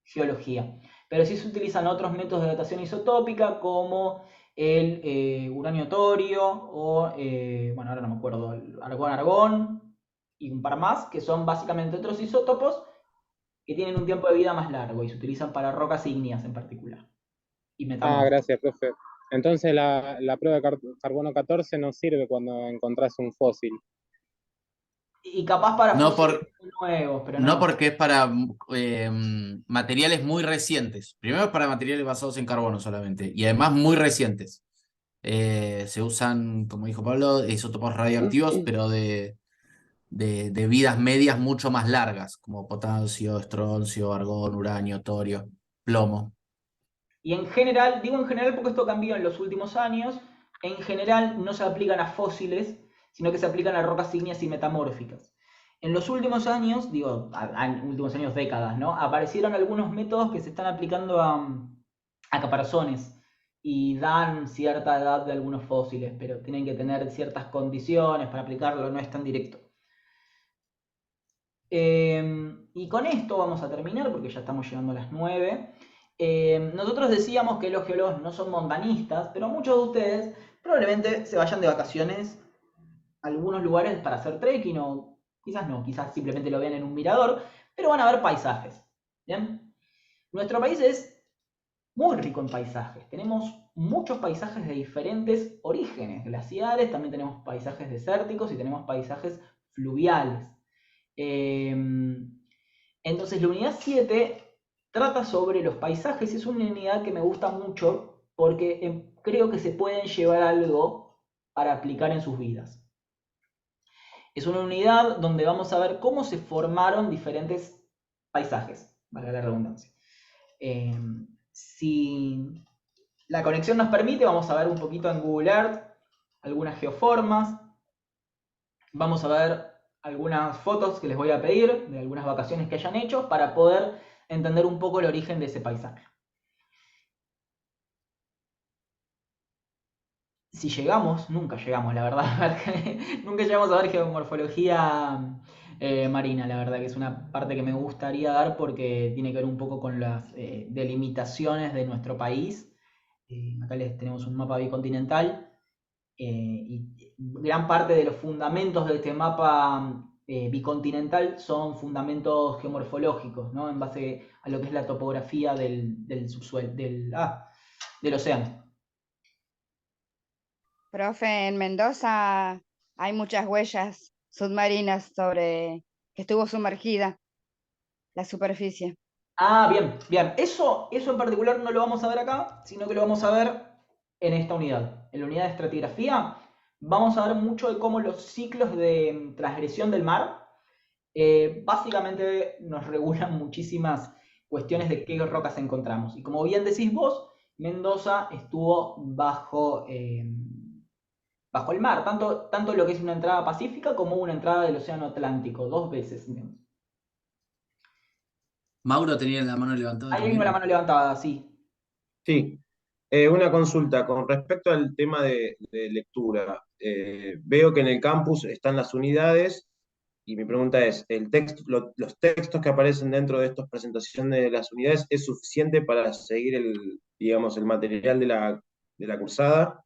Speaker 1: geología. Pero sí se utilizan otros métodos de datación isotópica como el uranio torio o, bueno, ahora no me acuerdo, el argón y un par más, que son básicamente otros isótopos que tienen un tiempo de vida más largo y se utilizan para rocas ígneas en particular. Y
Speaker 9: Gracias, profe. Entonces la prueba de carbono 14 no sirve cuando encontrás un fósil.
Speaker 1: Y capaz para
Speaker 3: No,
Speaker 1: fósiles
Speaker 3: por,
Speaker 1: nuevos, pero
Speaker 3: no
Speaker 1: no.
Speaker 3: porque es para materiales muy recientes. Primero es para materiales basados en carbono solamente. Y además muy recientes. Se usan, como dijo Pablo, isótopos radioactivos, pero de vidas medias mucho más largas, como potasio, estroncio, argón, uranio, torio, plomo.
Speaker 1: Y en general, digo en general porque esto cambió en los últimos años, en general no se aplican a fósiles, sino que se aplican a rocas ígneas y metamórficas. En los últimos años, digo, últimos años, décadas, ¿no? Aparecieron algunos métodos que se están aplicando a caparazones y dan cierta edad de algunos fósiles, pero tienen que tener ciertas condiciones para aplicarlo, no es tan directo. Y con esto vamos a terminar porque ya estamos llegando a las 9. Nosotros decíamos que los geólogos no son montañistas, pero muchos de ustedes probablemente se vayan de vacaciones a algunos lugares para hacer trekking o quizás no, quizás simplemente lo vean en un mirador, pero van a ver paisajes. ¿Bien? Nuestro país es muy rico en paisajes. Tenemos muchos paisajes de diferentes orígenes, glaciares, también tenemos paisajes desérticos y tenemos paisajes fluviales. Entonces la unidad 7 trata sobre los paisajes y es una unidad que me gusta mucho porque creo que se pueden llevar algo para aplicar en sus vidas. Es una unidad donde vamos a ver cómo se formaron diferentes paisajes, valga la redundancia. Si la conexión nos permite, vamos a ver un poquito en Google Earth algunas geoformas. Vamos a ver algunas fotos que les voy a pedir de algunas vacaciones que hayan hecho para poder entender un poco el origen de ese paisaje. Si llegamos, nunca llegamos, la verdad, nunca llegamos a ver geomorfología marina, la verdad que es una parte que me gustaría dar porque tiene que ver un poco con las delimitaciones de nuestro país. Acá les tenemos un mapa bicontinental y gran parte de los fundamentos de este mapa bicontinental son fundamentos geomorfológicos, ¿no? En base a lo que es la topografía del subsuelo, del océano.
Speaker 11: Profe, en Mendoza hay muchas huellas submarinas sobre que estuvo sumergida la superficie.
Speaker 1: Ah, bien, bien. Eso en particular no lo vamos a ver acá, sino que lo vamos a ver en esta unidad. En la unidad de estratigrafía vamos a ver mucho de cómo los ciclos de transgresión del mar básicamente nos regulan muchísimas cuestiones de qué rocas encontramos. Y como bien decís vos, Mendoza estuvo bajo el mar, tanto lo que es una entrada pacífica como una entrada del océano Atlántico, 2 veces.
Speaker 3: Mauro tenía la mano levantada
Speaker 1: Ahí tengo la
Speaker 3: también.
Speaker 1: mano levantada, sí.
Speaker 6: Sí, una consulta con respecto al tema de lectura. Veo que en el campus están las unidades y mi pregunta es, ¿los textos que aparecen dentro de estas presentaciones de las unidades es suficiente para seguir digamos, el material de la cursada?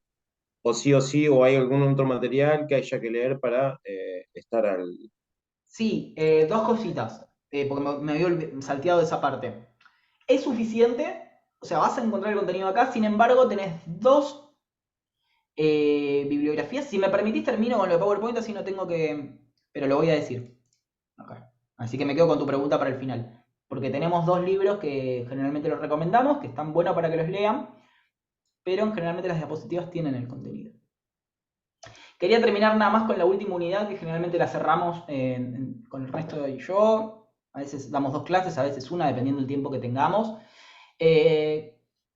Speaker 6: ¿O sí, o hay algún otro material que haya que leer para estar al...
Speaker 1: Sí, 2 cositas, porque me había salteado esa parte. Es suficiente, o sea, vas a encontrar el contenido acá, sin embargo, tenés 2 bibliografías. Si me permitís, termino con lo de PowerPoint, así no tengo que... Pero lo voy a decir. Acá. Así que me quedo con tu pregunta para el final. Porque tenemos 2 libros que generalmente los recomendamos, que están buenos para que los lean, pero generalmente las diapositivas tienen el contenido. Quería terminar nada más con la última unidad, que generalmente la cerramos con el resto de yo. A veces damos 2 clases, a veces una, dependiendo del tiempo que tengamos.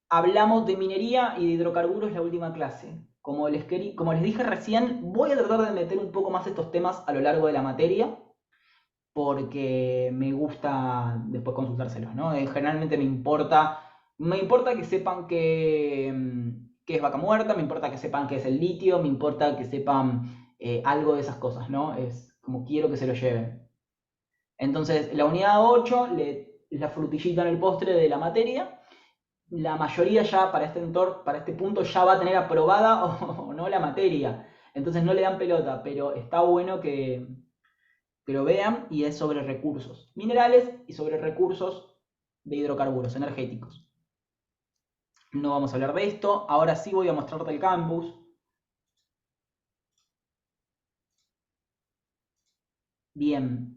Speaker 1: Hablamos de minería y de hidrocarburos la última clase. Como les dije recién, voy a tratar de meter un poco más estos temas a lo largo de la materia, porque me gusta después consultárselos, ¿no? Generalmente me importa que sepan qué es vaca muerta, me importa que sepan qué es el litio, me importa que sepan algo de esas cosas, ¿no? Es como quiero que se lo lleven. Entonces, la unidad 8 es la frutillita en el postre de la materia. La mayoría ya para este punto ya va a tener aprobada o no la materia. Entonces no le dan pelota, pero está bueno que lo vean y es sobre recursos minerales y sobre recursos de hidrocarburos energéticos. No vamos a hablar de esto. Ahora sí voy a mostrarte el campus, Bien.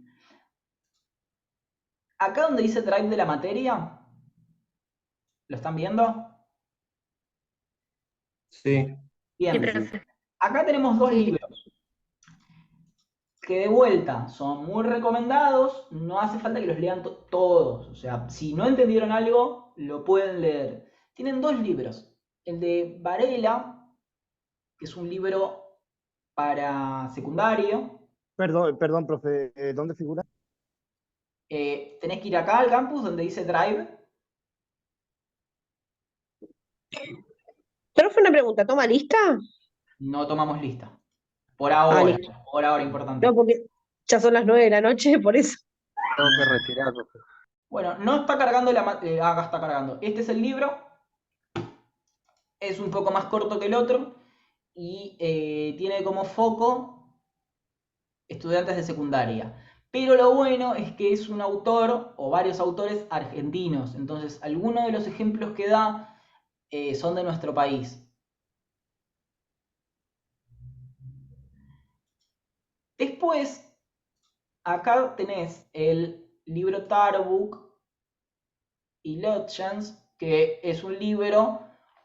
Speaker 1: Acá donde dice drive de la materia, ¿lo están viendo?
Speaker 6: Sí.
Speaker 1: Bien.
Speaker 15: Sí, profe.
Speaker 1: Acá tenemos dos libros que de vuelta son muy recomendados, no hace falta que los lean todos, o sea, si no entendieron algo, lo pueden leer. Tienen dos libros, el de Varela, que es un libro para secundario.
Speaker 4: Perdón, profe, ¿dónde figura?
Speaker 1: Tenés que ir acá al campus donde dice Drive.
Speaker 8: Profe, una pregunta, ¿toma lista?
Speaker 1: No tomamos lista. Por ahora,
Speaker 8: listo.
Speaker 1: por ahora importante.
Speaker 8: No, porque ya son las 9 de la noche, por eso.
Speaker 13: Tengo que retirar, profe.
Speaker 1: Bueno, no está cargando acá está cargando. Este es el libro. Es un poco más corto que el otro. Y tiene como foco estudiantes de secundaria. Pero lo bueno es que es un autor o varios autores argentinos. Entonces, algunos de los ejemplos que da son de nuestro país. Después, acá tenés el libro Tarbook y Lotchens, que es un libro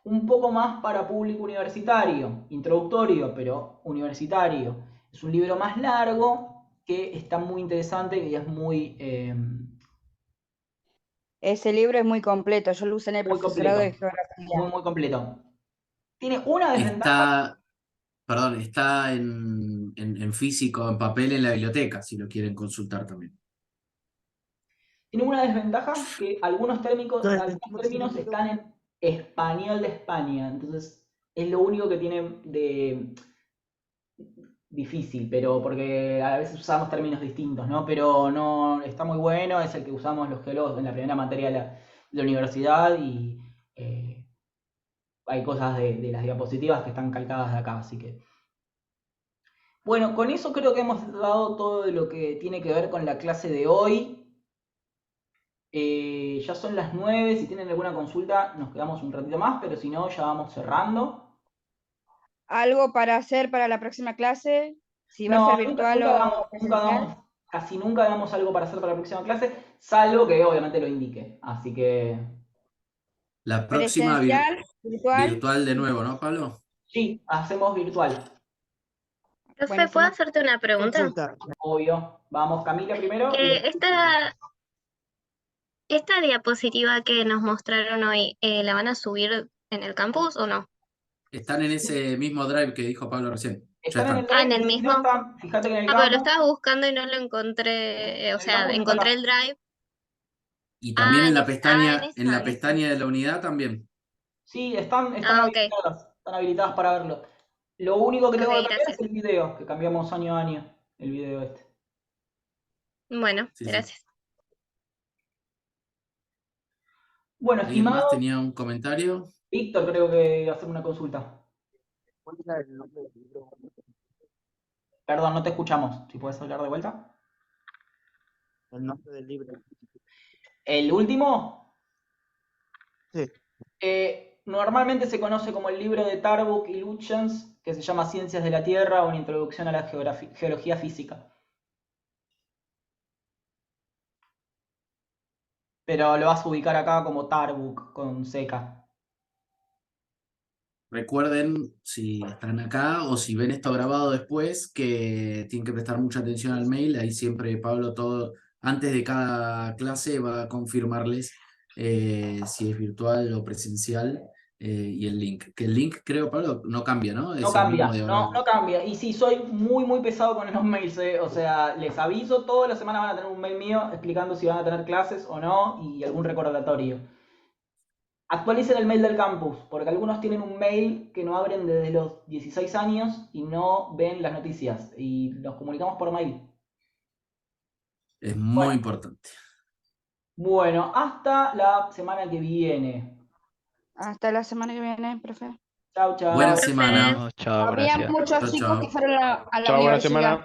Speaker 1: un poco más para público universitario, introductorio, pero universitario. Es un libro más largo que está muy interesante y es muy...
Speaker 11: Ese libro es muy completo, yo lo usé en el
Speaker 1: muy
Speaker 11: profesorado de
Speaker 1: completo.
Speaker 11: geografía.
Speaker 1: Muy completo. Tiene una desventaja.
Speaker 3: Está en físico, en papel, en la biblioteca, si lo quieren consultar también.
Speaker 1: Tiene una desventaja que algunos términos están en español de España. Entonces, es lo único que tiene de difícil, pero porque a veces usamos términos distintos, ¿no? Pero no, está muy bueno, es el que usamos los geólogos en la primera materia de la universidad y hay cosas de las diapositivas que están calcadas de acá, así que... Bueno, con eso creo que hemos dado todo lo que tiene que ver con la clase de hoy. Ya son las 9, si tienen alguna consulta nos quedamos un ratito más, pero si no ya vamos cerrando.
Speaker 11: ¿Algo para hacer para la próxima clase? Si va a
Speaker 1: No,
Speaker 11: ser virtual o presencial.
Speaker 1: casi nunca damos algo para hacer para la próxima clase, salvo que obviamente lo indique. Así que...
Speaker 3: La próxima
Speaker 11: Presencial, virtual.
Speaker 3: virtual de nuevo, ¿no, Pablo?
Speaker 1: Sí, hacemos virtual.
Speaker 2: Profe, ¿puedo hacerte una pregunta?
Speaker 1: Obvio. Vamos, Camila primero.
Speaker 2: Esta diapositiva que nos mostraron hoy, ¿la van a subir en el campus o no?
Speaker 3: Están en ese mismo drive que dijo Pablo recién. Ya
Speaker 1: Están en el
Speaker 3: están.
Speaker 2: En el mismo.
Speaker 1: Fíjate que en el
Speaker 2: pero lo
Speaker 1: campus...
Speaker 2: estaba buscando y no lo encontré, o sea,
Speaker 1: campus no
Speaker 2: encontré
Speaker 1: está.
Speaker 2: el drive.
Speaker 3: Y también en la
Speaker 2: en
Speaker 3: pestaña,
Speaker 2: esa,
Speaker 3: en la
Speaker 2: en
Speaker 3: pestaña de la unidad también.
Speaker 1: Sí, están
Speaker 2: ok.
Speaker 1: están habilitadas para verlo. Lo único que tengo
Speaker 2: Ok,
Speaker 1: que cambiar
Speaker 2: gracias.
Speaker 1: es el video, que cambiamos año a año, el video este.
Speaker 2: Bueno,
Speaker 3: Sí, sí.
Speaker 2: gracias.
Speaker 1: Bueno,
Speaker 3: ¿Alguien más
Speaker 1: estimado
Speaker 3: tenía un comentario?
Speaker 1: Víctor, creo que hacer una consulta. Perdón, no te escuchamos. Si puedes hablar de vuelta.
Speaker 4: El nombre del libro.
Speaker 1: El último,
Speaker 4: Sí.
Speaker 1: normalmente se conoce como el libro de Tarbook y Lutjens, que se llama Ciencias de la Tierra o una introducción a la geología física. Pero lo vas a ubicar acá como Tarbook con seca.
Speaker 3: Recuerden, si están acá o si ven esto grabado después, que tienen que prestar mucha atención al mail. Ahí siempre Pablo, antes de cada clase, va a confirmarles si es virtual o presencial y el link. Que el link, creo, Pablo, no cambia, ¿no? Es
Speaker 1: No
Speaker 3: el
Speaker 1: cambia,
Speaker 3: mismo de ahora.
Speaker 1: no cambia. Y sí, soy muy pesado con los mails, o sea, les aviso, toda la semana van a tener un mail mío explicando si van a tener clases o no y algún recordatorio. Actualicen el mail del campus, porque algunos tienen un mail que no abren desde los 16 años y no ven las noticias. Y nos comunicamos por mail.
Speaker 3: Es muy importante.
Speaker 1: Bueno, hasta la semana que viene.
Speaker 11: Hasta la semana que viene, profe.
Speaker 1: Chau, chau.
Speaker 3: Buena semana.
Speaker 22: Chao,
Speaker 11: Había
Speaker 22: gracias.
Speaker 11: muchos
Speaker 3: Chau,
Speaker 11: chicos
Speaker 3: chau.
Speaker 11: que fueron a la
Speaker 9: Chao, buena
Speaker 11: universidad.
Speaker 9: semana.